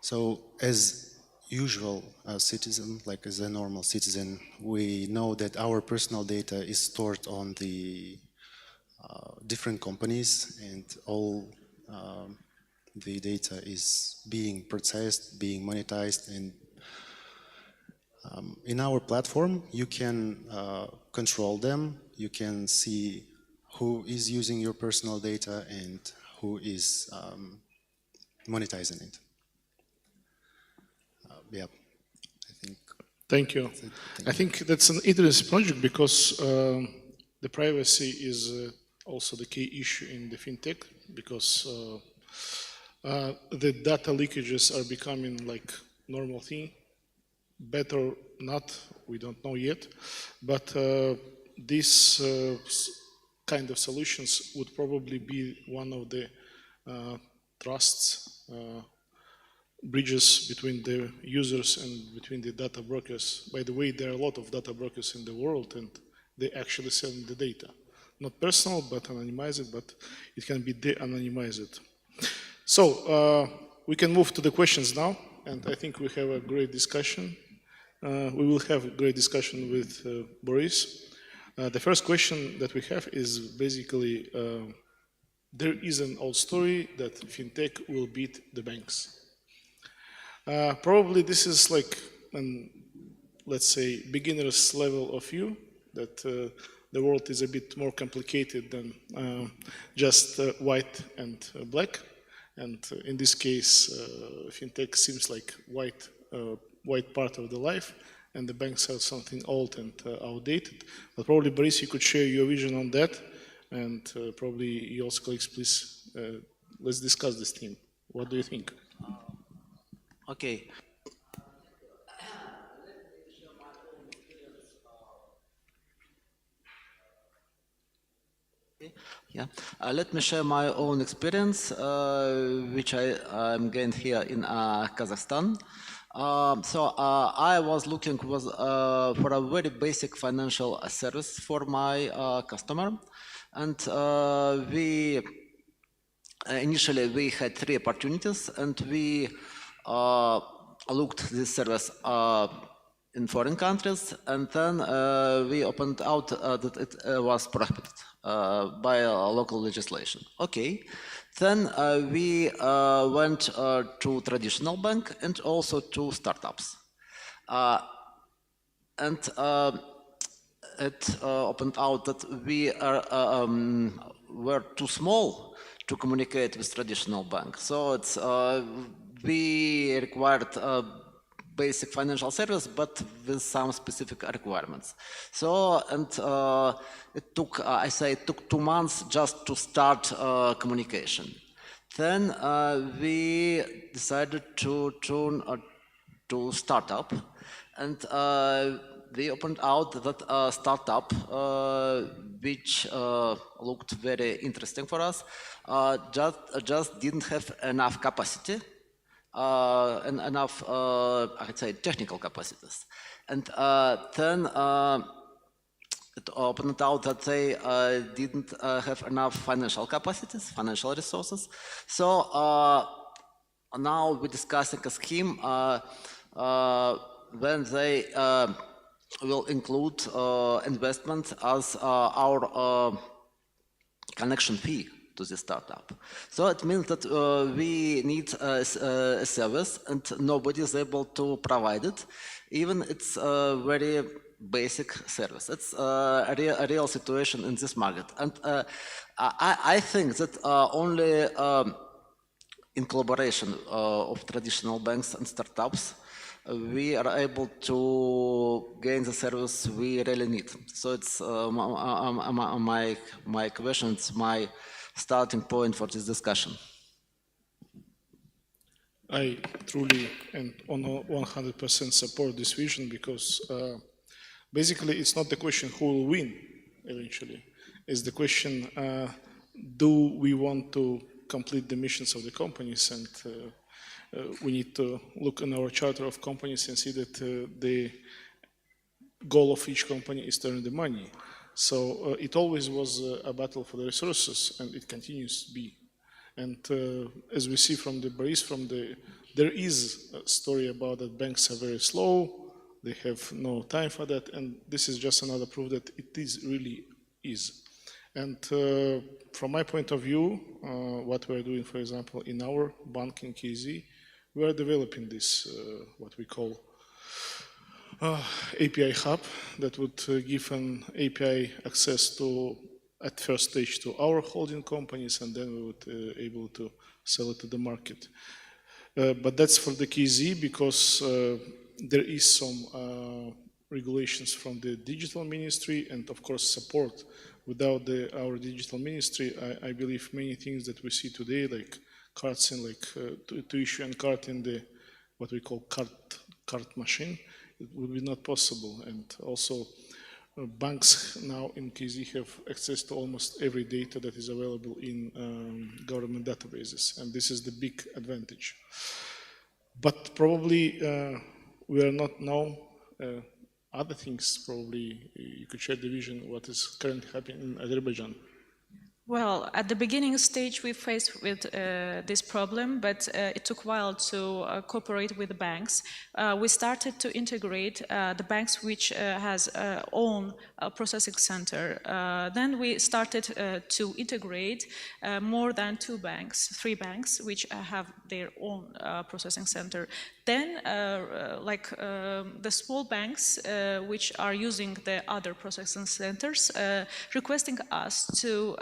So as usual citizen, like as a normal citizen, we know that our personal data is stored on the different companies, and all the data is being processed, being monetized, and in our platform you can control them. You can see who is using your personal data and who is monetizing it. Yeah, I think. Thank you. I think that's an interesting project because the privacy is also the key issue in the fintech, because the data leakages are becoming like normal thing. Better not, we don't know yet, but these kind of solutions would probably be one of the trusts bridges between the users and between the data brokers. By the way, there are a lot of data brokers in the world, and they actually sell the data. Not personal, but anonymized, but it can be de-anonymized. So we can move to the questions now, and I think we have a great discussion. We will have a great discussion with Boris. The first question that we have is basically, there is an old story that fintech will beat the banks. Probably this is like an, let's say, beginner's level of view, that the world is a bit more complicated than just white and black. And in this case, fintech seems like white part of the life, and the banks have something old and outdated. But probably, Boris, you could share your vision on that, and probably you also, colleagues, please, let's discuss this theme. What do you think? Okay. Yeah, let me share my own experience, which I'm gained here in Kazakhstan. I was looking for a very basic financial service for my customer, and initially we had 3 opportunities, and we looked this service in foreign countries, and then we opened out that it was prohibited by local legislation. Okay, then we went to traditional bank and also to startups. And it opened out that we were too small to communicate with traditional banks. So it's, we required basic financial service, but with some specific requirements. So, and it took, I say it took 2 months just to start communication. Then we decided to turn to startup, and we opened out that startup, which looked very interesting for us, just didn't have enough capacity and enough, I'd say, technical capacities. And then it opened out that they didn't have enough financial capacities, financial resources. So now we're discussing a scheme when they will include investment as our connection fee to the startup. So it means that we need a service and nobody is able to provide it. Even it's a very basic service. It's a real situation in this market. And I think that only in collaboration of traditional banks and startups, we are able to gain the service we really need. So it's my question, it's my starting point for this discussion. I truly and on 100% support this vision, because basically it's not the question who will win eventually. It's the question, do we want to complete the missions of the companies? And we need to look in our charter of companies and see that the goal of each company is to earn the money. So it always was a battle for the resources, and it continues to be. And as we see from the briefs, there is a story about that banks are very slow, they have no time for that, and this is just another proof that it really is. And from my point of view, what we're doing, for example, in our bank in KZ, we are developing this, what we call API hub that would give an API access to, at first stage, to our holding companies, and then we would able to sell it to the market. But that's for the KZ, because there is some regulations from the digital ministry and of course support. Without our digital ministry, I believe many things that we see today, like cards in, like to issue a card in the what we call card machine, it would be not possible. And also banks now in KZ have access to almost every data that is available in government databases, and this is the big advantage. But probably we are not now other things. Probably you could share the vision what is currently happening in Azerbaijan. Well, at the beginning stage, we faced with this problem, but it took a while to cooperate with the banks. We started to integrate the banks which has own processing center. Then we started to integrate more than 3 banks, which have their own processing center. Then, the small banks, which are using the other processing centers, requesting us to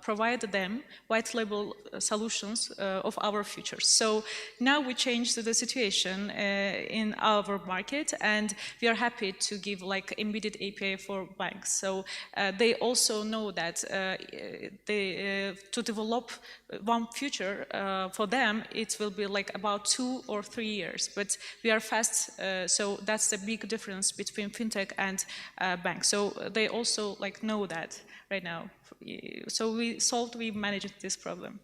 provide them white label solutions of our features. So now we changed the situation in our market, and we are happy to give like immediate API for banks. So they also know that to develop one feature for them, it will be like about 2 or 3 years. But we are fast, so that's the big difference between fintech and banks. So they also like know that right now. So we managed this problem.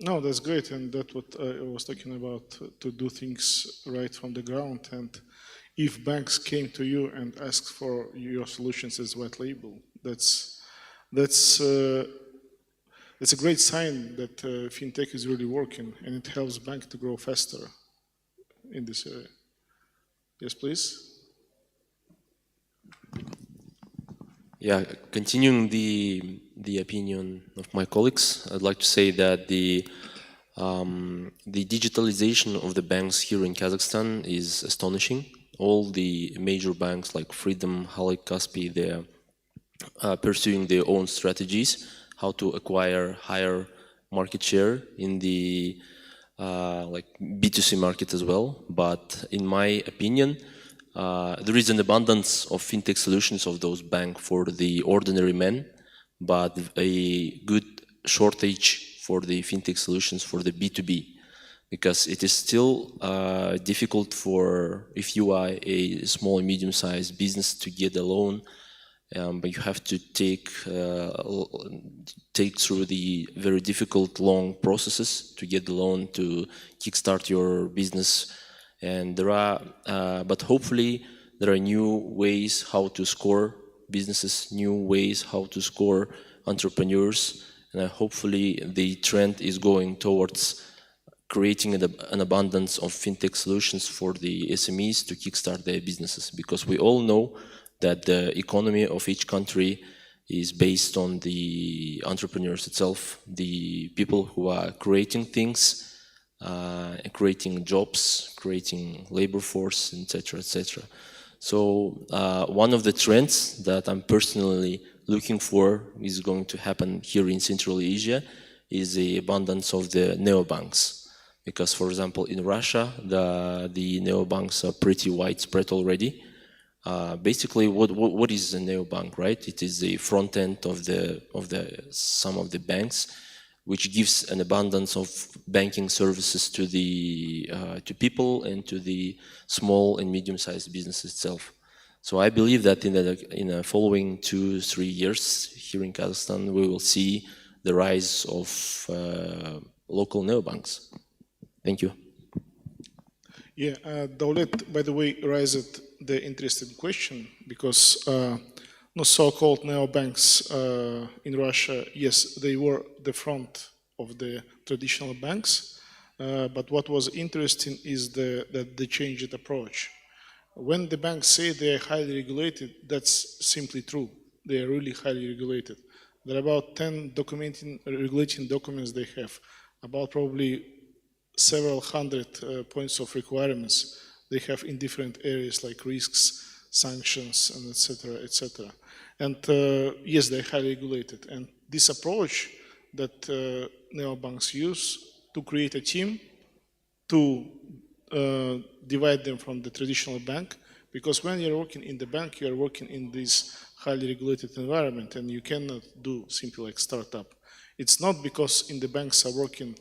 No, that's great, and that's what I was talking about, to do things right from the ground. And if banks came to you and asked for your solutions as white label, that's a great sign that fintech is really working, and it helps bank to grow faster in this area. Yes, please. Yeah, continuing the opinion of my colleagues, I'd like to say that the digitalization of the banks here in Kazakhstan is astonishing. All the major banks like Freedom, Halyk, Kaspi, they're pursuing their own strategies, how to acquire higher market share in the like B2C market as well. But in my opinion, there is an abundance of fintech solutions of those banks for the ordinary man, but a good shortage for the fintech solutions for the B2B, because it is still difficult for, if you are a small and medium-sized business, to get a loan, but you have to take through the very difficult, long processes to get the loan to kickstart your business. And there are, but hopefully there are new ways how to score businesses, new ways how to score entrepreneurs, and hopefully the trend is going towards creating an abundance of fintech solutions for the SMEs to kickstart their businesses, because we all know that the economy of each country is based on the entrepreneurs itself, the people who are creating things, creating jobs, creating labor force, etc., etc. So one of the trends that I'm personally looking for is going to happen here in Central Asia is the abundance of the neobanks. Because, for example, in Russia, the neobanks are pretty widespread already. Basically, what is a neobank, right? It is the front end of some of the banks, which gives an abundance of banking services to the to people and to the small and medium-sized business itself. So I believe that in the following 2-3 years here in Kazakhstan, we will see the rise of local neobanks. Thank you. Yeah, Daulet, by the way, raised the interesting question, because no so-called neobanks in Russia, yes, they were the front of the traditional banks, but what was interesting is that they changed approach. When the banks say they are highly regulated, that's simply true. They are really highly regulated. There are about 10 regulating documents they have, about probably several hundred points of requirements they have in different areas like risks, sanctions, and etc., etc. And yes, they're highly regulated. And this approach that neobanks use to create a team, to divide them from the traditional bank, because when you're working in the bank, you're working in this highly regulated environment, and you cannot do simply like startup. It's not because in the banks are working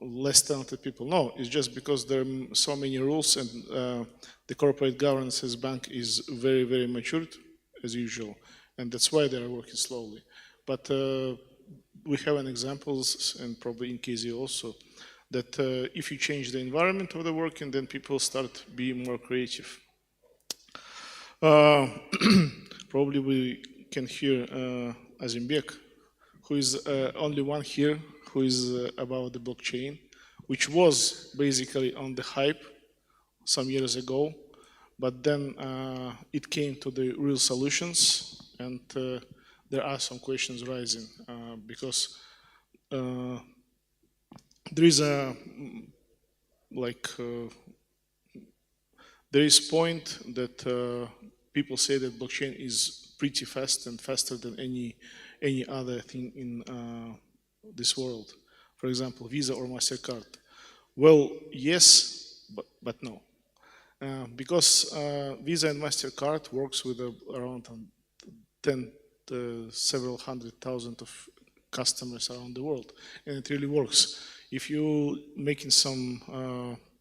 less talented people. No, it's just because there are so many rules, and the corporate governance as bank is very, very matured as usual, and that's why they are working slowly. But we have an examples, and probably in KZ also, that if you change the environment of the working, then people start being more creative. Probably we can hear Azimbek, who is only one here who is about the blockchain, which was basically on the hype some years ago, but then it came to the real solutions, and there are some questions rising because there is a there is point that people say that blockchain is pretty fast and faster than any other thing in this world. For example, Visa or MasterCard. Well, yes, but no. Because Visa and MasterCard works with around 10 to several hundred thousand of customers around the world, and it really works. If you making some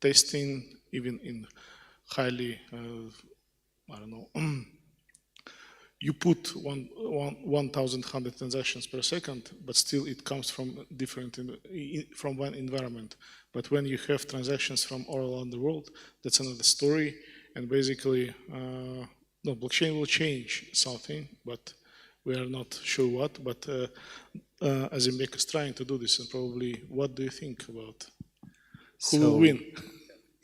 testing, even in highly, I don't know, you put 1,100 transactions per second, but still it comes from from one environment. But when you have transactions from all around the world, that's another story. And basically, no, blockchain will change something, but we are not sure what. But Azimbek is trying to do this, and probably, what do you think about who will win?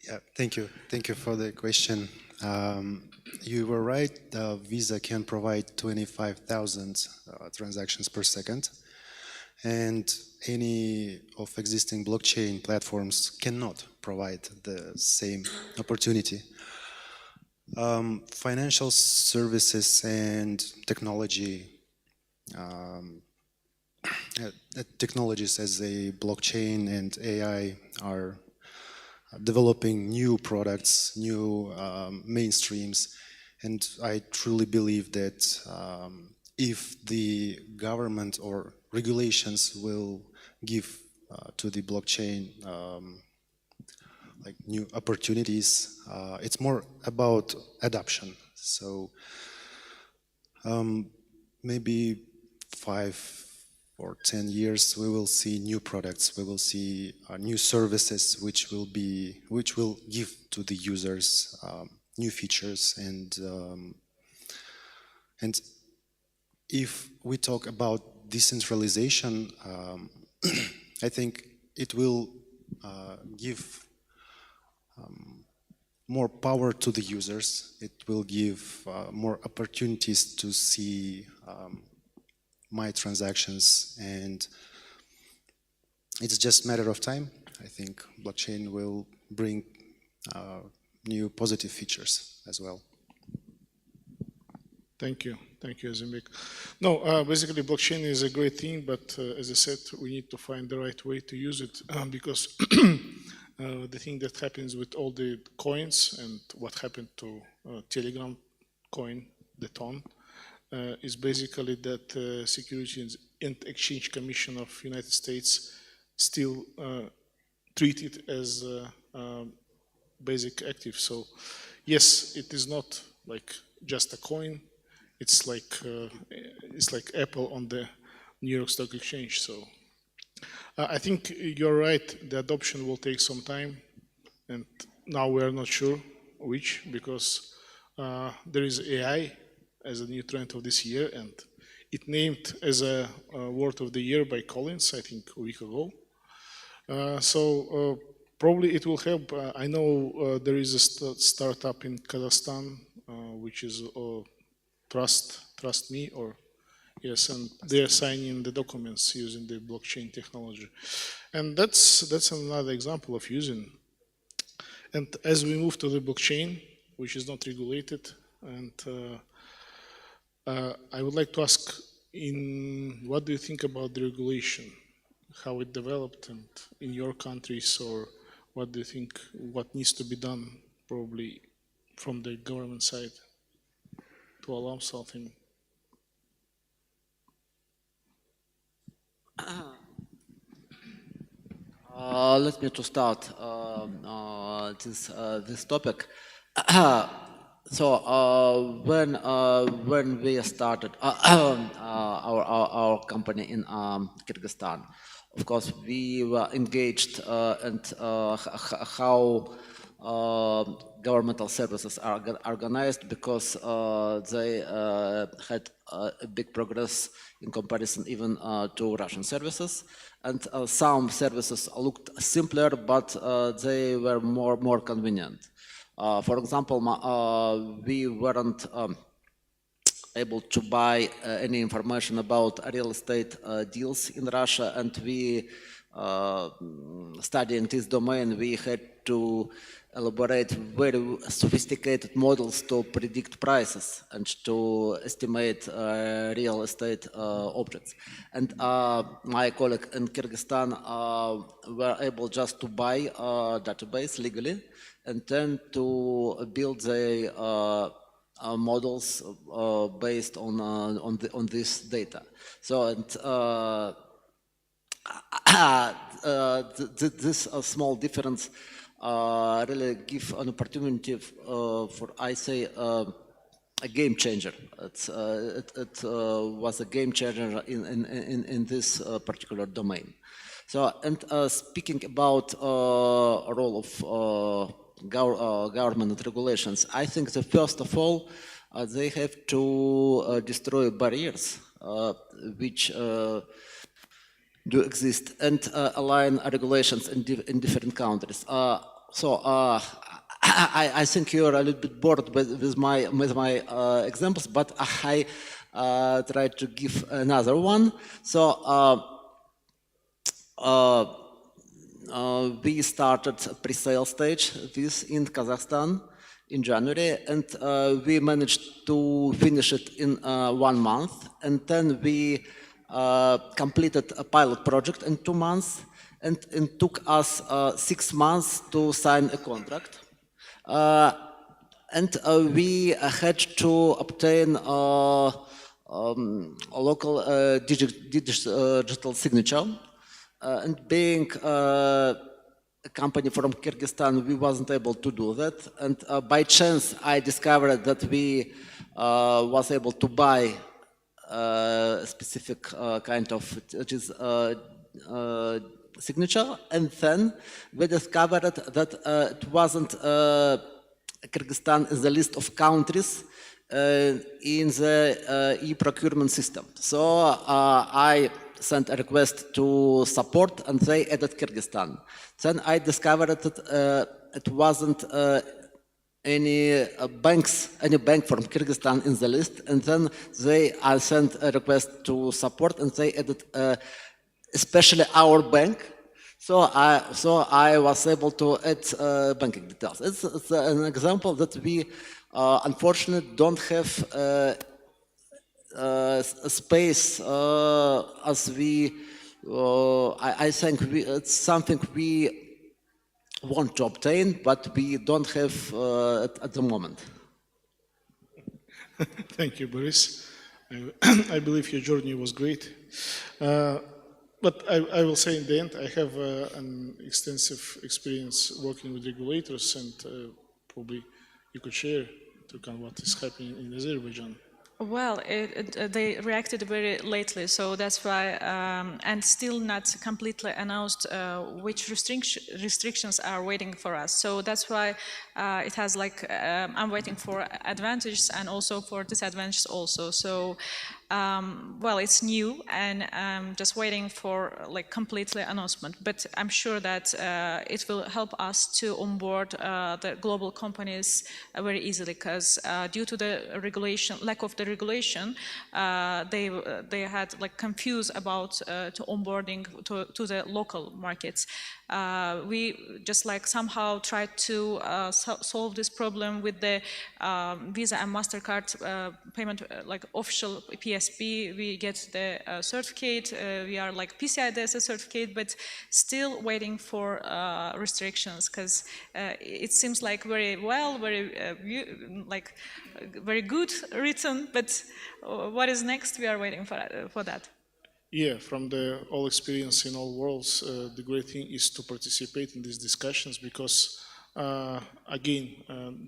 Yeah, thank you for the question. You were right, Visa can provide 25,000 transactions per second, and any of existing blockchain platforms cannot provide the same opportunity. Financial services and technology, technologies as a blockchain and AI are developing new products, new mainstreams, and I truly believe that if the government or regulations will give to the blockchain like new opportunities, it's more about adoption. So maybe 5 or 10 years, we will see new products, we will see new services which will give to the users new features, and if we talk about decentralization, I think it will give more power to the users. It will give more opportunities to see my transactions, and it's just a matter of time. I think blockchain will bring new positive features as well. Thank you, Azimik. No, basically blockchain is a great thing, but as I said, we need to find the right way to use it because the thing that happens with all the coins and what happened to Telegram coin, the TON, is basically that Securities and Exchange Commission of United States still treat it as basic active. So yes, it is not like just a coin. It's like Apple on the New York Stock Exchange. So I think you're right. The adoption will take some time, and now we are not sure which, because there is AI as a new trend of this year, and it named as a word of the year by Collins, I think a week ago. So probably it will help. I know there is a startup in Kazakhstan which is Trust Me, or yes, and they are signing the documents using the blockchain technology, and that's another example of using. And as we move to the blockchain, which is not regulated, and I would like to ask, what do you think about the regulation, how it developed, and in your countries, or what do you think what needs to be done probably from the government side to allow something? Let me to start this topic. So when we started our company in Kyrgyzstan, of course we were engaged and how governmental services are organized, because they had a big progress in comparison even to Russian services, and some services looked simpler, but they were more convenient. For example, we weren't able to buy any information about real estate deals in Russia, and we studying this domain, we had to elaborate very sophisticated models to predict prices and to estimate real estate objects. And my colleague in Kyrgyzstan were able just to buy a database legally, and then to build the models based on this data. So, and this small difference really give an opportunity for, I say, a game changer. It was a game changer in this particular domain. So, and speaking about a role of government and regulations, I think that first of all, they have to destroy barriers which do exist, and align regulations in different countries. So I think you're a little bit bored with my examples, but I try to give another one. So we started pre-sale stage this in Kazakhstan in January, and we managed to finish it in 1 month, and then we completed a pilot project in 2 months, and it took us 6 months to sign a contract. And we had to obtain a local digital signature. And being a company from Kyrgyzstan, we wasn't able to do that. And by chance, I discovered that we was able to buy a specific kind of signature. And then we discovered that it wasn't Kyrgyzstan is the list of countries in the e-procurement system. So I sent a request to support, and they added Kyrgyzstan. Then I discovered that it wasn't any bank from Kyrgyzstan in the list, and then I sent a request to support, and they added especially our bank. So I was able to add banking details. It's an example that we unfortunately don't have space as we. I think it's something we want to obtain, but we don't have at the moment. Thank you, Boris. I believe your journey was great. But I will say in the end, I have an extensive experience working with regulators, and probably you could share to what is happening in Azerbaijan. Well, they reacted very lately, so that's why, and still not completely announced which restrictions are waiting for us. So that's why it has like, I'm waiting for advantages and also for disadvantages also. So, well, it's new, and I'm just waiting for like completely announcement. But I'm sure that it will help us to onboard the global companies very easily, because due to the regulation, lack of the regulation, they had like confused about to onboarding to the local markets. We just like somehow tried to solve this problem with the Visa and MasterCard payment, like official PSP. We get the certificate, we are like PCI DSS certificate, but still waiting for restrictions, because it seems like very well, like very good written, but what is next? We are waiting for that. Yeah, from the all experience in all worlds, the great thing is to participate in these discussions, because again,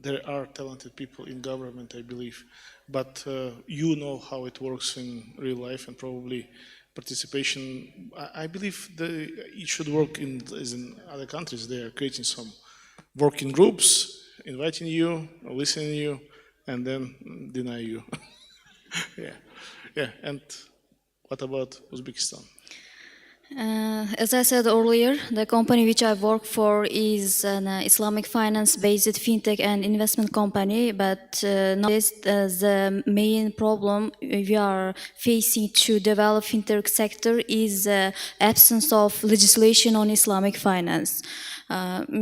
there are talented people in government, I believe, but you know how it works in real life, and probably participation, I believe it should work as in other countries. They are creating some working groups, inviting you, listening to you, and then deny you. Yeah, and what about Uzbekistan? As I said earlier, the company which I work for is an Islamic finance-based fintech and investment company, but nowadays the main problem we are facing to develop fintech sector is absence of legislation on Islamic finance.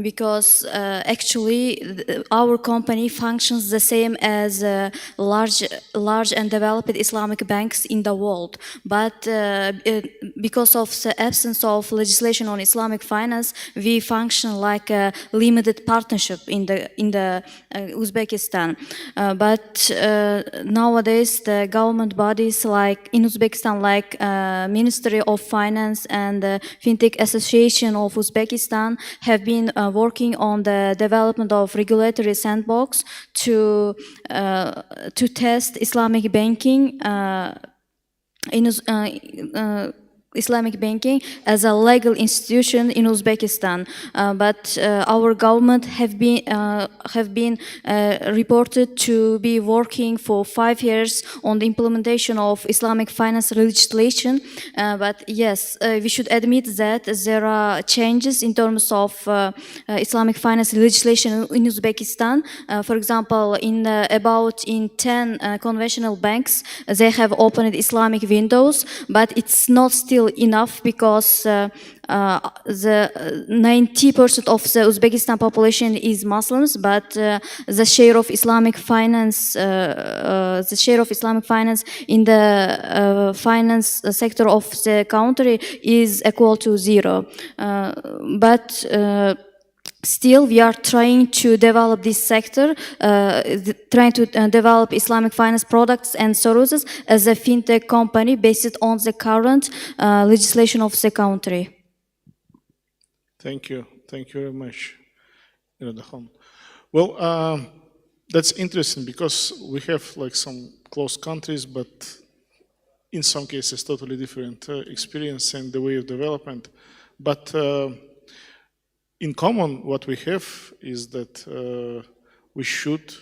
Because actually our company functions the same as large and developed Islamic banks in the world, but because of the absence of legislation on Islamic finance, we function like a limited partnership in the Uzbekistan. But nowadays the government bodies like in Uzbekistan, like Ministry of Finance and the Fintech Association of Uzbekistan, have been working on the development of regulatory sandbox to test Islamic banking Islamic banking as a legal institution in Uzbekistan, but our government have been reported to be working for 5 years on the implementation of Islamic finance legislation. But yes, we should admit that there are changes in terms of Islamic finance legislation in Uzbekistan. For example, in 10 conventional banks, they have opened Islamic windows, but it's not still enough because the 90% of the Uzbekistan population is Muslims, but the share of Islamic finance, in the finance sector of the country is equal to 0. But still, we are trying to develop this sector, trying to develop Islamic finance products and services as a fintech company based on the current legislation of the country. Thank you very much, Iradhan. Well, that's interesting because we have like some close countries, but in some cases totally different experience and the way of development. But in common, what we have is that we should,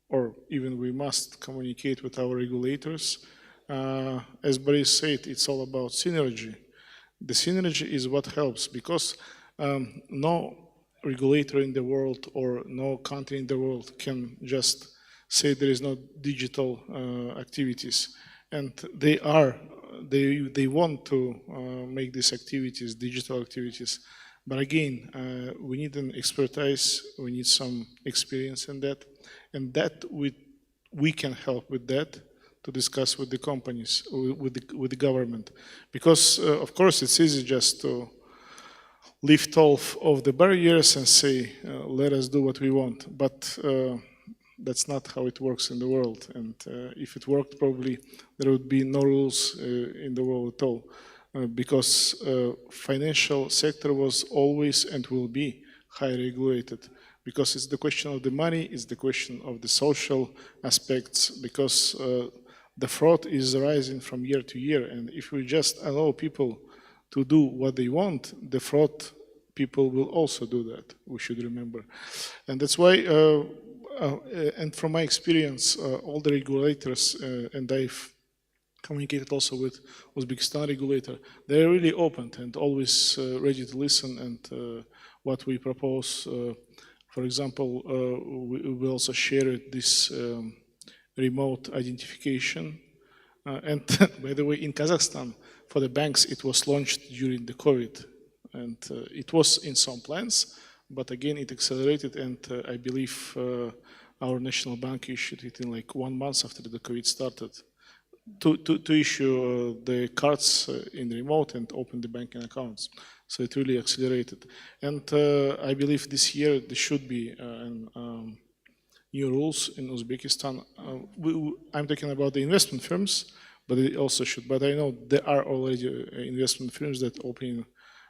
or even we must, communicate with our regulators. As Boris said, it's all about synergy. The synergy is what helps, because no regulator in the world or no country in the world can just say there is no digital activities. And they want to make these activities, digital activities. But again, we need an expertise, we need some experience in that, and that we can help with that to discuss with the companies, with the government. Because, of course, it's easy just to lift off of the barriers and say, let us do what we want. But that's not how it works in the world. And if it worked, probably there would be no rules in the world at all. Because financial sector was always and will be highly regulated, because it's the question of the money, it's the question of the social aspects, because the fraud is rising from year to year, and if we just allow people to do what they want, the fraud people will also do that, we should remember. And that's why, and from my experience, all the regulators, and I've communicated also with Uzbekistan regulator, they're really open and always ready to listen, and what we propose, for example, we also share this remote identification. And by the way, in Kazakhstan, for the banks, it was launched during the COVID, and it was in some plans, but again, it accelerated, and I believe our national bank issued it in like 1 month after the COVID started, to issue the cards in the remote and open the banking accounts. So it really accelerated. And I believe this year there should be new rules in Uzbekistan. I'm talking about the investment firms, but it also should. But I know there are already investment firms that open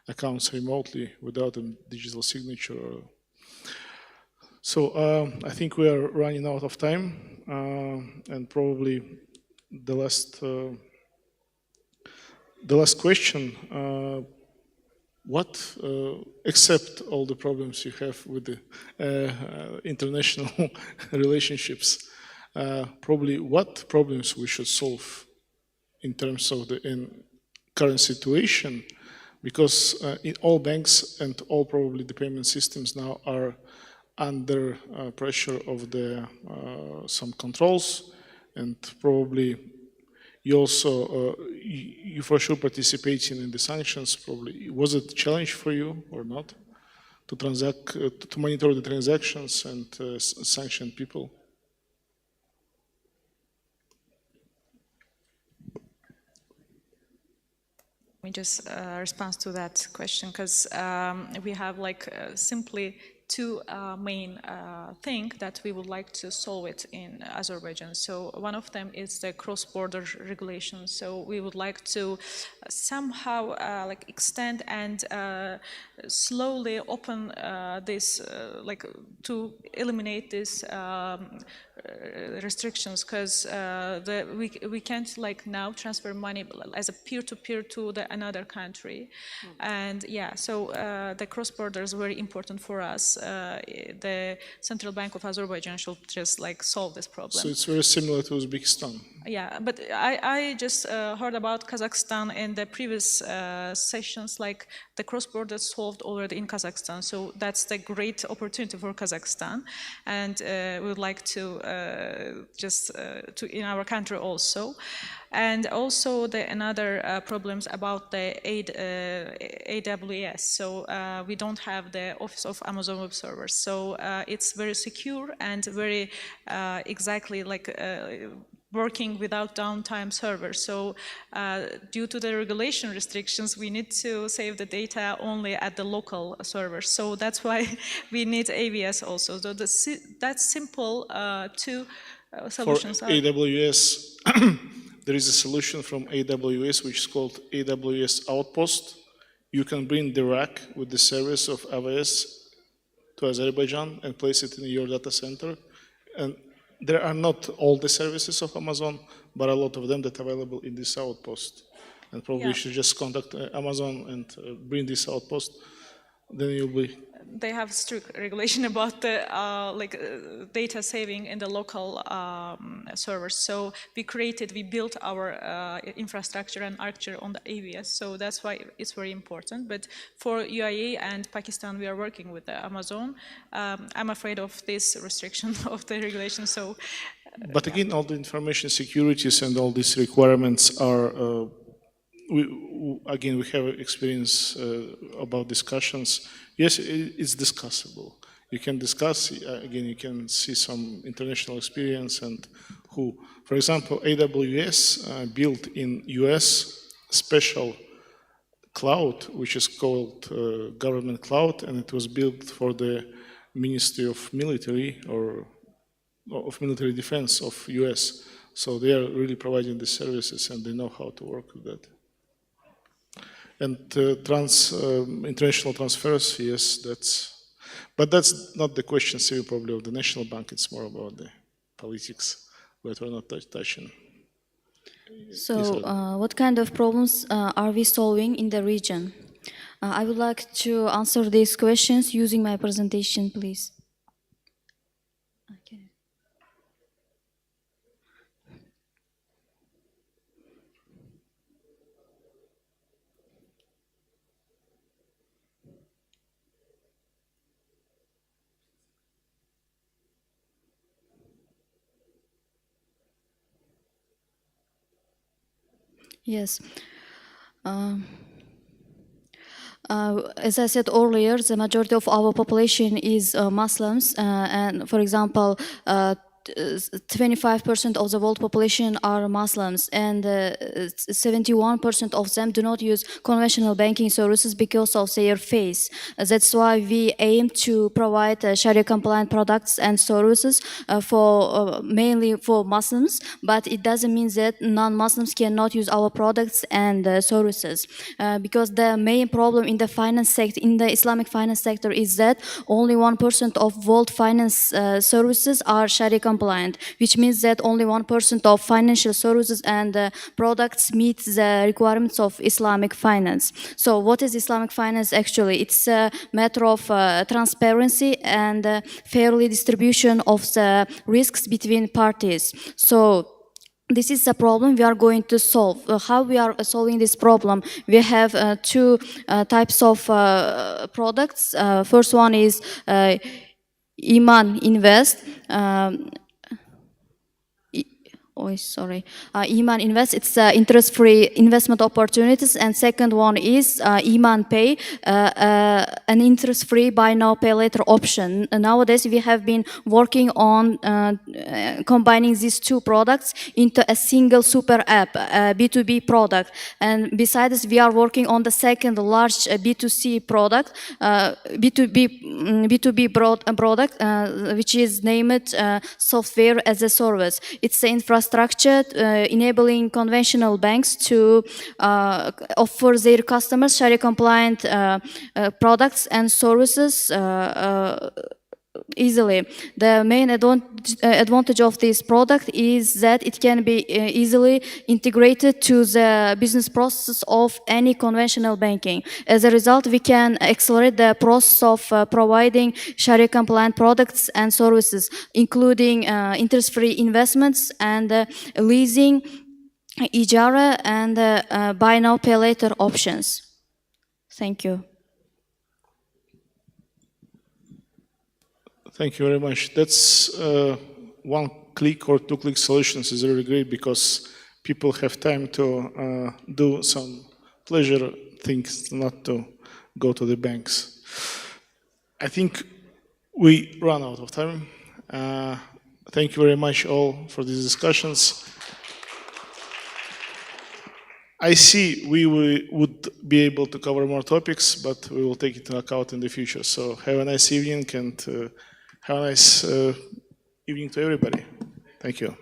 accounts remotely without a digital signature. So I think we are running out of time, and probably the last question, what, except all the problems you have with the international relationships, probably what problems we should solve in terms of the current situation? Because in all banks and all probably the payment systems now are under pressure of the some controls, and probably you also, you for sure participating in the sanctions. Probably was it a challenge for you or not to to monitor the transactions and sanction people? Let me just respond to that question, because we have like simply two main things that we would like to solve it in Azerbaijan. So one of them is the cross-border regulation. So we would like to somehow like extend and slowly open this, like to eliminate this restrictions, because we can't like now transfer money as a peer-to-peer to another country. And yeah, so the cross-border is very important for us. The Central Bank of Azerbaijan should just like solve this problem. So it's very similar to Uzbekistan. Yeah, but I just heard about Kazakhstan in the previous sessions, like the cross-border solved already in Kazakhstan. So that's the great opportunity for Kazakhstan. And we would like to to in our country also. And also the another problems about the AWS. So we don't have the Office of Amazon Web Servers. So it's very secure and very exactly like working without downtime servers. So due to the regulation restrictions, we need to save the data only at the local servers. So that's why we need AWS also. So that's simple two solutions. For AWS, there is a solution from AWS which is called AWS Outpost. You can bring the rack with the service of AWS to Azerbaijan and place it in your data center. And there are not all the services of Amazon, but a lot of them that are available in this outpost. And probably you should just contact Amazon and bring this outpost. Then you'll be. They have strict regulation about the data saving in the local servers. So we built our infrastructure and architecture on the AWS. So that's why it's very important. But for UAE and Pakistan, we are working with Amazon. I'm afraid of this restriction of the regulation. So, but again, all the information securities and all these requirements are. We have experience about discussions. Yes, it's discussable. You can discuss, again, you can see some international experience and who. For example, AWS built in US special cloud, which is called government cloud, and it was built for the Ministry of Military or of Military Defense of US. So they are really providing the services and they know how to work with that. And international transfers, yes, but that's not the question, probably of the National Bank. It's more about the politics that we're not touching. So, what kind of problems are we solving in the region? I would like to answer these questions using my presentation, please. Okay. Yes. As I said earlier, the majority of our population is Muslims, and for example, 25% of the world population are Muslims, and 71% of them do not use conventional banking services because of their faith. That's why we aim to provide Sharia-compliant products and services mainly for Muslims, but it doesn't mean that non-Muslims cannot use our products and services, because the main problem in the finance sector, in the Islamic finance sector, is that only 1% of world finance services are Sharia-compliant, which means that only 1% of financial services and products meet the requirements of Islamic finance. So what is Islamic finance actually? It's a matter of transparency and fairly distribution of the risks between parties. So this is a problem we are going to solve. How we are solving this problem? We have two types of products. First one is Iman Invest. Oh, sorry. Iman Invest, it's interest-free investment opportunities. And second one is Iman Pay, an interest-free buy now, pay later option. Nowadays, we have been working on combining these two products into a single super app, B2B product. And besides, we are working on the second large B2C product, B2B product, which is named Software as a Service. It's the infrastructure enabling conventional banks to offer their customers Sharia-compliant products and services easily. The main advantage of this product is that it can be easily integrated to the business process of any conventional banking. As a result, we can accelerate the process of providing Sharia-compliant products and services, including interest-free investments and leasing, ijara, and buy now, pay later options. Thank you. Thank you very much. That's one click or two click solutions is really great because people have time to do some pleasure things, not to go to the banks. I think we run out of time. Thank you very much all for these discussions. I see we would be able to cover more topics, but we will take it into account in the future. So have a nice evening and have a nice evening to everybody. Thank you.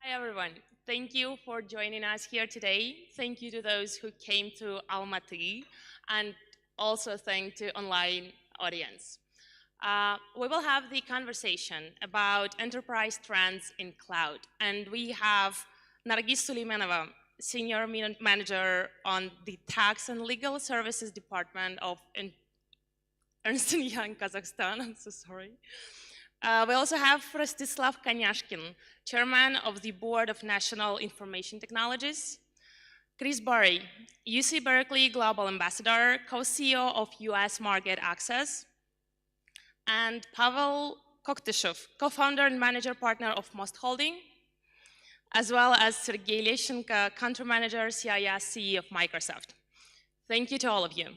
Hi everyone, thank you for joining us here today. Thank you to those who came to Almaty, and also thank to online audience. We will have the conversation about enterprise trends in cloud, and we have Nargis Suleimanova, Senior Manager on the Tax and Legal Services Department of Ernst & Young, Kazakhstan. I'm so sorry. We also have Rostislav Kanyashkin, Chairman of the Board of National Information Technologies. Chris Burry, UC Berkeley Global Ambassador, co-CEO of US Market Access. And Pavel Koktyshev, co-founder and manager partner of Most Holding, as well as Sergey Lещенко, country manager, CIS, CEO of Microsoft. Thank you to all of you.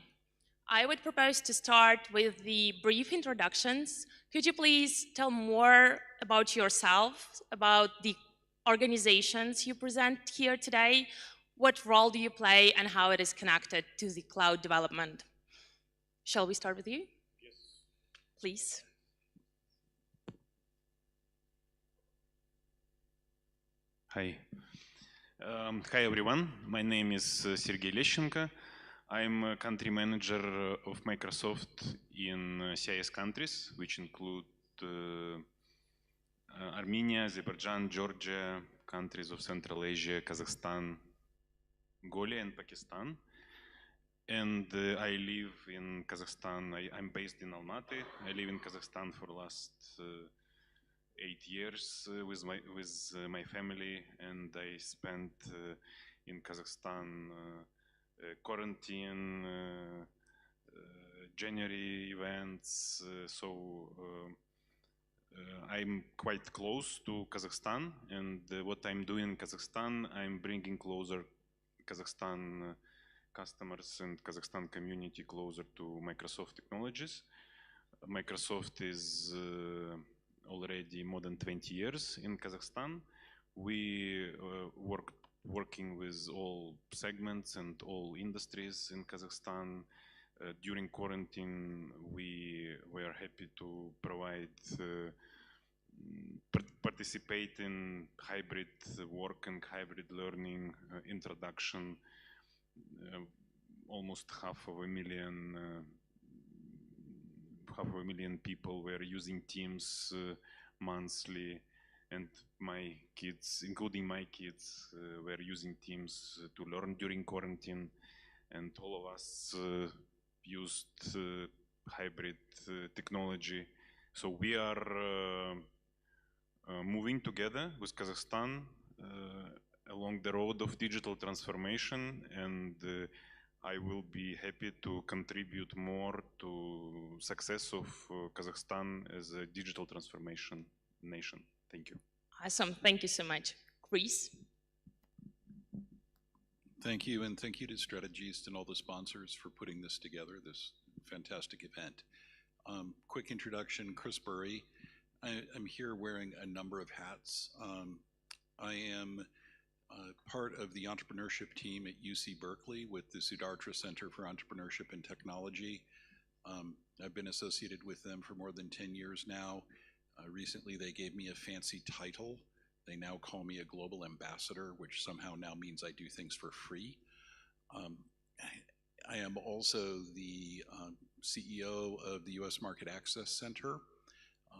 I would propose to start with the brief introductions. Could you please tell more about yourself, about the organizations you present here today? What role do you play and how it is connected to the cloud development? Shall we start with you? Yes. Please. Hi. Hi everyone. My name is Sergey Lещенко. I'm a country manager of Microsoft in CIS countries, which include Armenia, Azerbaijan, Georgia, countries of Central Asia, Kazakhstan, Mongolia, and Pakistan. And I live in Kazakhstan. I'm based in Almaty. I live in Kazakhstan for the last 8 years with my family, and I spent in Kazakhstan quarantine, January events, I'm quite close to Kazakhstan, and what I'm doing in Kazakhstan, I'm bringing closer Kazakhstan customers and Kazakhstan community closer to Microsoft technologies. Microsoft is already more than 20 years in Kazakhstan. We working with all segments and all industries in Kazakhstan. During quarantine, we were happy to provide participate in hybrid work and hybrid learning introduction. Almost half of a million people were using Teams monthly, and my kids, including my kids, were using Teams to learn during quarantine, and all of us used hybrid technology. So we are moving together with Kazakhstan along the road of digital transformation, and I will be happy to contribute more to success of Kazakhstan as a digital transformation nation. Thank you. Awesome. Thank you so much. Chris? Thank you, and thank you to StrategEast and all the sponsors for putting this together, this fantastic event. Quick introduction, Chris Burry. I'm here wearing a number of hats. I am part of the entrepreneurship team at UC Berkeley with the Siddhartha Center for Entrepreneurship and Technology. I've been associated with them for more than 10 years now. Recently, they gave me a fancy title. They now call me a global ambassador, which somehow now means I do things for free. I am also the CEO of the US Market Access Center.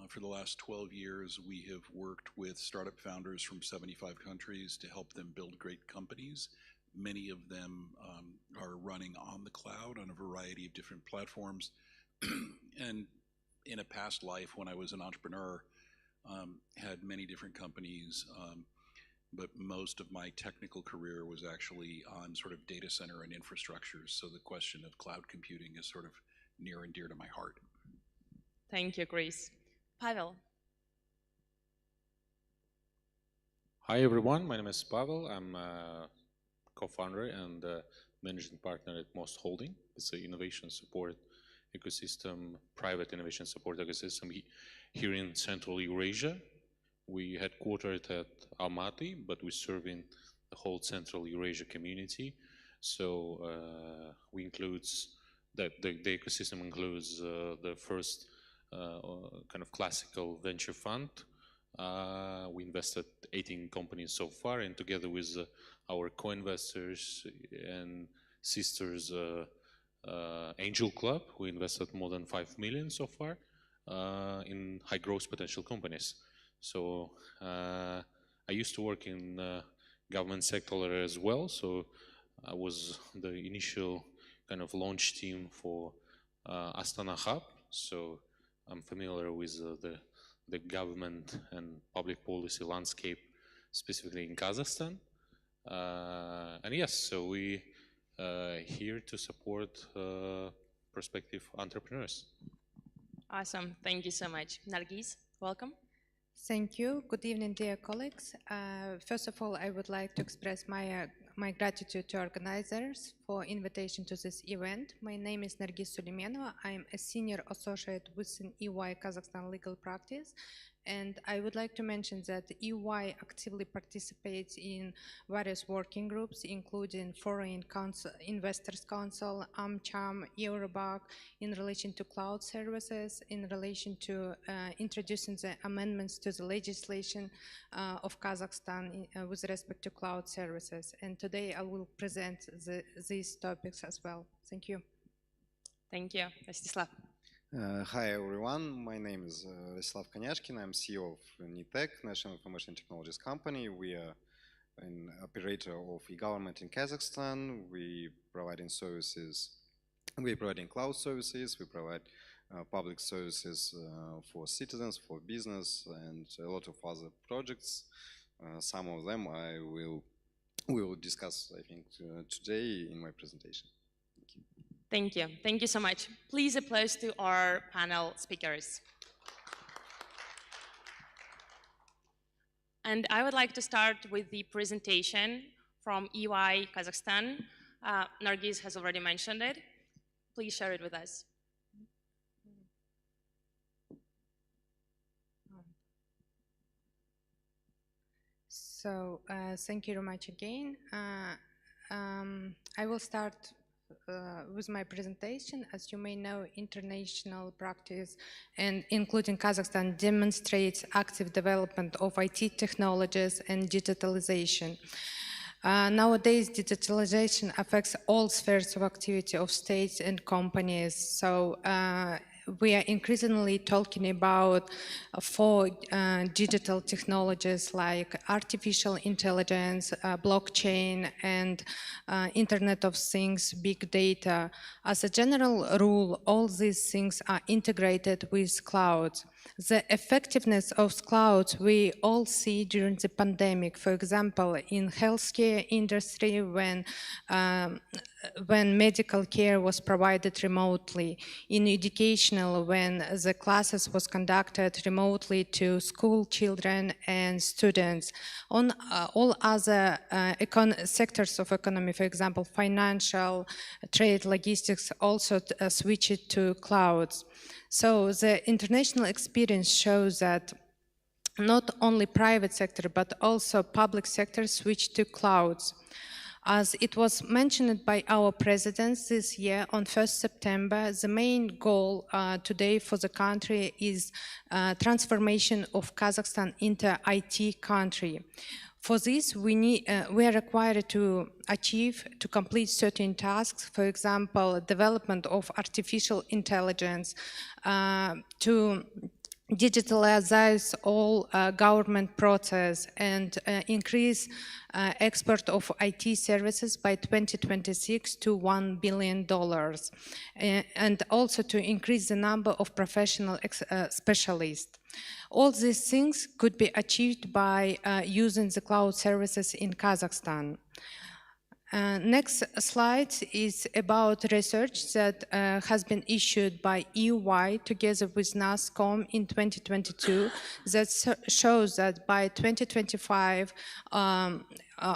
For the last 12 years, we have worked with startup founders from 75 countries to help them build great companies. Many of them are running on the cloud on a variety of different platforms. And in a past life, when I was an entrepreneur, had many different companies, but most of my technical career was actually on sort of data center and infrastructure. So the question of cloud computing is sort of near and dear to my heart. Thank you, Chris. Pavel. Hi everyone, my name is Pavel. I'm a co-founder and managing partner at Most Holding. It's an innovation support ecosystem, private innovation support ecosystem here in Central Eurasia. We headquartered at Almaty, but we're serving the whole Central Eurasia community. So we includes the ecosystem includes the first kind of classical venture fund We invested 18 companies so far, and together with our co-investors and sisters Angel Club, we invested more than 5 million so far in high growth potential companies. So I used to work in government sector as well, so I was the initial kind of launch team for Astana Hub, so I'm familiar with the government and public policy landscape, specifically in Kazakhstan. And yes, so we here to support prospective entrepreneurs. Awesome. Thank you so much. Nargis, welcome. Thank you. Good evening, dear colleagues. First of all, I would like to express my gratitude to organizers for invitation to this event. My name is Nargis Suleimanova. I'm a senior associate within EY Kazakhstan Legal Practice. And I would like to mention that EY actively participates in various working groups, including Foreign Investors Council, AmCham, Eurobac, in relation to cloud services, in relation to introducing the amendments to the legislation of Kazakhstan with respect to cloud services. And today I will present these topics as well. Thank you. Thank you. Rostislav. Hi everyone, my name is Rostislav Konyashkin. I'm CEO of NITEC, National Information Technologies Company. We are an operator of e-government in Kazakhstan. We providing services, we're providing cloud services, we provide public services for citizens, for business, and a lot of other projects. Some of them we will discuss, I think, today in my presentation. Thank you. Thank you. Thank you so much. Please applause to our panel speakers. And I would like to start with the presentation from EY Kazakhstan. Nargis has already mentioned it. Please share it with us. So thank you very much again. I will start with my presentation. As you may know, international practice and including Kazakhstan demonstrates active development of IT technologies and digitalization. Nowadays, digitalization affects all spheres of activity of states and companies. So we are increasingly talking about four digital technologies like artificial intelligence, blockchain, and Internet of Things, big data. As a general rule, all these things are integrated with clouds. The effectiveness of clouds we all see during the pandemic. For example, in healthcare industry, when medical care was provided remotely, in educational, when the classes was conducted remotely to school children and students. On all other sectors of economy, for example, financial, trade, logistics, also switched to clouds. So the international experience shows that not only private sector, but also public sector switched to clouds. As it was mentioned by our presidents this year on 1st September, the main goal today for the country is transformation of Kazakhstan into IT country. For this, we are required to complete certain tasks, for example, development of artificial intelligence, to digitalize all government process and increase export of IT services by 2026 to $1 billion, and also to increase the number of professional specialists. All these things could be achieved by using the cloud services in Kazakhstan. Next slide is about research that has been issued by EY together with NASCOM in 2022 that shows that by 2025,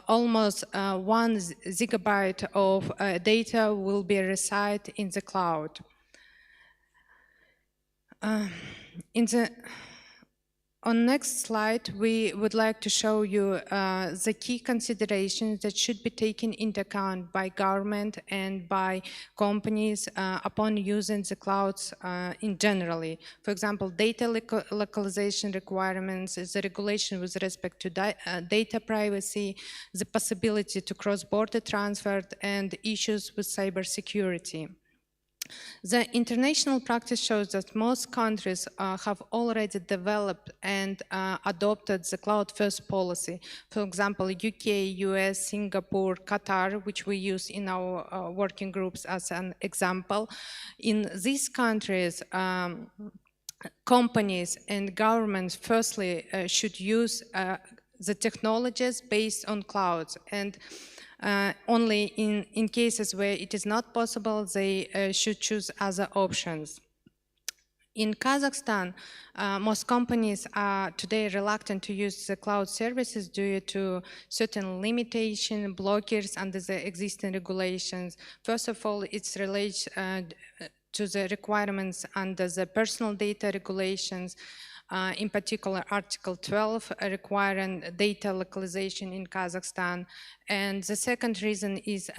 almost 1 gigabyte of data will be reside in the cloud. On next slide, we would like to show you the key considerations that should be taken into account by government and by companies upon using the clouds in generally. For example, data localization requirements, the regulation with respect to data privacy, the possibility to cross-border transfer, and issues with cybersecurity. The international practice shows that most countries have already developed and adopted the cloud-first policy. For example, UK, US, Singapore, Qatar, which we use in our working groups as an example. In these countries, companies and governments firstly should use the technologies based on clouds, and only in cases where it is not possible, they should choose other options. In Kazakhstan, most companies are today reluctant to use the cloud services due to certain limitations, blockers under the existing regulations. First of all, it relates to the requirements under the personal data regulations. In particular, Article 12 requiring data localization in Kazakhstan. And the second reason is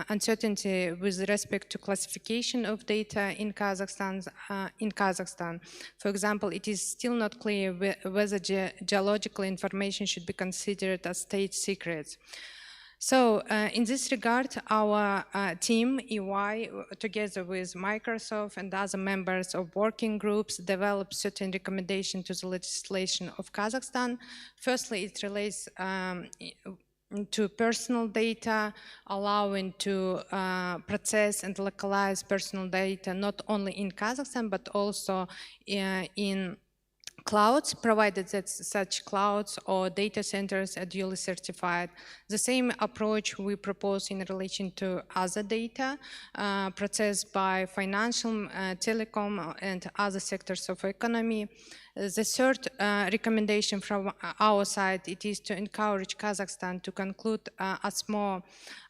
uncertainty with respect to classification of data in Kazakhstan. For example, it is still not clear whether geological information should be considered as state secrets. So in this regard, our team, EY, together with Microsoft and other members of working groups, developed certain recommendations to the legislation of Kazakhstan. Firstly, it relates to personal data, allowing to process and localize personal data not only in Kazakhstan, but also in clouds, provided that such clouds or data centers are duly certified. The same approach we propose in relation to other data processed by financial, telecom, and other sectors of economy. The third recommendation from our side, it is to encourage Kazakhstan to conclude as more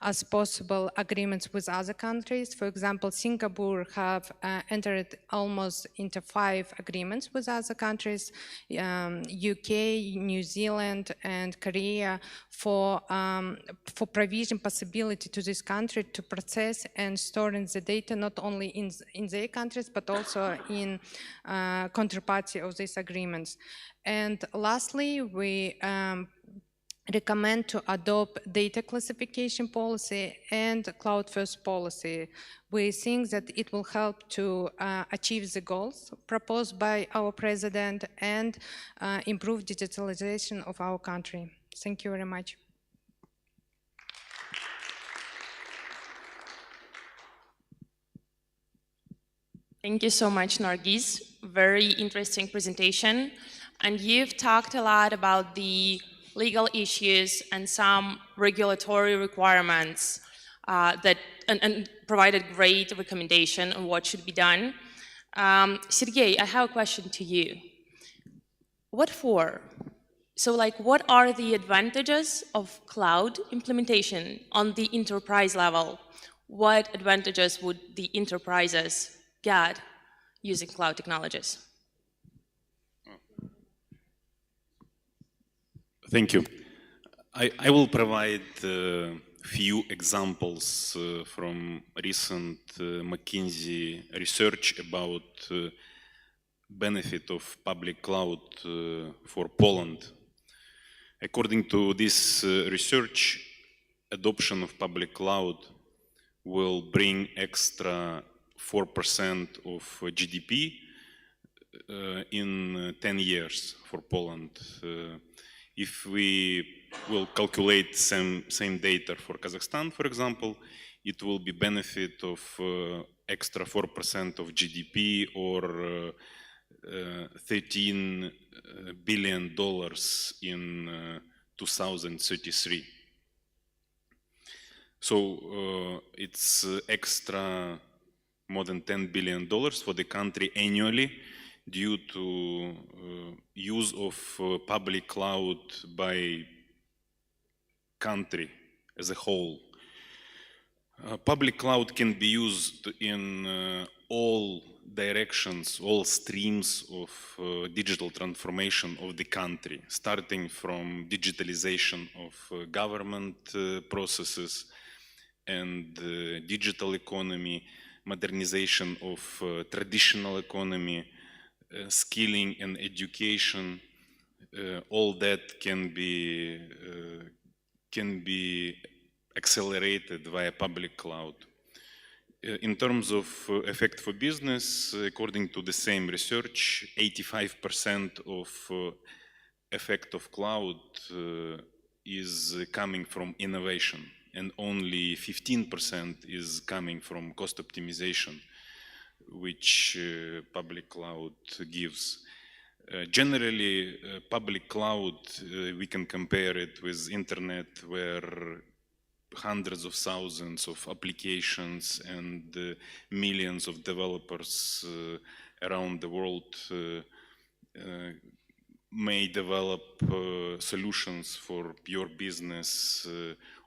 as possible agreements with other countries. For example, Singapore have entered almost into 5 agreements with other countries, UK, New Zealand, and Korea, for provision possibility to this country to process and storing the data not only in their countries, but also in counterparty of these agreements. And lastly, we recommend to adopt data classification policy and cloud-first policy. We think that it will help to achieve the goals proposed by our president and improve digitalization of our country. Thank you very much. Thank you so much, Nargis. Very interesting presentation. And you've talked a lot about the legal issues and some regulatory requirements and provided great recommendation on what should be done. Sergey, I have a question to you. What for? So what are the advantages of cloud implementation on the enterprise level? What advantages would the enterprises get using cloud technologies? Thank you. I will provide a few examples from recent McKinsey research about benefit of public cloud for Poland. According to this research, adoption of public cloud will bring extra 4% of GDP in 10 years for Poland. If we will calculate same data for Kazakhstan, for example, it will be benefit of extra 4% of GDP or $13 billion in 2033. So it's extra more than $10 billion for the country annually due to use of public cloud by country as a whole. Public cloud can be used in all directions, all streams of digital transformation of the country, starting from digitalization of government processes and digital economy, modernization of traditional economy, skilling and education. All that can be accelerated via public cloud. In terms of effect for business, according to the same research, 85% of effect of cloud is coming from innovation, and only 15% is coming from cost optimization, which public cloud gives. Generally, public cloud, we can compare it with internet, where hundreds of thousands of applications and millions of developers around the world may develop solutions for your business,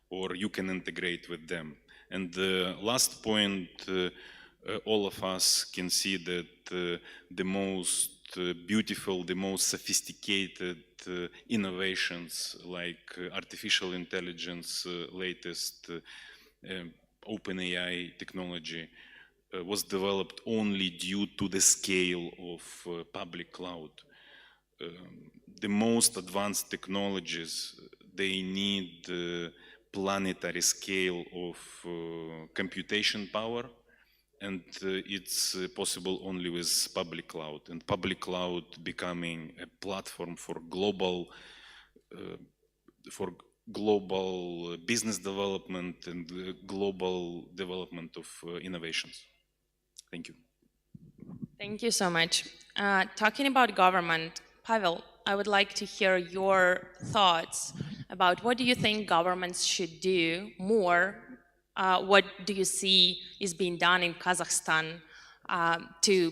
or you can integrate with them. And the last point, all of us can see that the most beautiful, the most sophisticated innovations like artificial intelligence, latest OpenAI technology was developed only due to the scale of public cloud. The most advanced technologies, they need planetary scale of computation power, and it's possible only with public cloud, and public cloud becoming a platform for global business development and global development of innovations. Thank you. Thank you so much. Talking about government, Pavel, I would like to hear your thoughts about what do you think governments should do more. What do you see is being done in Kazakhstan to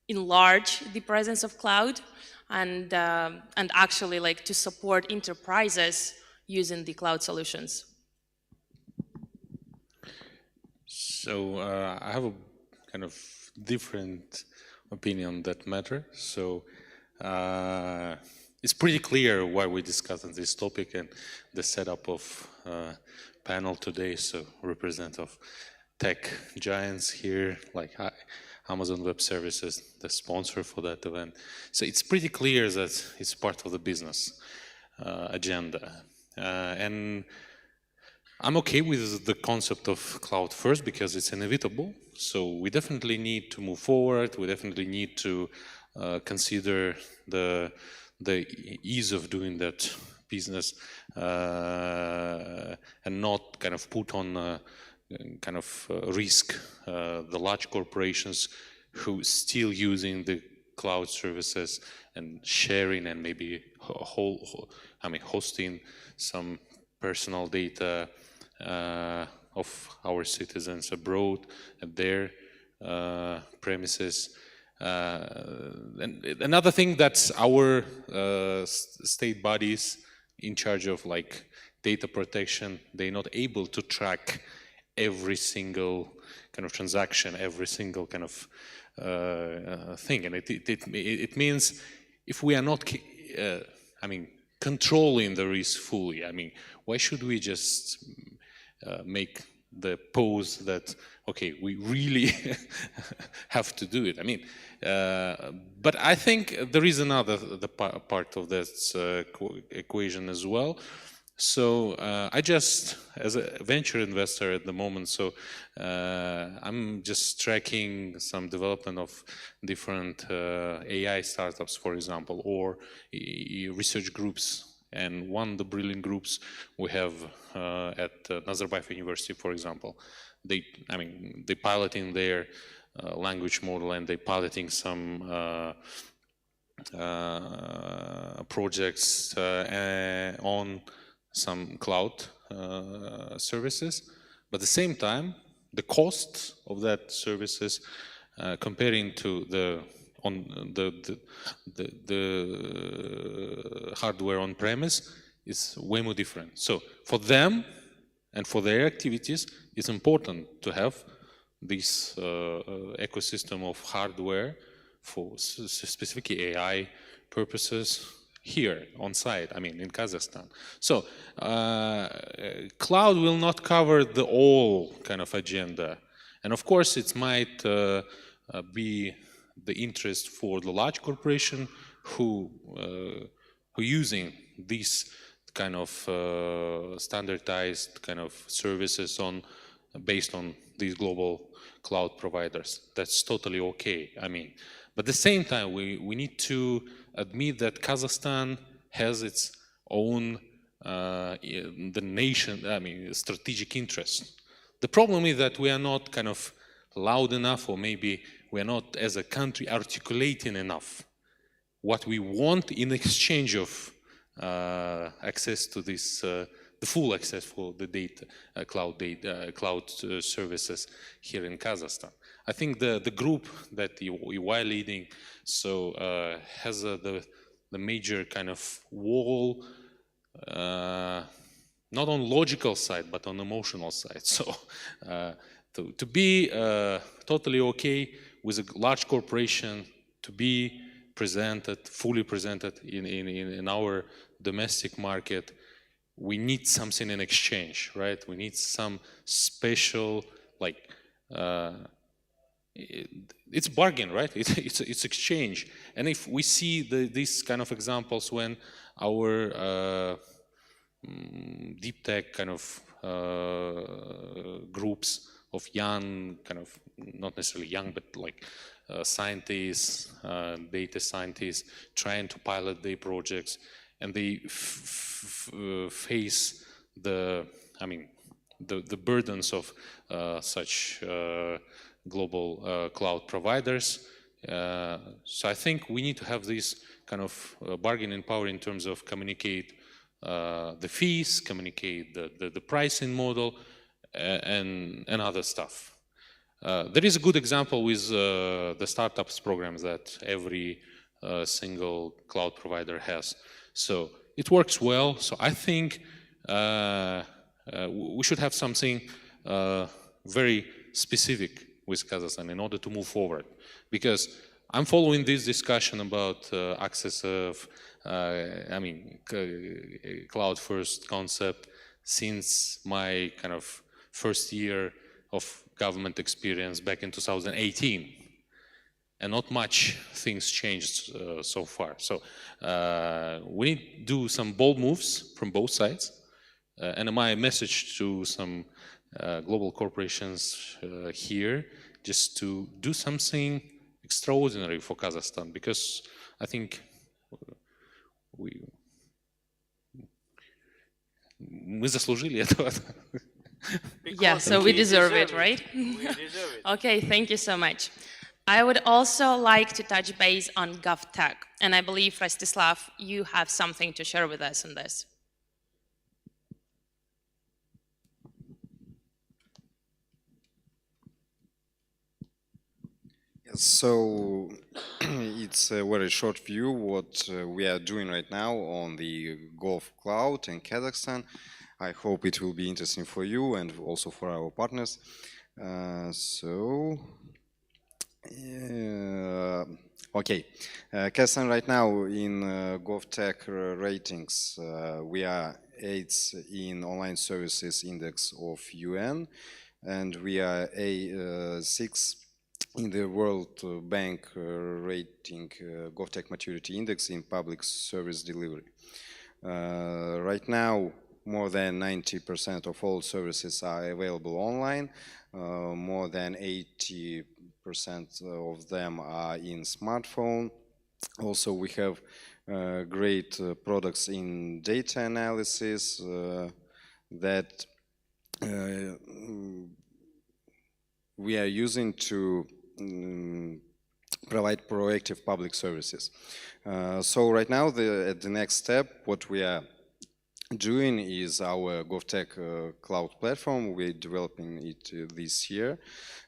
enlarge the presence of cloud and actually like to support enterprises using the cloud solutions? So I have a kind of different opinion on that matter. So it's pretty clear why we discussed this topic and the setup of panel today. So representative tech giants here, like Amazon Web Services, the sponsor for that event. So it's pretty clear that it's part of the business agenda. And I'm okay with the concept of cloud first because it's inevitable. So we definitely need to move forward. We definitely need to consider the ease of doing that business and not kind of put on kind of risk the large corporations who still using the cloud services and sharing and maybe hosting some personal data of our citizens abroad at their premises. And another thing that our state bodies in charge of like data protection, they're not able to track every single kind of transaction, every single kind of thing. And it means if we are not, controlling the risk fully, why should we just make the pose that, okay, we really have to do it? But I think there is another part of this equation as well. So I just, as a venture investor at the moment, so I'm just tracking some development of different AI startups, for example, or research groups. And one of the brilliant groups we have at Nazarbayev University, for example, they're piloting their language model, and they're piloting some projects on some cloud services. But at the same time, the cost of that services comparing to the hardware on premise is way more different. So for them, And for their activities, it's important to have this ecosystem of hardware for specifically AI purposes here on site, I mean in Kazakhstan. So cloud will not cover the all kind of agenda. And of course it might be the interest for the large corporation who using these kind of standardized kind of services based on these global cloud providers. That's totally okay, I mean. But at the same time, we need to admit that Kazakhstan has its own, the nation, I mean, strategic interests. The problem is that we are not kind of loud enough, or maybe we are not as a country articulating enough what we want in exchange of access to this, the full access for the data, cloud services here in Kazakhstan. I think the group that you are leading has the major kind of wall, not on logical side, but on emotional side. So to be totally okay with a large corporation, to be presented, fully presented in our domestic market, we need something in exchange, right? We need some special, like, it's bargain, right? It's exchange. And if we see these kind of examples when our deep tech kind of groups of young, kind of, not necessarily young, but like scientists, data scientists, trying to pilot their projects, and they face the burdens of such global cloud providers. So I think we need to have this kind of bargaining power in terms of communicate the fees, communicate the pricing model, and other stuff. There is a good example with the startups programs that every single cloud provider has. So it works well. So I think we should have something very specific with Kazakhstan in order to move forward. Because I'm following this discussion about access of, cloud first concept since my kind of first year of government experience back in 2018. And not much things changed so far. So we need to do some bold moves from both sides. And my message to some global corporations here, just to do something extraordinary for Kazakhstan, because I think мы заслужили этого. Yeah, so we deserve it, right? We deserve it. Okay, thank you so much. I would also like to touch base on GovTech, and I believe, Rostislav, you have something to share with us on this. So it's a very short view what we are doing right now on the Gov Cloud in Kazakhstan. I hope it will be interesting for you and also for our partners. Okay, Kazakhstan right now in GovTech ratings, we are 8th in online services index of UN, and we are 6th in the World Bank rating GovTech maturity index in public service delivery. Right now, more than 90% of all services are available online. More than 80% of them are in smartphone. Also, we have great products in data analysis that we are using to provide proactive public services. So right now, at the next step, what we are doing is our GovTech cloud platform. We're developing it this year.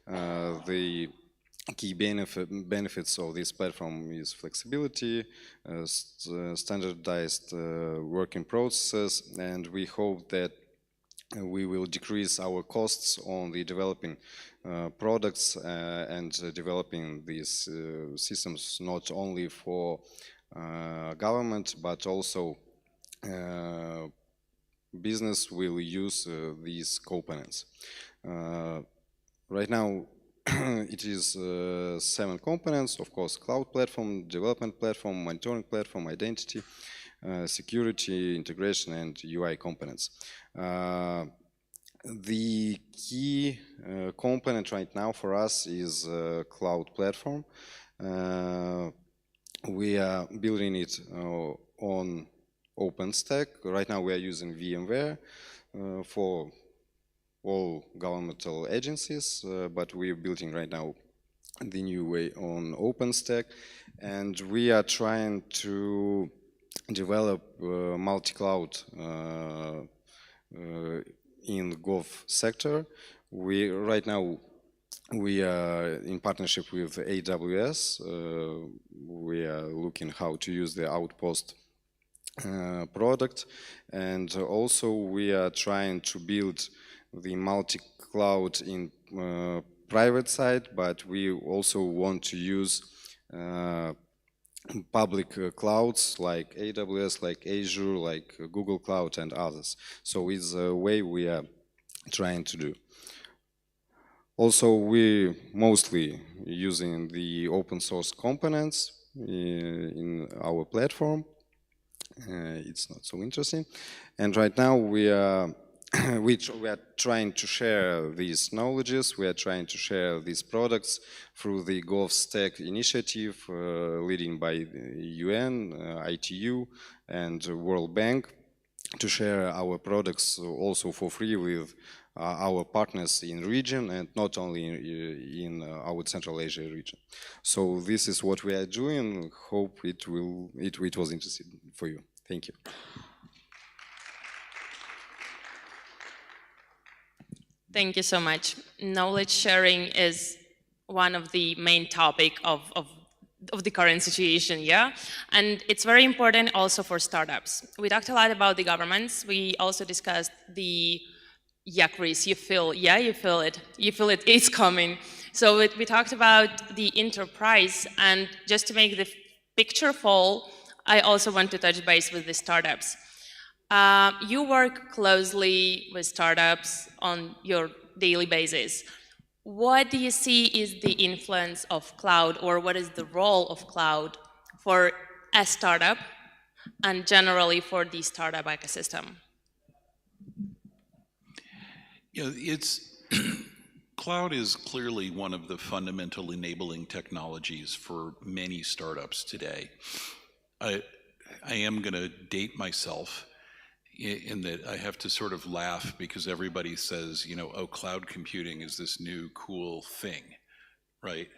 The key benefits of this platform is flexibility, standardized working processes, and we hope that we will decrease our costs on the developing products and developing these systems not only for government but also business will use these components. Right now it is 7 components, of course: cloud platform, development platform, monitoring platform, identity, security, integration, and UI components. The key component right now for us is cloud platform. We are building it on OpenStack. Right now we are using VMware for all governmental agencies, but we are building right now the new way on OpenStack, and we are trying to develop multi-cloud in Gov sector. Right now we are in partnership with AWS. We are looking how to use the Outpost product, and also we are trying to build the multi-cloud in private side, but we also want to use public clouds like AWS, like Azure, like Google Cloud and others. So it's a way we are trying to do. Also, we're mostly using the open source components in our platform. It's not so interesting. And right now we are we are trying to share these knowledges, we are trying to share these products through the GovStack initiative leading by the UN, ITU, and World Bank, to share our products also for free with our partners in region and not only in our Central Asia region. So this is what we are doing. Hope it was interesting for you. Thank you. Thank you so much. Knowledge sharing is one of the main topic of the current situation, yeah? And it's very important also for startups. We talked a lot about the governments. We also discussed the, yeah, Chris, you feel it, it's coming. So we talked about the enterprise, and just to make the picture full, I also want to touch base with the startups. You work closely with startups on your daily basis. What do you see is the influence of cloud, or what is the role of cloud for a startup and generally for the startup ecosystem? Yeah, cloud is clearly one of the fundamental enabling technologies for many startups today. I am going to date myself in that I have to sort of laugh because everybody says, you know, oh, cloud computing is this new cool thing, right?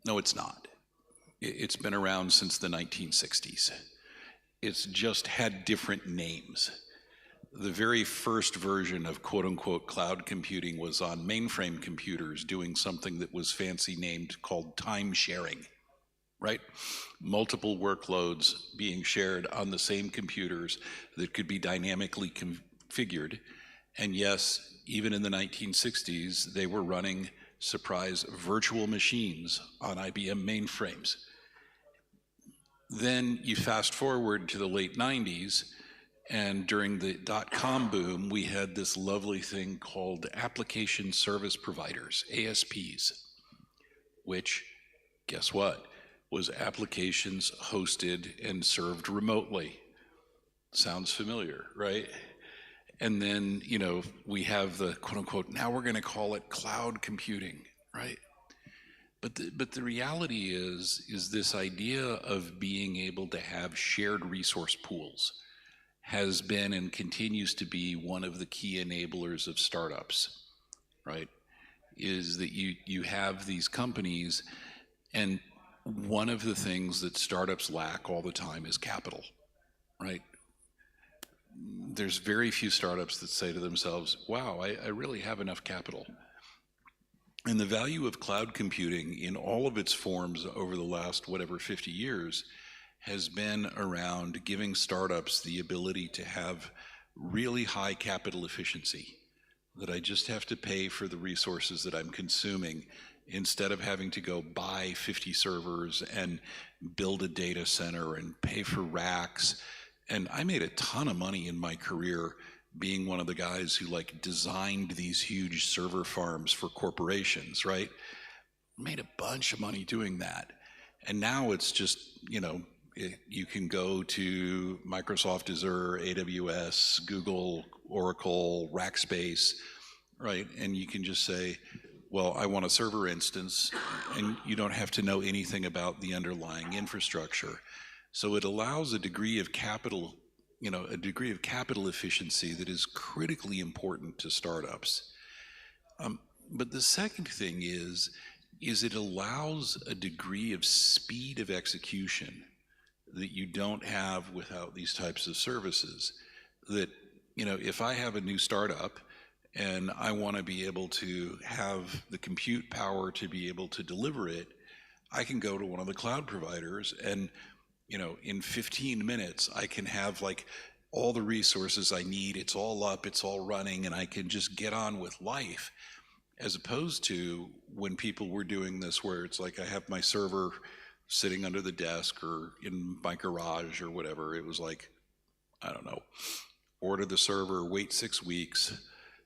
No, it's not. It's been around since the 1960s. It's just had different names. The very first version of quote-unquote cloud computing was on mainframe computers doing something that was fancy named called time sharing, right? Multiple workloads being shared on the same computers that could be dynamically configured. And yes, even in the 1960s, they were running, surprise, virtual machines on IBM mainframes. Then you fast forward to the late 90s, and during the dot-com boom, we had this lovely thing called application service providers, ASPs, which, guess what? Was applications hosted and served remotely. Sounds familiar, right? And then, you know, we have the quote-unquote, now we're going to call it cloud computing, right? But the reality is this idea of being able to have shared resource pools has been and continues to be one of the key enablers of startups, right? Is that you have these companies, and one of the things that startups lack all the time is capital, right? There's very few startups that say to themselves, wow, I really have enough capital. And the value of cloud computing in all of its forms over the last, 50 years has been around giving startups the ability to have really high capital efficiency, that I just have to pay for the resources that I'm consuming instead of having to go buy 50 servers and build a data center and pay for racks. And I made a ton of money in my career being one of the guys who like designed these huge server farms for corporations, right? Made a bunch of money doing that. And now it's just, you know, you can go to Microsoft Azure, AWS, Google, Oracle, Rackspace, right? And you can just say, well, I want a server instance, and you don't have to know anything about the underlying infrastructure. So it allows a degree of capital, you know, a degree of capital efficiency that is critically important to startups. But the second thing is it allows a degree of speed of execution that you don't have without these types of services. That, you know, if I have a new startup and I want to be able to have the compute power to be able to deliver it, I can go to one of the cloud providers and, you know, in 15 minutes, I can have like all the resources I need. It's all up, it's all running, and I can just get on with life. As opposed to when people were doing this where it's like I have my server sitting under the desk or in my garage or whatever. It was like, I don't know, order the server, wait 6 weeks,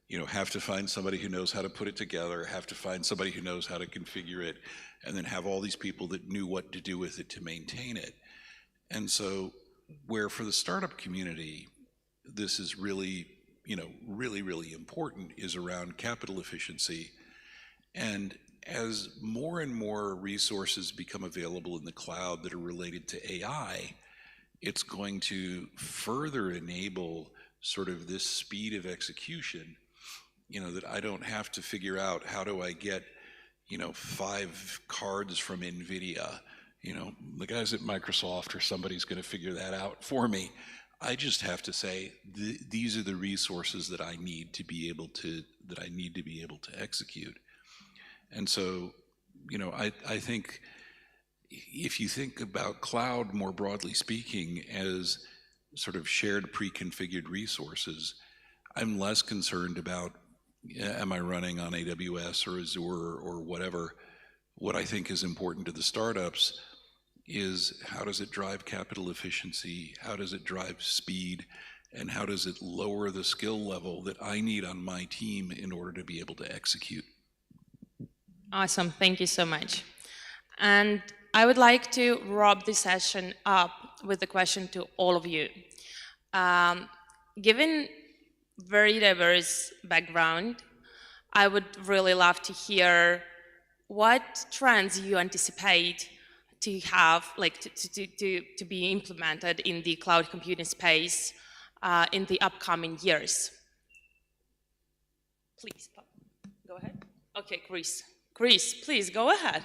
you know, have to find somebody who knows how to put it together, have to find somebody who knows how to configure it, and then have all these people that knew what to do with it to maintain it. And so where for the startup community, this is really, you know, really important is around capital efficiency. And as more and more resources become available in the cloud that are related to AI, it's going to further enable sort of this speed of execution, you know, that I don't have to figure out how do I get, you know, 5 cards from NVIDIA. You know, the guys at Microsoft or somebody's going to figure that out for me. I just have to say, these are the resources that I need to be able to, execute. And so, you know, I think if you think about cloud more broadly speaking as sort of shared pre-configured resources, I'm less concerned about, am I running on AWS or Azure or whatever. What I think is important to the startups is how does it drive capital efficiency, how does it drive speed, and how does it lower the skill level that I need on my team in order to be able to execute. Awesome, thank you so much. And I would like to wrap this session up with a question to all of you. Given very diverse background, I would really love to hear what trends you anticipate to have, like to be implemented in the cloud computing space in the upcoming years. Please, go ahead. Okay, Chris. Chris, please go ahead.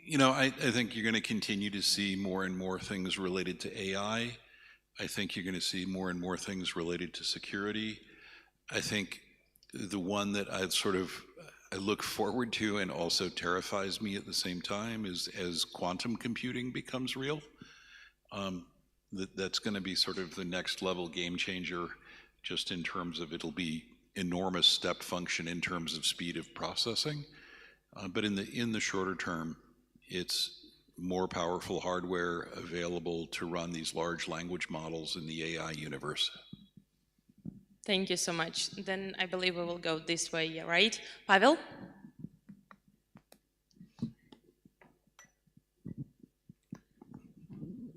You know, I think you're going to continue to see more and more things related to AI. I think you're going to see more and more things related to security. I think the one that I look forward to and also terrifies me at the same time is as quantum computing becomes real. That's going to be sort of the next level game changer, just in terms of it'll be enormous step function in terms of speed of processing. But in the shorter term, it's more powerful hardware available to run these large language models in the AI universe. Thank you so much. Then I believe we will go this way, right? Pavel?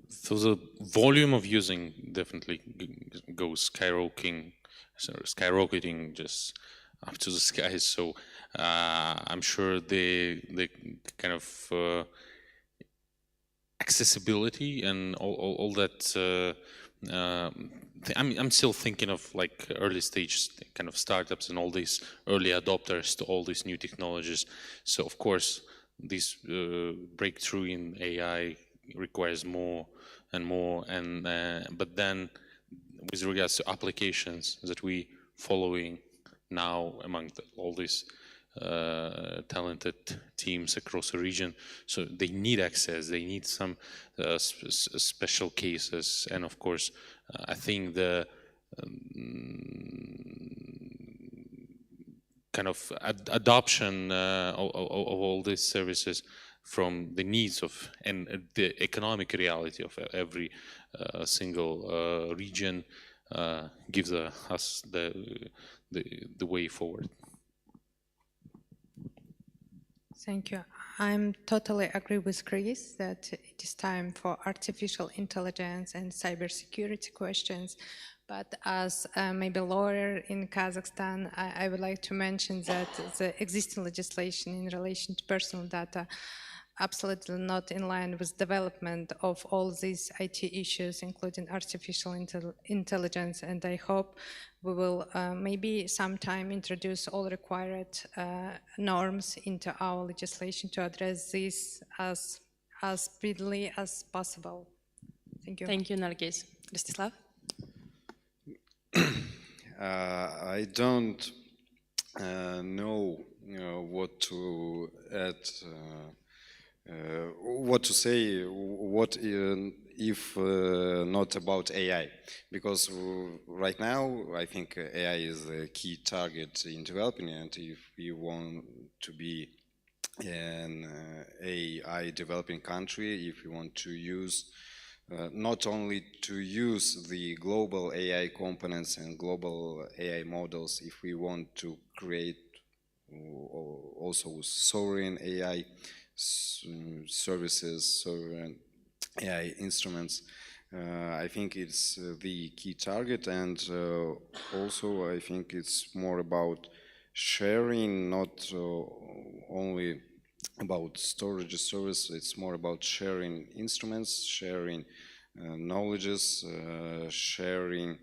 So the volume of using definitely goes skyrocketing just up to the skies. So I'm sure the kind of accessibility and all that. I'm still thinking of like early stage kind of startups and all these early adopters to all these new technologies. So of course, this breakthrough in AI requires more and more. And but then, with regards to applications that we following now among all these talented teams across the region. So they need access, they need some special cases. And of course, I think the kind of adoption of all these services from the needs of and the economic reality of every single region gives us the way forward. Thank you. I'm totally agree with Chris that it is time for artificial intelligence and cybersecurity questions. But as maybe lawyer in Kazakhstan, I would like to mention that the existing legislation in relation to personal data absolutely not in line with development of all these IT issues, including artificial intelligence. And I hope we will maybe sometime introduce all required norms into our legislation to address this as speedily as possible. Thank you. Thank you, Nargis. Rostislav? I don't know what to add, what to say, what if not about AI, because right now I think AI is a key target in developing, and if we want to be an AI developing country, if we want to use not only to use the global AI components and global AI models, if we want to create also sovereign AI services, sovereign AI instruments, I think it's the key target. And also I think it's more about sharing, not only about storage service, it's more about sharing instruments, sharing knowledges, sharing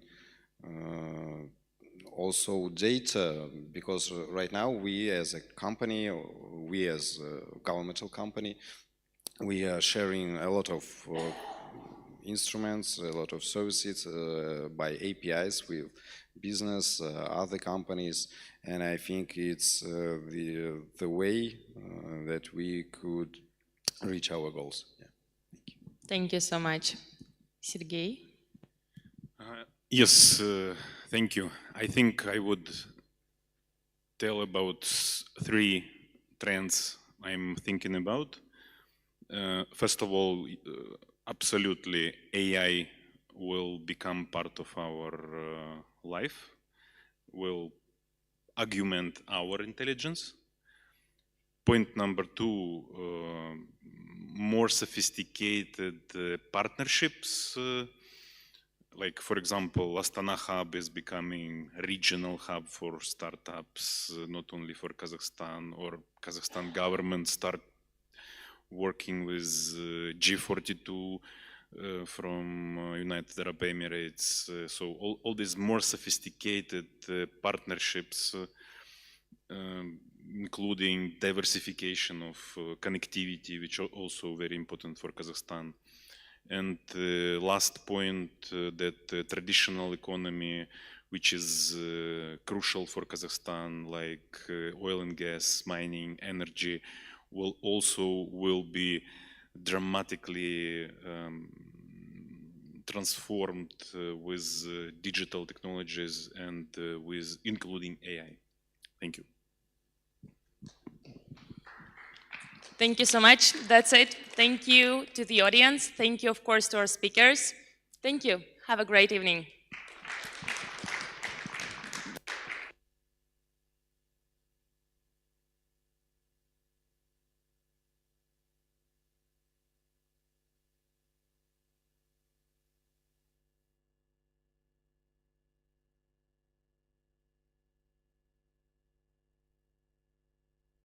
also data, because right now we as a company, we as a governmental company, we are sharing a lot of instruments, a lot of services by APIs with business, other companies, and I think it's the way that we could reach our goals. Yeah. Thank you so much. Sergey? Yes, thank you. I think I would tell about 3 trends I'm thinking about. First of all, absolutely AI will become part of our life, will augment our intelligence. Point number 2, more sophisticated partnerships. Like, for example, Astana Hub is becoming a regional hub for startups, not only for Kazakhstan, or Kazakhstan government start working with G42 from United Arab Emirates. So all these more sophisticated partnerships, including diversification of connectivity, which are also very important for Kazakhstan. And last point, that traditional economy, which is crucial for Kazakhstan, like oil and gas, mining, energy, will be dramatically transformed with digital technologies and with including AI. Thank you. Thank you so much. That's it. Thank you to the audience. Thank you, of course, to our speakers. Thank you. Have a great evening.